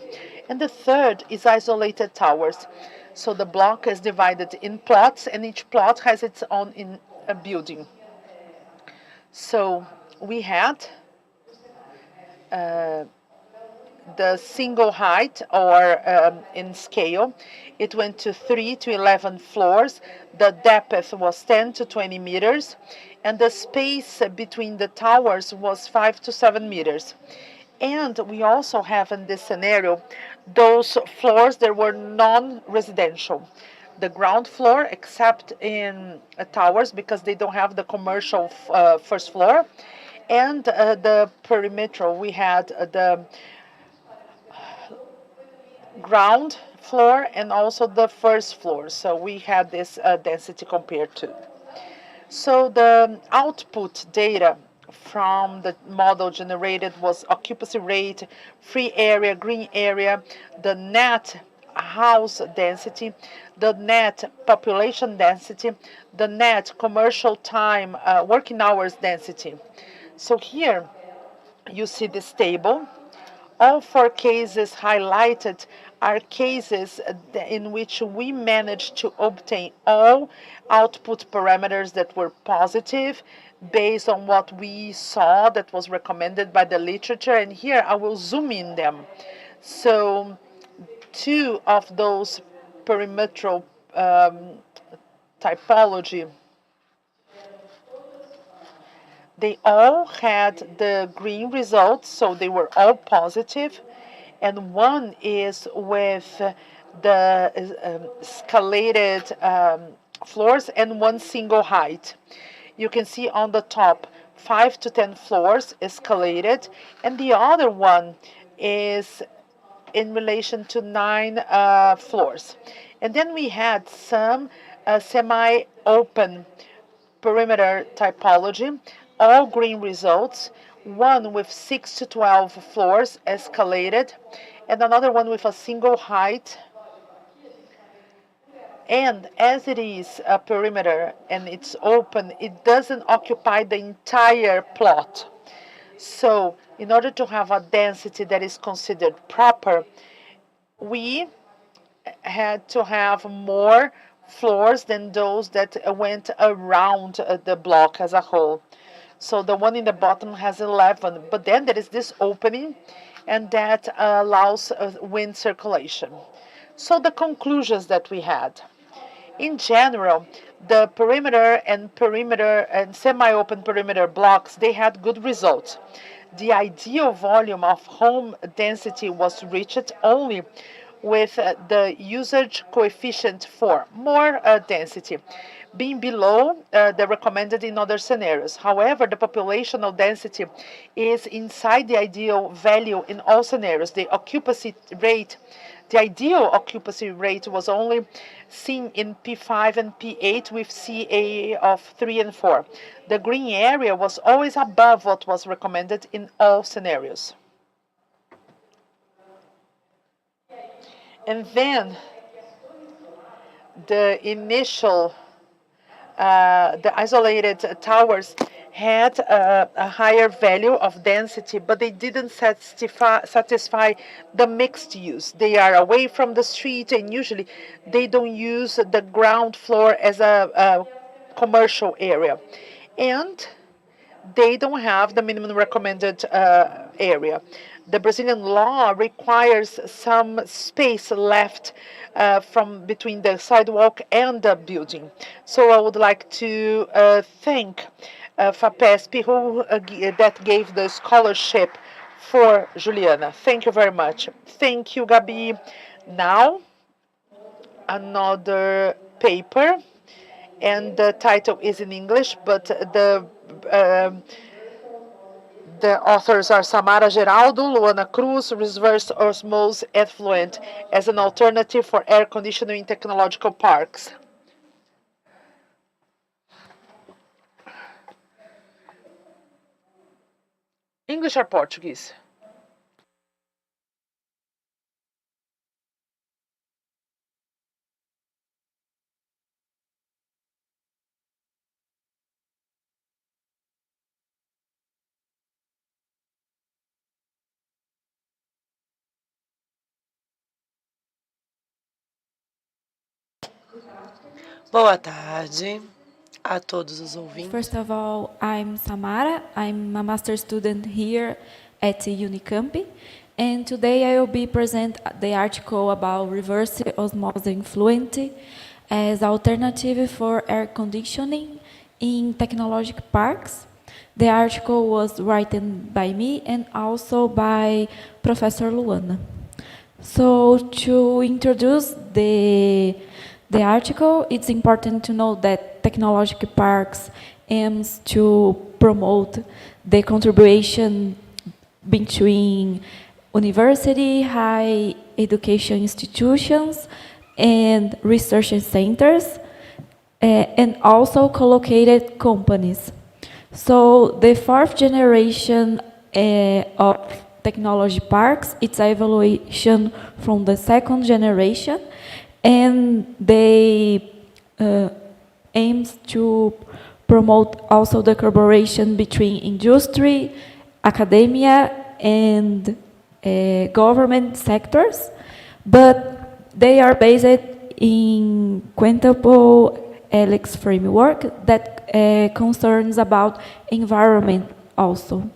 And the third is isolated towers. So the block is divided in plots, and each plot has its own building. So we had the single height, or in scale, it went to 3 to 11 floors. The depth was 10 to 20 meters, and the space between the towers was 5 to 7 meters. And we also have in this scenario those floors that were non-residential. The ground floor, except in towers, because they don't have the commercial first floor, and the perimeter, we had the ground floor and also the first floor. So we had this density compared to. So the output data from the model generated was occupancy rate, free area, green area, the net house density, the net population density, the net commercial time, working hours density. So here you see this table. All 4 cases highlighted are cases in which we managed to obtain all output parameters that were positive based on what we saw that was recommended by the literature. And here I will zoom in them. So 2 of those perimetral typology, they all had the green results, so they were all positive. And one is with the escalated floors and one single height. You can see on the top 5 to 10 floors escalated, and the other one is in relation to 9 floors. And then we had some semi-open perimeter typology, all green results, one with 6 to 12 floors escalated, and another one with a single height. And as it is a perimeter and it's open, it doesn't occupy the entire plot. So in order to have a density that is considered proper, we had to have more floors than those that went around the block as a whole. So the one in the bottom has 11, but then there is this opening, and that allows wind circulation. So the conclusions that we had. In general, the perimeter and semi-open perimeter blocks, they had good results. The ideal volume of home density was reached only with the usage coefficient for more density being below the recommended in other scenarios. However, the populational density is inside the ideal value in all scenarios. The occupancy rate, the ideal occupancy rate was only seen in P5 and P8 with CA of 3 and 4. The green area was always above what was recommended in all scenarios. And then the initial, the isolated towers had a higher value of density, but they didn't satisfy the mixed use. They are away from the street, and usually they don't use the ground floor as a commercial area. And they don't have the minimum recommended area. the Brazilian law requires some space left from between the sidewalk and the building. So I would like to thank FAPESP that gave the scholarship for Juliana. Thank you very much. Thank you, Gabi. Now, another paper, and the title is in English, but the authors are Samara Geraldo, Luana Cruz, Reverse Osmosis Effluent as an alternative for air conditioning in technological parks. English or Portuguese? Boa tarde a todos os ouvintes. First of all, I'm Samara. I'm a master student here at Unicamp. And today I will be present the article about reverse osmosis influent as alternative for air conditioning in technological parks. The article was written by me and also by Professor Luana. So to introduce the article, it's important to know that technological parks aims to promote the contribution between university, high education institutions, and research centers, and also co-located companies. So the fourth generation of technology parks, it's an evaluation from the second generation, and they aims to promote also the collaboration between industry, academia, and government sectors, but they are based in quintuple helix framework that concerns about environment also.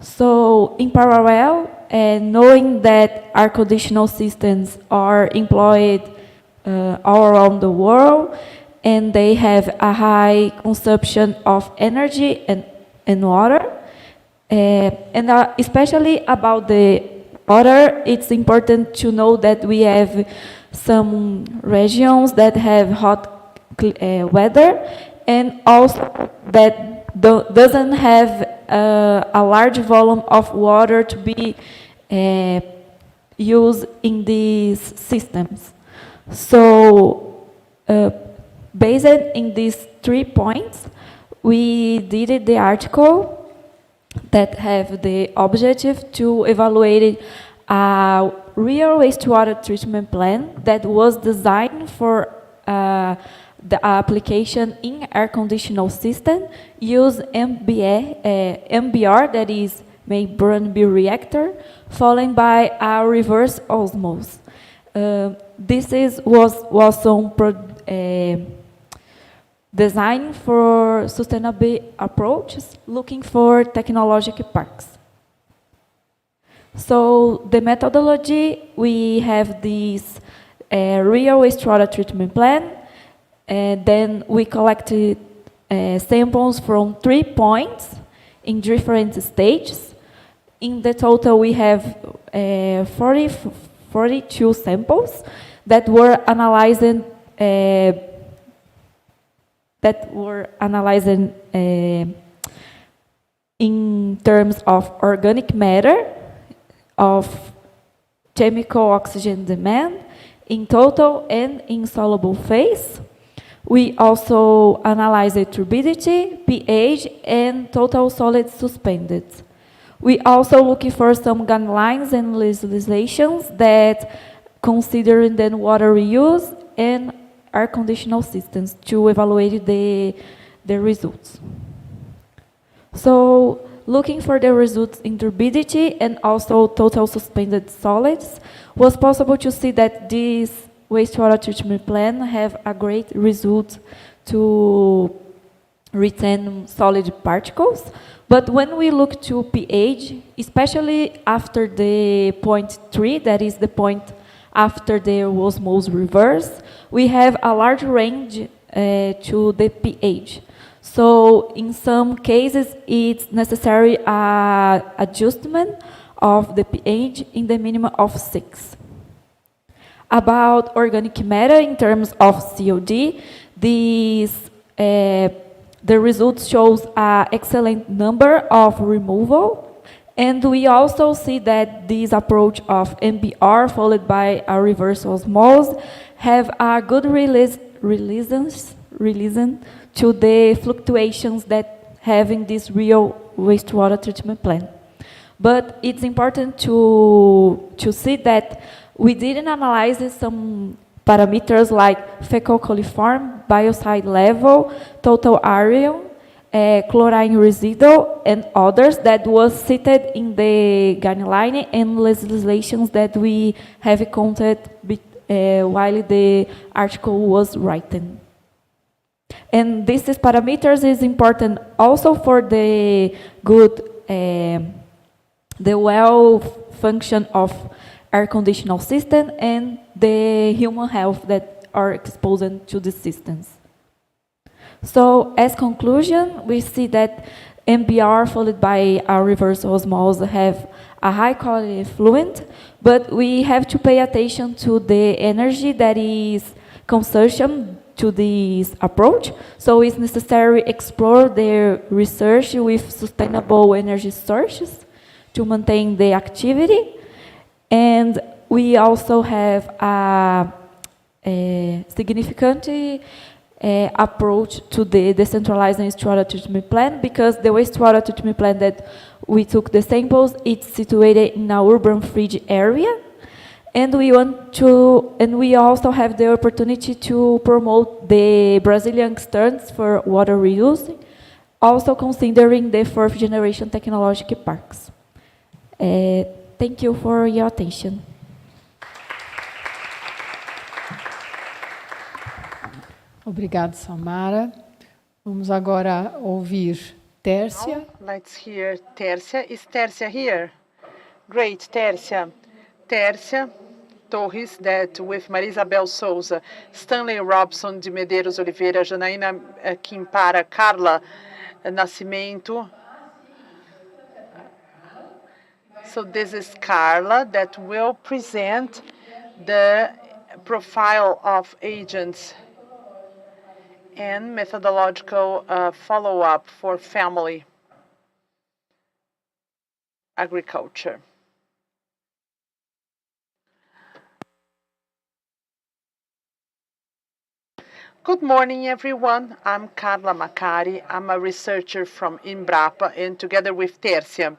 So in parallel, knowing that air conditioning systems are employed all around the world, and they have a high consumption of energy and water, and especially about the water, it's important to know that we have some regions that have hot weather, and also that doesn't have a large volume of water to be used in these systems. So, based in these 3 points, we did the article that have the objective to evaluate a real wastewater treatment plan that was designed for the application in air conditioning system, use MBR, that is membrane bioreactor, followed by a reverse osmosis. This was some design for sustainable approaches, looking for technological parks. So the methodology, we have this real wastewater treatment plan, and then we collected samples from 3 points in different stages. In the total, we have 42 samples that were analyzed in terms of organic matter, of chemical oxygen demand, in total and in soluble phase. We also analyzed turbidity, pH, and total solid suspended. We also looking for some guidelines and legislations that consider then water reuse and air conditioning systems to evaluate the results. So, looking for the results in turbidity and also total suspended solids, was possible to see that this wastewater treatment plan have a great result to retain solid particles. But when we look to pH, especially after the point 3, that is the point after the osmosis reverse, we have a large range to the pH. So in some cases, it's necessary adjustment of the pH in the minimum of 6. About organic matter in terms of COD, the results shows an excellent number of removal. And we also see that this approach of MBR followed by a reverse osmosis have a good resilience to the fluctuations that have in this real wastewater treatment plant. But it's important to see that we didn't analyze some parameters like fecal coliform, biocide level, total area, chlorine residue, and others that was cited in the guideline and legislations that we have counted while the article was written. And these parameters is important also for the good, the well function of air conditioning system and the human health that are exposed to the systems. So as conclusion, we see that MBR followed by a reverse osmosis have a high quality effluent, but we have to pay attention to the energy that is consumption to this approach. So it's necessary explore the research with sustainable energy sources to maintain the activity. And we also have a significant approach to the decentralized wastewater treatment plant, because the wastewater treatment plant that we took the samples, it's situated in a urban fringe area. And we also have the opportunity to promote the Brazilian standards for water reuse, also considering the fourth generation technological parks. Thank you for your attention. Obrigado, Samara. Vamos agora ouvir Tércia. Let's hear Tércia. Is Tércia here? Great, Tércia. Tércia Torres, that with Marisabel Souza, Stanley Robson de Medeiros Oliveira, Janaína Quimpara, Carla Nascimento. So this is Carla that will present the profile of agents and methodological follow-up for family agriculture. Good morning, everyone. I'm Carla Macari. I'm a researcher from Embrapa, and together with Tércia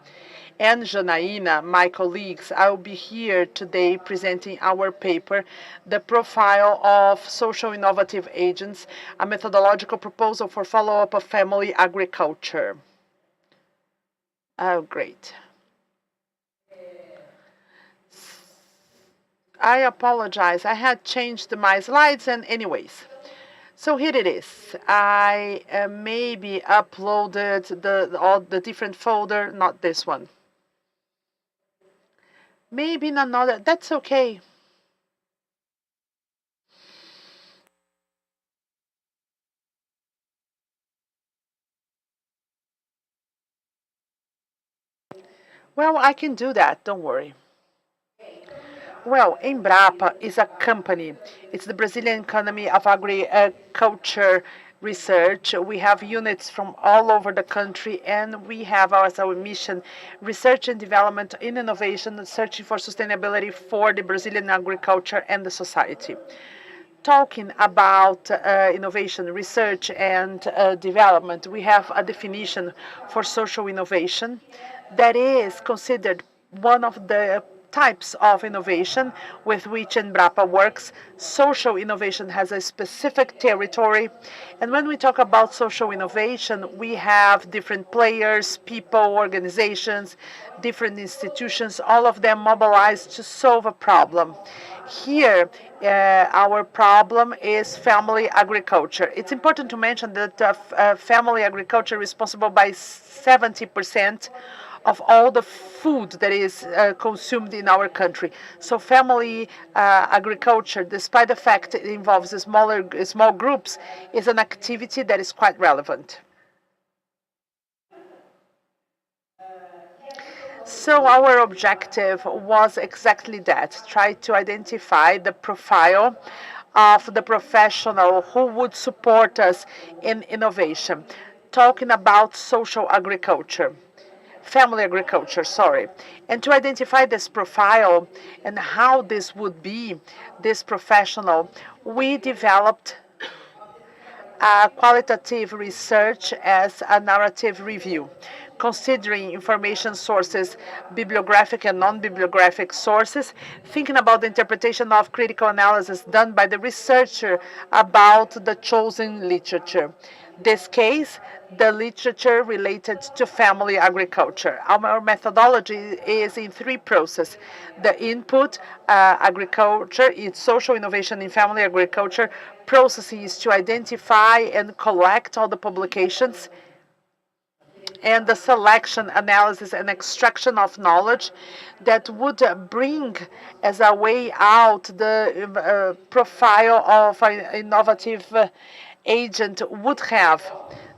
and Janaína, my colleagues, I'll be here today presenting our paper, The Profile of Social Innovative Agents, a methodological proposal for follow-up of family agriculture. Oh, great. I apologize. I had changed my slides, and anyways. So here it is. I maybe uploaded all the different folder, not this one. Maybe in another, that's okay. Well, I can do that, don't worry. Well, Embrapa is a company. It's the Brazilian economy of agriculture research. We have units from all over the country, and we have as our mission research and development in innovation, searching for sustainability for the Brazilian agriculture and the society. Talking about innovation, research, and development, we have a definition for social innovation that is considered one of the types of innovation with which Embrapa works. Social innovation has a specific territory. And when we talk about social innovation, we have different players, people, organizations, different institutions, all of them mobilized to solve a problem. Here, our problem is family agriculture. It's important to mention that family agriculture is responsible by 70% of all the food that is consumed in our country. So family agriculture, despite the fact it involves small groups, is an activity that is quite relevant. So our objective was exactly that, try to identify the profile of the professional who would support us in innovation, talking about social agriculture. Family agriculture, sorry. And to identify this profile and how this would be, this professional, we developed qualitative research as a narrative review, considering information sources, bibliographic and non-bibliographic sources, thinking about the interpretation of critical analysis done by the researcher about the chosen literature. This case, the literature related to family agriculture. Our methodology is in three processes. The input, agriculture, it's social innovation in family agriculture. Processing is to identify and collect all the publications, and the selection, analysis, and extraction of knowledge that would bring as a way out the profile of an innovative agent would have.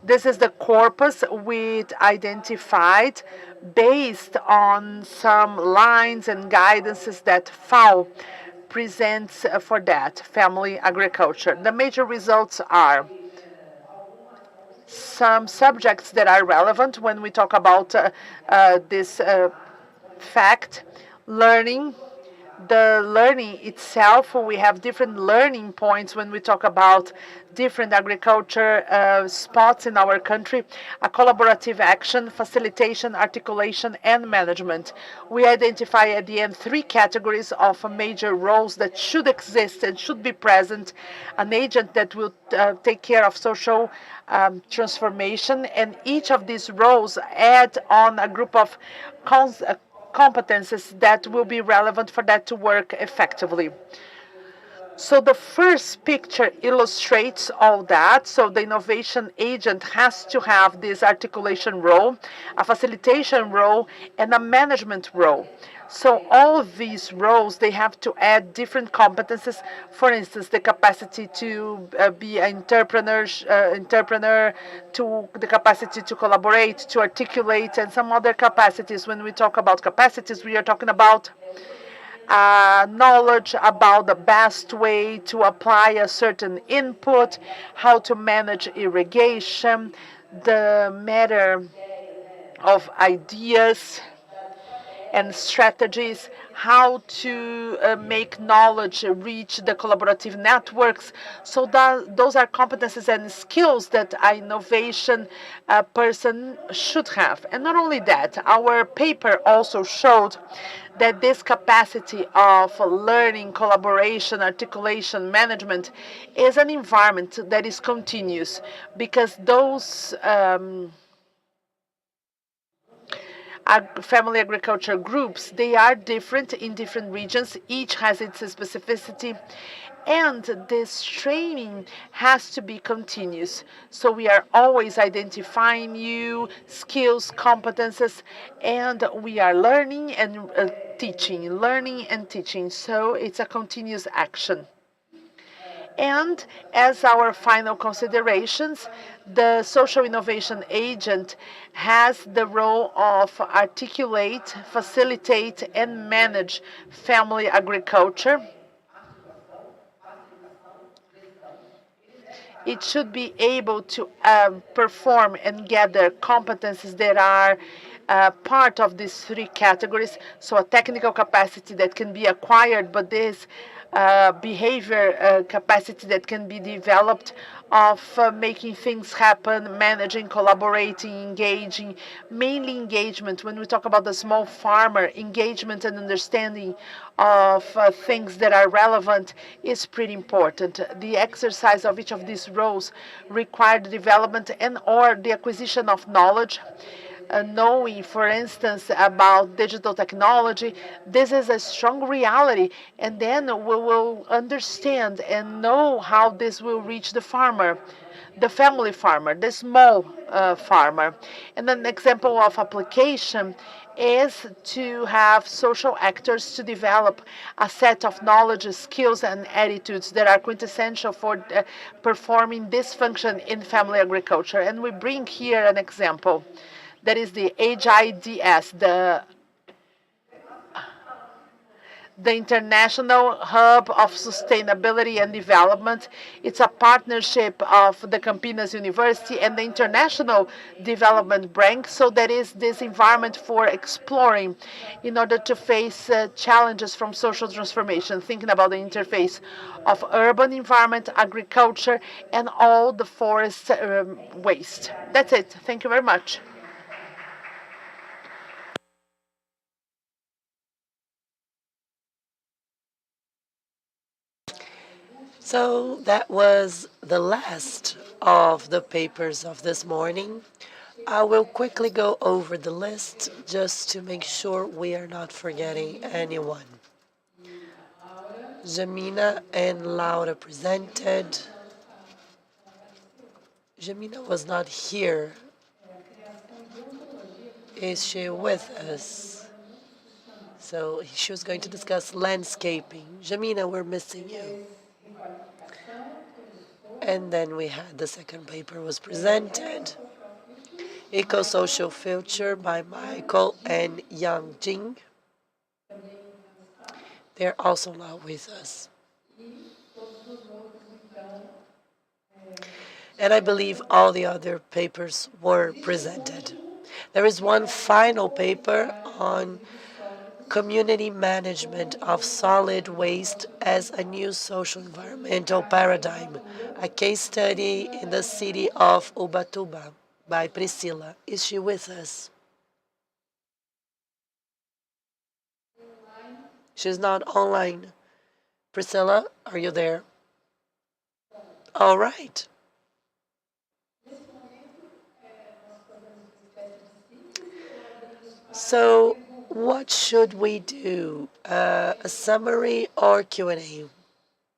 This is the corpus we identified based on some lines and guidances that FAO presents for that, family agriculture. The major results are some subjects that are relevant when we talk about this fact, learning. The learning itself, we have different learning points when we talk about different agriculture spots in our country, a collaborative action, facilitation, articulation, and management. We identify at the end three categories of major roles that should exist and should be present, an agent that will take care of social transformation, and each of these roles add on a group of competences that will be relevant for that to work effectively. So the first picture illustrates all that. So the innovation agent has to have this articulation role, a facilitation role, and a management role. So all of these roles, they have to add different competences. For instance, the capacity to be an entrepreneur, to the capacity to collaborate, to articulate, and some other capacities. When we talk about capacities, we are talking about knowledge about the best way to apply a certain input, how to manage irrigation, the matter of ideas and strategies, how to make knowledge reach the collaborative networks. So those are competences and skills that an innovation person should have. And not only that, our paper also showed that this capacity of learning, collaboration, articulation, management is an environment that is continuous, because those family agriculture groups, they are different in different regions. Each has its specificity. And this training has to be continuous. So we are always identifying new skills, competences, and we are learning and teaching. So it's a continuous action. And as our final considerations, the social innovation agent has the role of articulate, facilitate, and manage family agriculture. It should be able to perform and gather competencies that are part of these three categories. So a technical capacity that can be acquired, but this behavior capacity that can be developed of making things happen, managing, collaborating, engaging, mainly engagement. When we talk about the small farmer, engagement and understanding of things that are relevant is pretty important. The exercise of each of these roles require the development and or the acquisition of knowledge, knowing, for instance, about digital technology. This is a strong reality, and then we will understand and know how this will reach the farmer, the family farmer, the small farmer. And an example of application is to have social actors to develop a set of knowledge, skills, and attitudes that are quintessential for performing this function in family agriculture. And we bring here an example. That is the HIDS, the International Hub of Sustainability and Development. It's a partnership of the Campinas University and the International Development Bank. So that is this environment for exploring in order to face challenges from social transformation, thinking about the interface of urban environment, agriculture, and all the forest waste. That's it. Thank you very much. So that was the last of the papers of this morning. I will quickly go over the list just to make sure we are not forgetting anyone. Jamina and Laura presented. Jamina was not here. Is she with us? So she was going to discuss landscaping. Jamina, we're missing you. And then we had the second paper was presented. Eco-Social Future by Michael and Yang Jing. They're also not with us. And I believe all the other papers were presented. There is one final paper on community management of solid waste as a new social environmental paradigm, a case study in the city of Ubatuba by Priscilla. Is she with us? She's not online. Priscilla, are you there? All right. So what should we do? A summary or Q&A?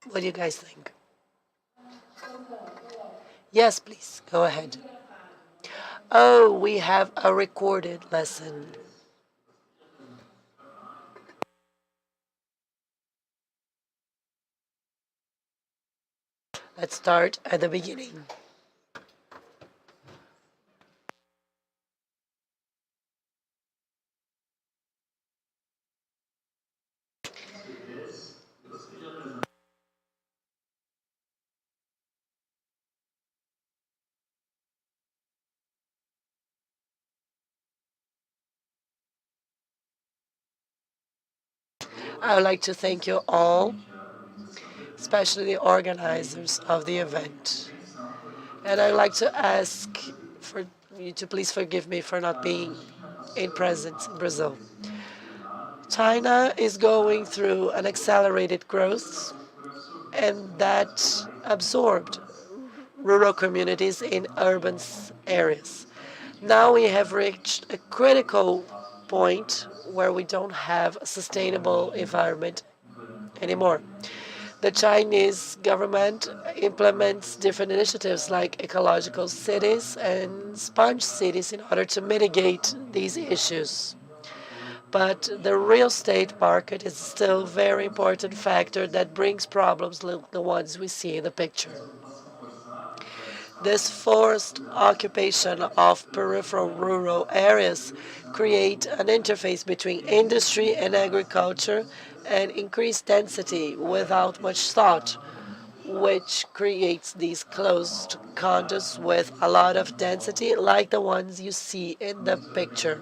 What do you guys think? Yes, please, go ahead. Oh, we have a recorded lesson. Let's start at the beginning. I would like to thank you all, especially the organizers of the event. And I'd like to ask for you to please forgive me for not being present in Brazil. China is going through an accelerated growth, and that absorbed rural communities in urban areas. Now we have reached a critical point where we don't have a sustainable environment anymore. The Chinese government implements different initiatives like ecological cities and sponge cities in order to mitigate these issues. But the real estate market is still a very important factor that brings problems like the ones we see in the picture. This forced occupation of peripheral rural areas create an interface between industry and agriculture and increased density without much thought, which creates these closed condos with a lot of density like the ones you see in the picture.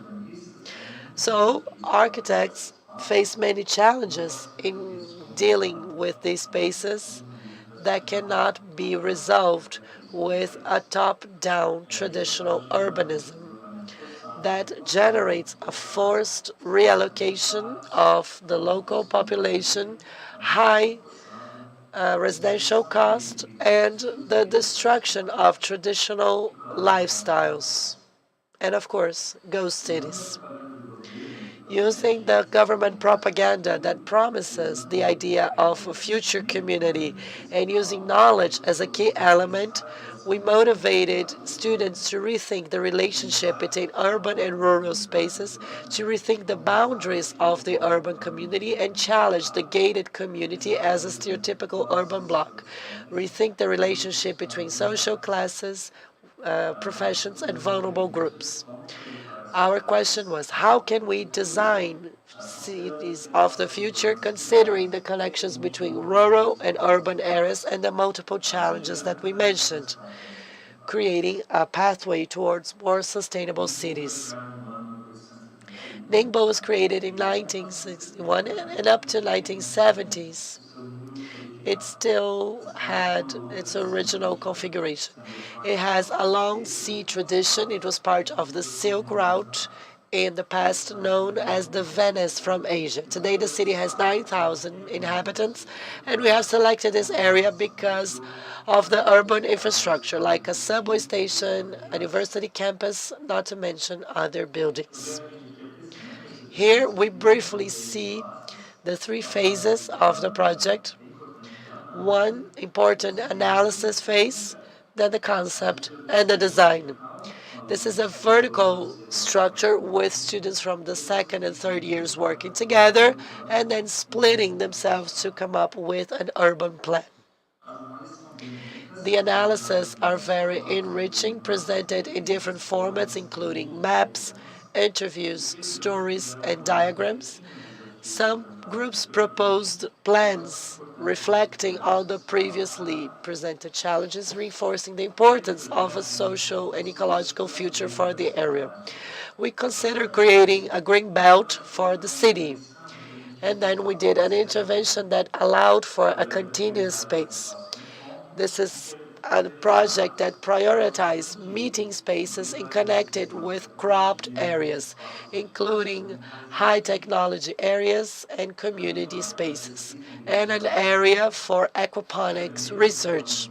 So architects face many challenges in dealing with these spaces that cannot be resolved with a top-down traditional urbanism that generates a forced reallocation of the local population, high residential cost, and the destruction of traditional lifestyles. and of course, ghost cities. Using the government propaganda that promises the idea of a future community and using knowledge as a key element, we motivated students to rethink the relationship between urban and rural spaces, to rethink the boundaries of the urban community and challenge the gated community as a stereotypical urban block, rethink the relationship between social classes, professions, and vulnerable groups. Our question was, how can we design cities of the future considering the connections between rural and urban areas and the multiple challenges that we mentioned, creating a pathway towards more sustainable cities. Ningbo was created in 1961 and up to 1970s. It still had its original configuration. It has a long sea tradition. It was part of the Silk Route, in the past known as the Venice from Asia. Today the city has 9,000 inhabitants, and we have selected this area because of the urban infrastructure, like a subway station, a university campus, not to mention other buildings. Here we briefly see the three phases of the project. One important analysis phase, then the concept and the design. This is a vertical structure with students from the second and third years working together and then splitting themselves to come up with an urban plan. The analyses are very enriching, presented in different formats, including maps, interviews, stories, and diagrams. Some groups proposed plans reflecting on the previously presented challenges, reinforcing the importance of a social and ecological future for the area. We considered creating a green belt for the city, and then we did an intervention that allowed for a continuous space. This is a project that prioritized meeting spaces and connected with cropped areas, including high technology areas and community spaces, and an area for aquaponics research.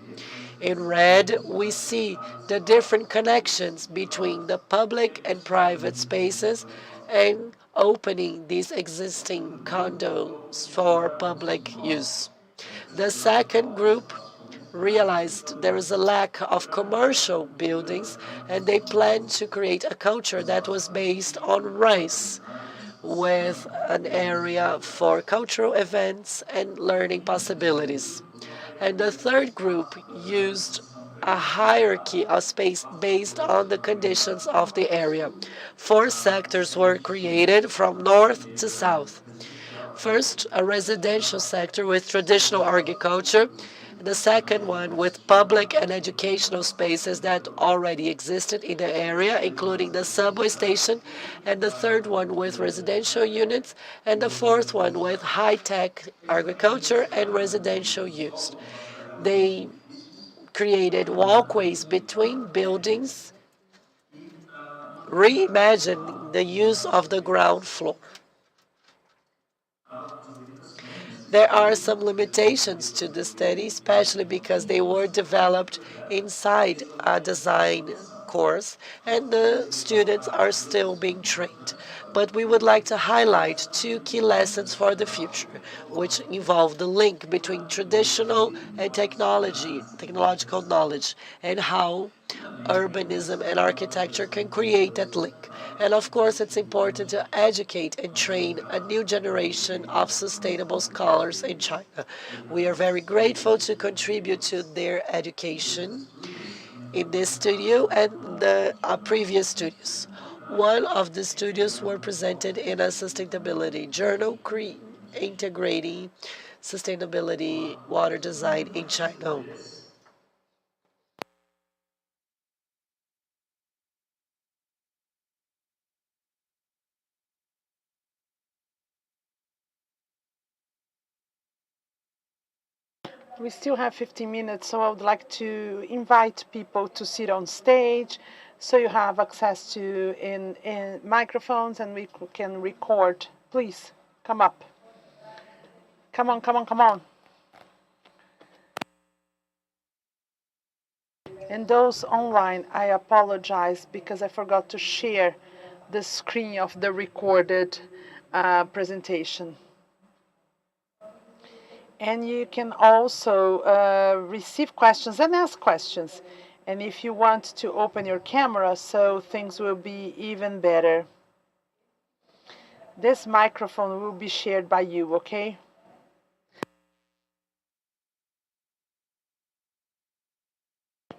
In red, we see the different connections between the public and private spaces and opening these existing condos for public use. The second group realized there is a lack of commercial buildings, and they planned to create a culture that was based on rice, with an area for cultural events and learning possibilities. And the third group used a hierarchy of space based on the conditions of the area. 4 sectors were created from north to south. First, a residential sector with traditional agriculture. The second one with public and educational spaces that already existed in the area, including the subway station. And the third one with residential units. And the fourth one with high-tech agriculture and residential use. They created walkways between buildings, reimagining the use of the ground floor. There are some limitations to the study, especially because they were developed inside a design course, and the students are still being trained. But we would like to highlight 2 key lessons for the future, which involve the link between traditional and technological knowledge, and how urbanism and architecture can create that link. And of course, it's important to educate and train a new generation of sustainable scholars in China. We are very grateful to contribute to their education in this studio and the previous studios. One of the studios were presented in a sustainability journal, integrating sustainability water design in China. We still have 15 minutes, so I would like to invite people to sit on stage so you have access to in microphones and we can record. Please, come up. Come on, come on, come on. And those online, I apologize because I forgot to share the screen of the recorded presentation. And you can also receive questions and ask questions. And if you want to open your camera, so things will be even better. This microphone will be shared by you, okay?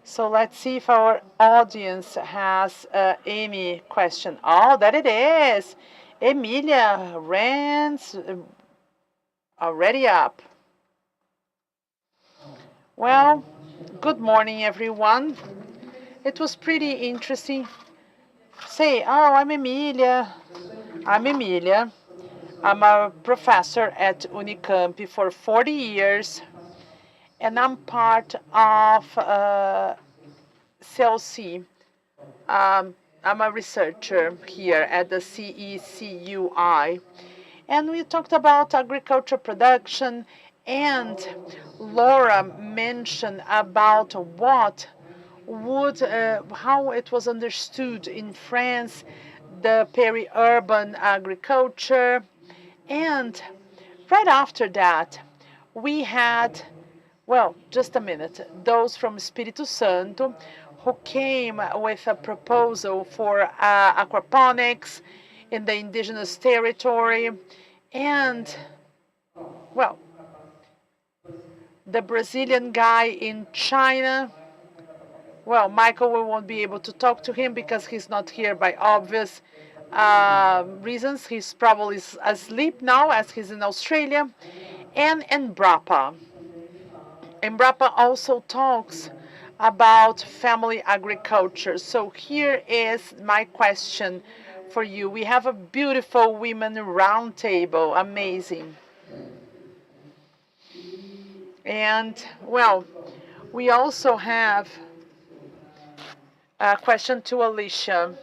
So let's see if our audience has any question. Oh, that it is. Emilia Rand's already up. Well, good morning, everyone. It was pretty interesting. Say, oh, I'm Emilia. I'm Emilia. I'm a professor at Unicamp for 40 years. And I'm part of CEUCI. I'm a researcher here at the CECUI. And we talked about agriculture production, and Laura mentioned about how it was understood in France, the peri-urban agriculture. And right after that, we had, well, just a minute, those from Espírito Santo who came with a proposal for aquaponics in the indigenous territory. And, well, the Brazilian guy in China, well, Michael, we won't be able to talk to him because he's not here by obvious reasons. He's probably asleep now as he's in Australia. And Embrapa. Embrapa also talks about family agriculture. So here is my question for you. We have a beautiful women roundtable, amazing. And, well, we also have a question to Alicia.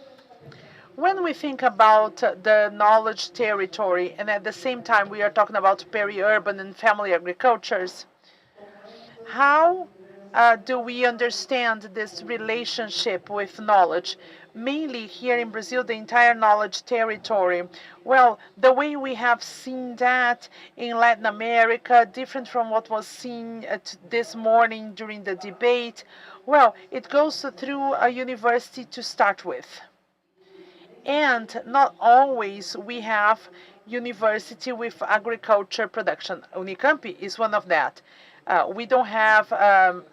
When we think about the knowledge territory, and at the same time we are talking about peri-urban and family agricultures, how do we understand this relationship with knowledge? Mainly here in Brazil, the entire knowledge territory. Well, the way we have seen that in Latin America, different from what was seen this morning during the debate, well, it goes through a university to start with. And not always we have university with agriculture production. Unicamp is one of that. We don't have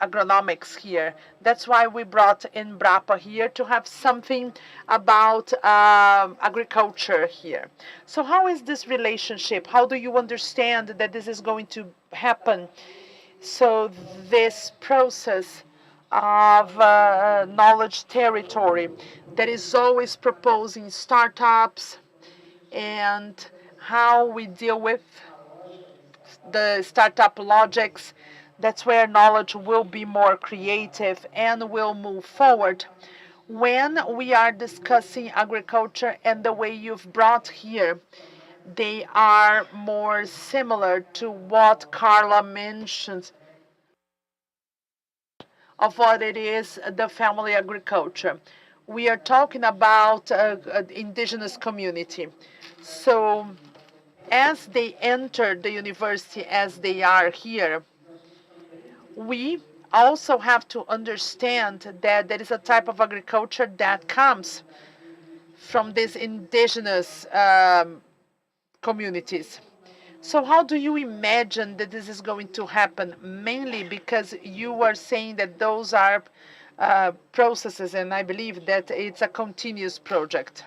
agronomics here. That's why we brought Embrapa here to have something about agriculture here. So how is this relationship? How do you understand that this is going to happen? So this process of knowledge territory that is always proposing startups and how we deal with the startup logics, that's where knowledge will be more creative and will move forward. When we are discussing agriculture and the way you've brought here, they are more similar to what Carla mentioned of what it is, the family agriculture. We are talking about indigenous community. So as they enter the university as they are here, we also have to understand that there is a type of agriculture that comes from these indigenous communities. So how do you imagine that this is going to happen? Mainly because you are saying that those are processes, and I believe that it's a continuous project.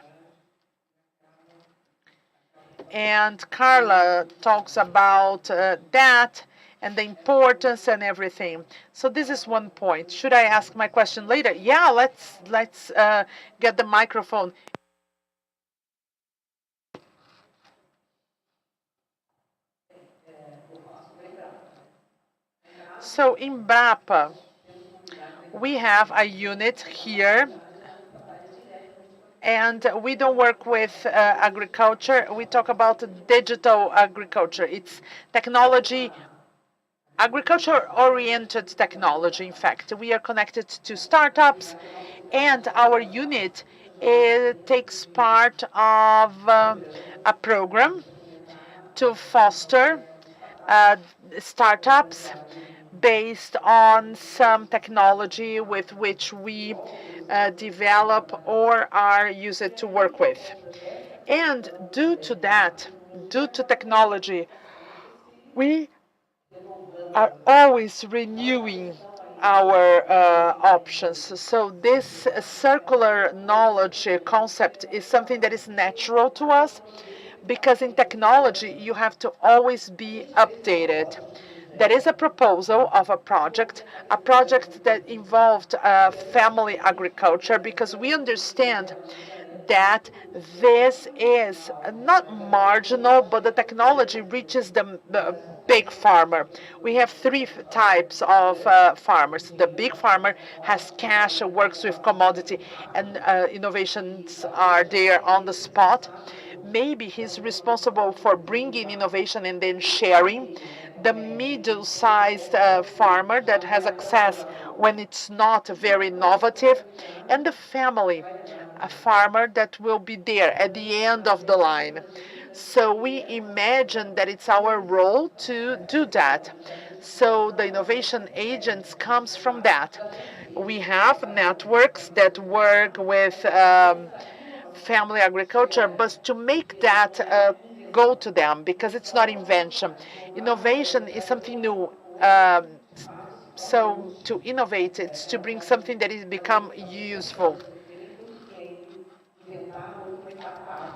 And Carla talks about that and the importance and everything. So this is one point. Should I ask my question later? Yeah, let's get the microphone. So in Embrapa, we have a unit here, and we don't work with agriculture. We talk about digital agriculture. It's technology agriculture-oriented technology. In fact, we are connected to startups, and our unit takes part of a program to foster startups based on some technology with which we develop or are used to work with. And due to that, due to technology, we are always renewing our options. So this circular knowledge concept is something that is natural to us, because in technology, you have to always be updated. There is a proposal of a project that involved family agriculture, because we understand that this is not marginal, but the technology reaches the big farmer. We have three types of farmers. The big farmer has cash, works with commodity, and innovations are there on the spot. Maybe he's responsible for bringing innovation and then sharing. The middle-sized farmer that has access when it's not very innovative, and the family, a farmer that will be there at the end of the line. So we imagine that it's our role to do that. So the innovation agents comes from that. We have networks that work with family agriculture, but to make that go to them, because it's not invention. Innovation is something new. So to innovate, it's to bring something that is become useful.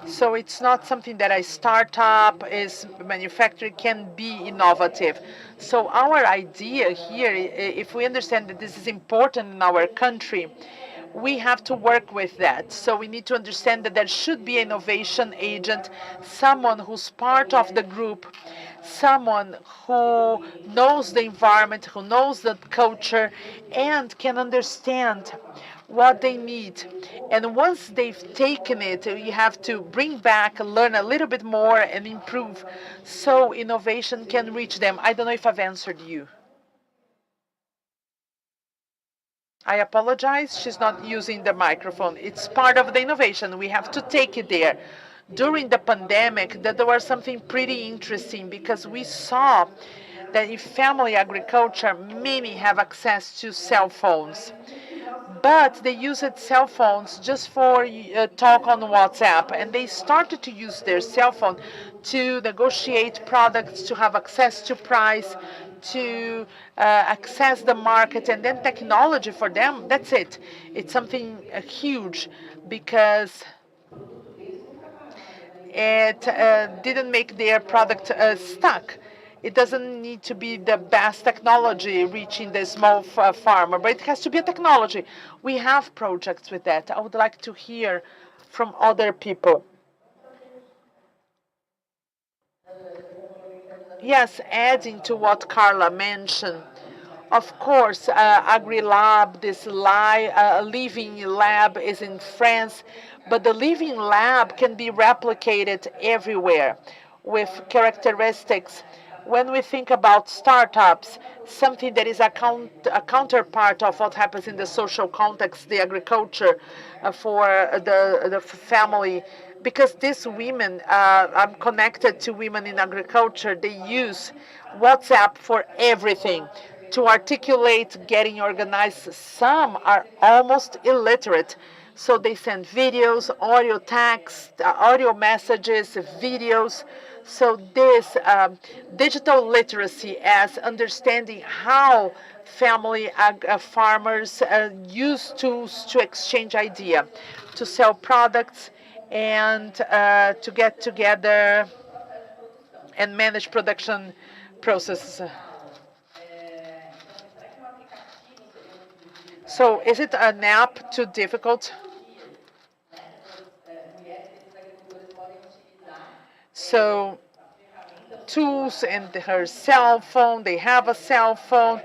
So it's not something that a startup is manufacturing can be innovative. So our idea here, if we understand that this is important in our country, we have to work with that. So we need to understand that there should be an innovation agent, someone who's part of the group, someone who knows the environment, who knows the culture, and can understand what they need. And once they've taken it, you have to bring back, learn a little bit more, and improve, so innovation can reach them. I don't know if I've answered you. I apologize, she's not using the microphone. It's part of the innovation. We have to take it there. During the pandemic, there was something pretty interesting, because we saw that in family agriculture, many have access to cell phones. But they used cell phones just for talk on WhatsApp, and they started to use their cell phone to negotiate products, to have access to price, to access the market, and then technology for them, that's it. It's something huge, because it didn't make their product stuck. It doesn't need to be the best technology reaching the small farmer, but it has to be a technology. We have projects with that. I would like to hear from other people. Yes, adding to what Carla mentioned, of course, AgriLab, this living lab is in France, but the living lab can be replicated everywhere with characteristics. When we think about startups, something that is a counterpart of what happens in the social context, the agriculture for the family, because these women, I'm connected to women in agriculture, they use WhatsApp for everything, to articulate, getting organized. Some are almost illiterate, so they send videos, audio text, audio messages, videos. So this digital literacy as understanding how family farmers use tools to exchange idea, to sell products, and to get together and manage production processes. So is it an app too difficult? So tools and her cell phone, they have a cell phone.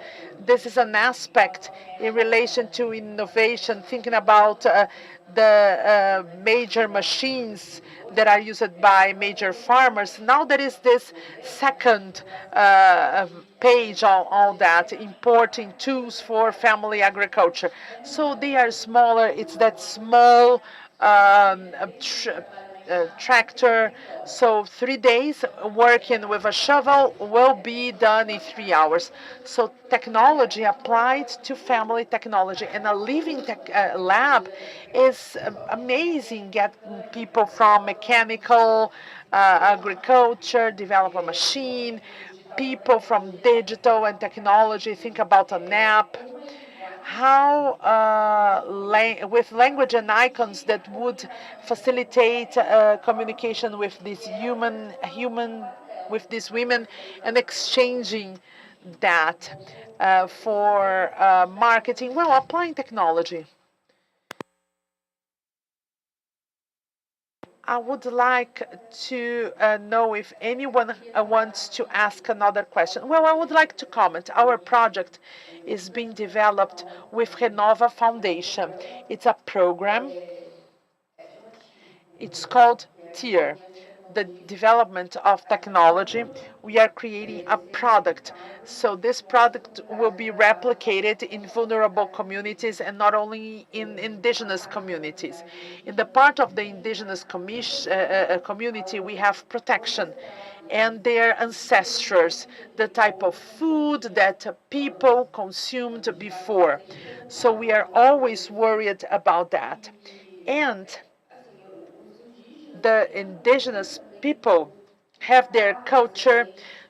This is an aspect in relation to innovation, thinking about the major machines that are used by major farmers. Now there is this second page on all that, importing tools for family agriculture. So they are smaller. It's that small tractor. So 3 days working with a shovel will be done in 3 hours. So technology applied to family technology, and a living lab is amazing. Get people from mechanical agriculture, develop a machine, people from digital and technology, think about an app, how with language and icons that would facilitate communication with these with these women, and exchanging that for marketing, well, applying technology. I would like to know if anyone wants to ask another question. Well, I would like to comment. Our project is being developed with Renova Foundation. It's a program. It's called TIER, the development of technology. We are creating a product. So this product will be replicated in vulnerable communities, and not only in indigenous communities. In the part of the indigenous community, we have protection and their ancestors, the type of food that people consumed before. So we are always worried about that. And the indigenous people have their culture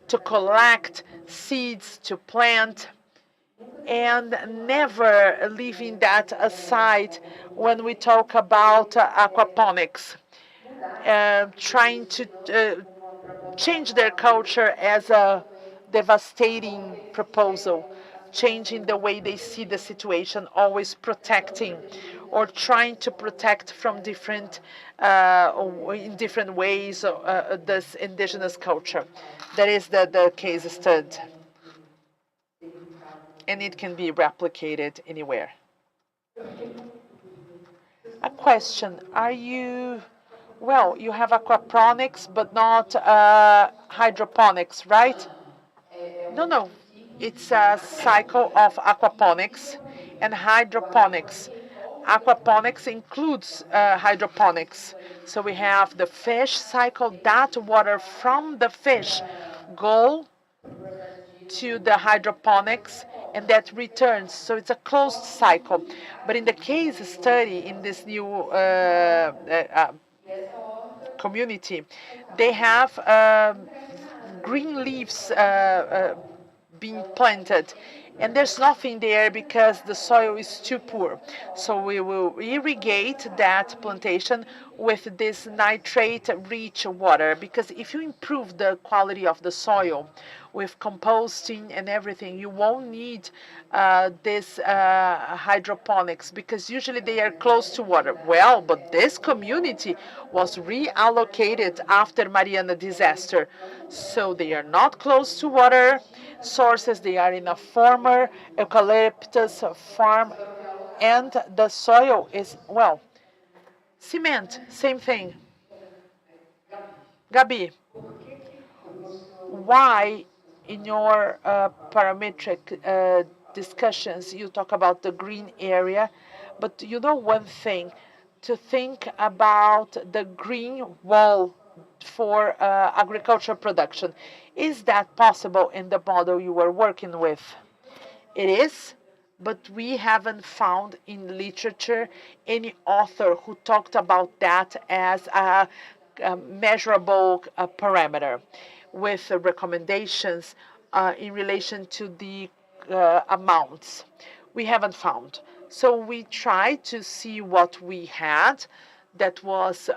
to collect seeds, to plant, and never leaving that aside when we talk about aquaponics, trying to change their culture as a devastating proposal, changing the way they see the situation, always protecting or trying to protect from different, in different ways, this indigenous culture. That is the case study. And it can be replicated anywhere. A question, are you, well, you have aquaponics, but not hydroponics, right? No, it's a cycle of aquaponics and hydroponics. Aquaponics includes hydroponics. So we have the fish cycle, that water from the fish go to the hydroponics, and that returns. So it's a closed cycle. But in the case study in this new community, they have green leaves being planted, and there's nothing there because the soil is too poor. So we will irrigate that plantation with this nitrate-rich water, because if you improve the quality of the soil with composting and everything, you won't need this hydroponics, because usually they are close to water. Well, but this community was reallocated after Mariana disaster, so they are not close to water sources. They are in a former eucalyptus farm, and the soil is, well, cement, same thing. Gabi, why in your parametric discussions you talk about the green area, but you know one thing, to think about the green wall for agricultural production. Is that possible in the model you were working with? It is, but we haven't found in literature any author who talked about that as a measurable parameter with recommendations in relation to the amounts. We haven't found. So we tried to see what we had that was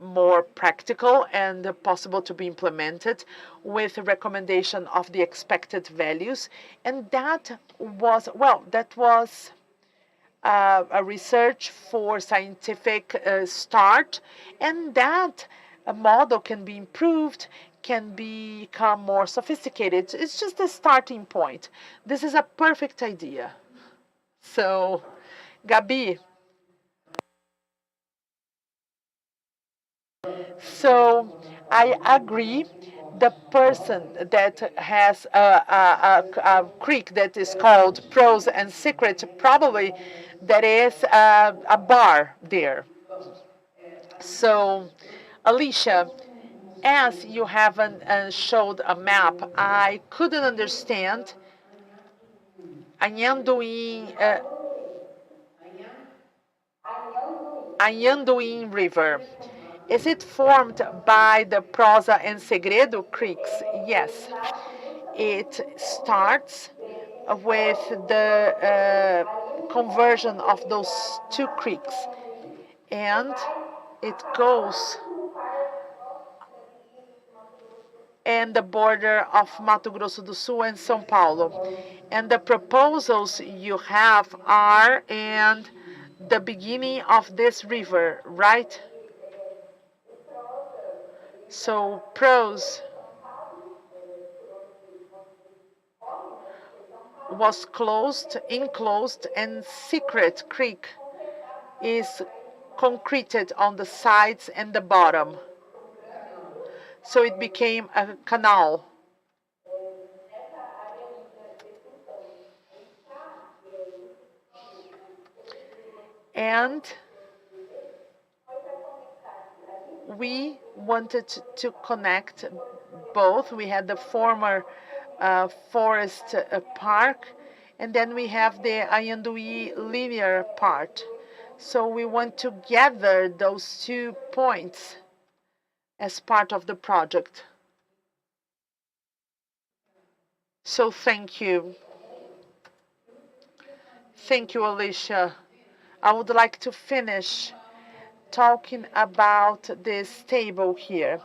more practical and possible to be implemented with a recommendation of the expected values. And that was, well, that was a research for scientific start, and that model can be improved, can become more sophisticated. It's just a starting point. This is a perfect idea. So, Gabi, So I agree. The person that has a creek that is called Pros and Secret, probably that is a bar there. So, Alicia, as you haven't showed a map, I couldn't understand Anhanduin River. Is it formed by the Prosa and Segredo creeks? Yes. It starts with the conversion of those two creeks, and it goes and the border of Mato Grosso do Sul and São Paulo. And the proposals you have are in the beginning of this river, right? So Pros was enclosed, and Secret Creek is concreted on the sides and the bottom. So it became a canal. And we wanted to connect both. We had the former forest park, and then we have the Anhanduí linear part. So we want to gather those 2 points as part of the project. So thank you. Thank you, Alicia. I would like to finish talking about this table here.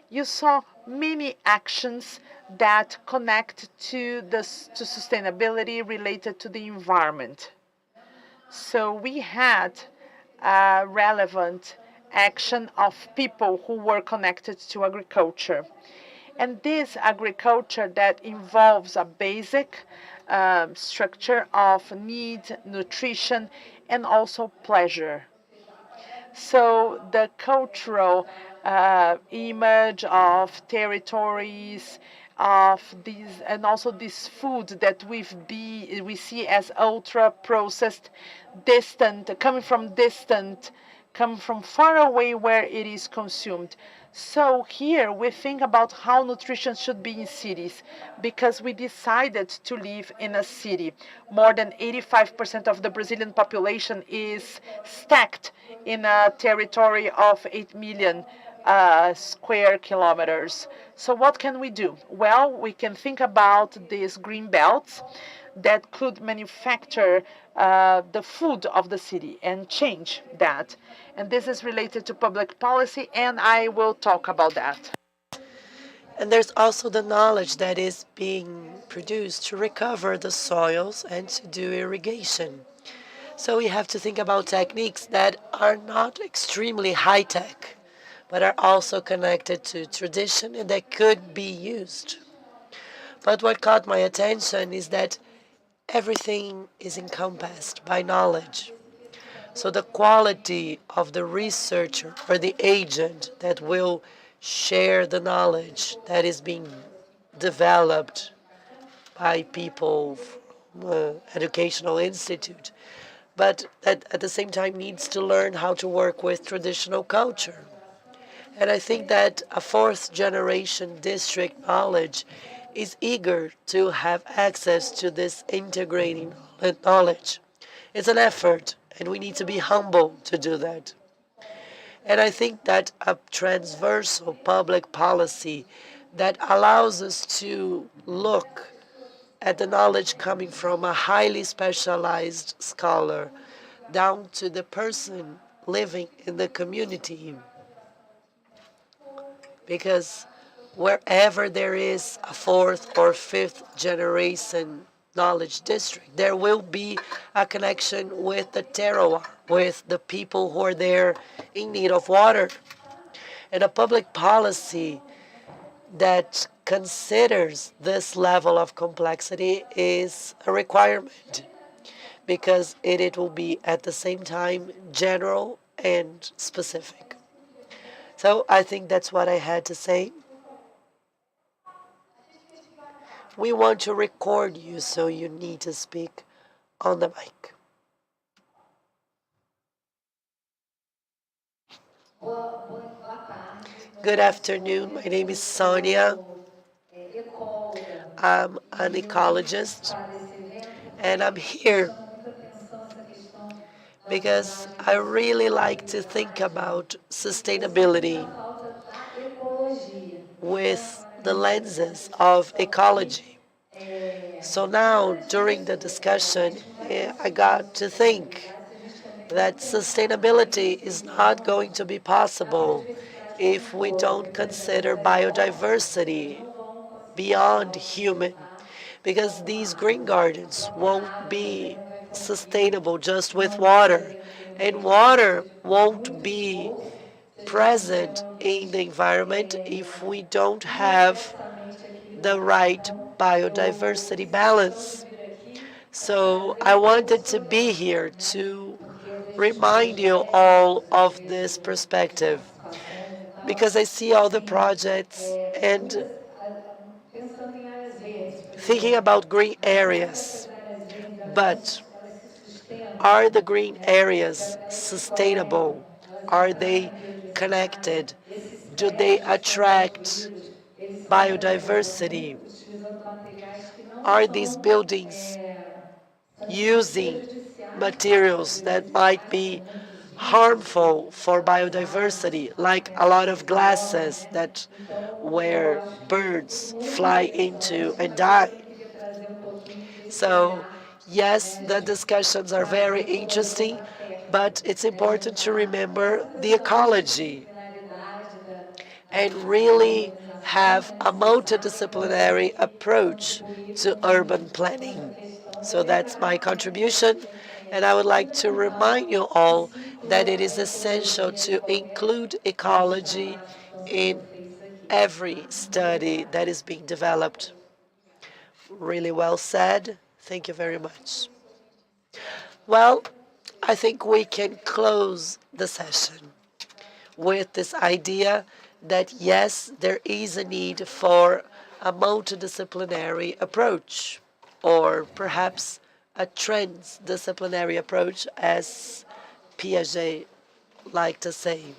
You saw many actions that connect to sustainability related to the environment. So we had a relevant action of people who were connected to agriculture. And this agriculture that involves a basic structure of need, nutrition, and also pleasure. So the cultural image of territories, of these, and also this food that we see as ultra processed, distant, coming from far away where it is consumed. So here we think about how nutrition should be in cities, because we decided to live in a city. More than 85% of the Brazilian population is stacked in a territory of 8 million square kilometers. So what can we do? Well, we can think about these green belts that could manufacture the food of the city and change that. And this is related to public policy, and I will talk about that. And there's also the knowledge that is being produced to recover the soils and to do irrigation. So we have to think about techniques that are not extremely high-tech, but are also connected to tradition and that could be used. But what caught my attention is that everything is encompassed by knowledge. So the quality of the researcher or the agent that will share the knowledge that is being developed by people from educational institute, but that at the same time needs to learn how to work with traditional culture. And I think that a 4th generation district knowledge is eager to have access to this integrating knowledge. It's an effort, and we need to be humble to do that. And I think that a transversal public policy that allows us to look at the knowledge coming from a highly specialized scholar down to the person living in the community. Because wherever there is a 4th or 5th generation knowledge district, there will be a connection with the terroir, with the people who are there in need of water. And a public policy that considers this level of complexity is a requirement, because it will be at the same time general and specific. So I think that's what I had to say. We want to record you, so you need to speak on the mic. Good afternoon. My name is Sonia. I'm an ecologist, and I'm here because I really like to think about sustainability with the lenses of ecology. So now, during the discussion, I got to think that sustainability is not going to be possible if we don't consider biodiversity beyond human, because these green gardens won't be sustainable just with water, and water won't be present in the environment if we don't have the right biodiversity balance. So I wanted to be here to remind you all of this perspective, because I see all the projects and thinking about green areas. But are the green areas sustainable? Are they connected? Do they attract biodiversity? Are these buildings using materials that might be harmful for biodiversity, like a lot of glasses that where birds fly into and die? So yes, the discussions are very interesting, but it's important to remember the ecology and really have a multidisciplinary approach to urban planning. So that's my contribution, and I would like to remind you all that it is essential to include ecology in every study that is being developed. Really well said. Thank you very much. Well, I think we can close the session with this idea that yes, there is a need for a multidisciplinary approach, or perhaps a transdisciplinary approach, as Piaget liked to say.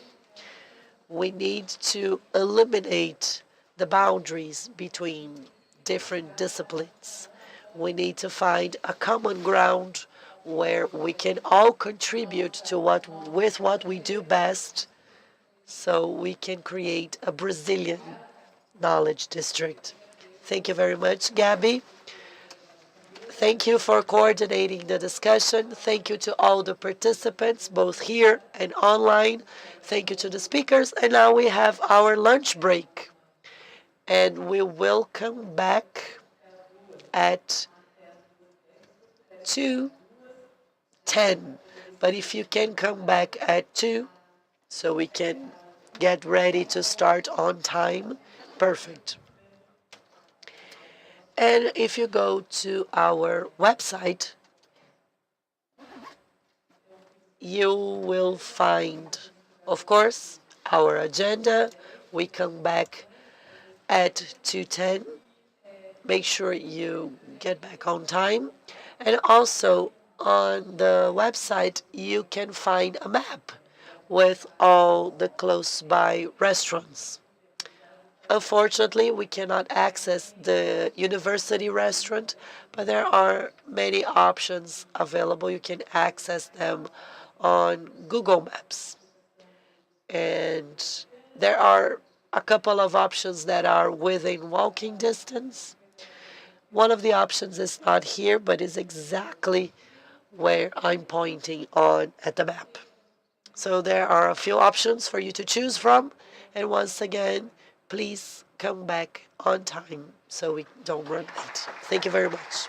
We need to eliminate the boundaries between different disciplines. We need to find a common ground where we can all contribute to what we do best, so we can create a Brazilian knowledge district. Thank you very much, Gabby. Thank you for coordinating the discussion. Thank you to all the participants, both here and online. Thank you to the speakers. And now we have our lunch break. And we will come back at 2:10. But if you can come back at 2, so we can get ready to start on time, perfect. And if you go to our website, you will find, of course, our agenda. We come back at 2:10. Make sure you get back on time. And also on the website, you can find a map with all the close by restaurants. Unfortunately, we cannot access the university restaurant, but there are many options available. You can access them on Google Maps. And there are a couple of options that are within walking distance. One of the options is not here, but is exactly where I'm pointing on at the map. So there are a few options for you to choose from. And once again, please come back on time so we don't run late. Thank you very much.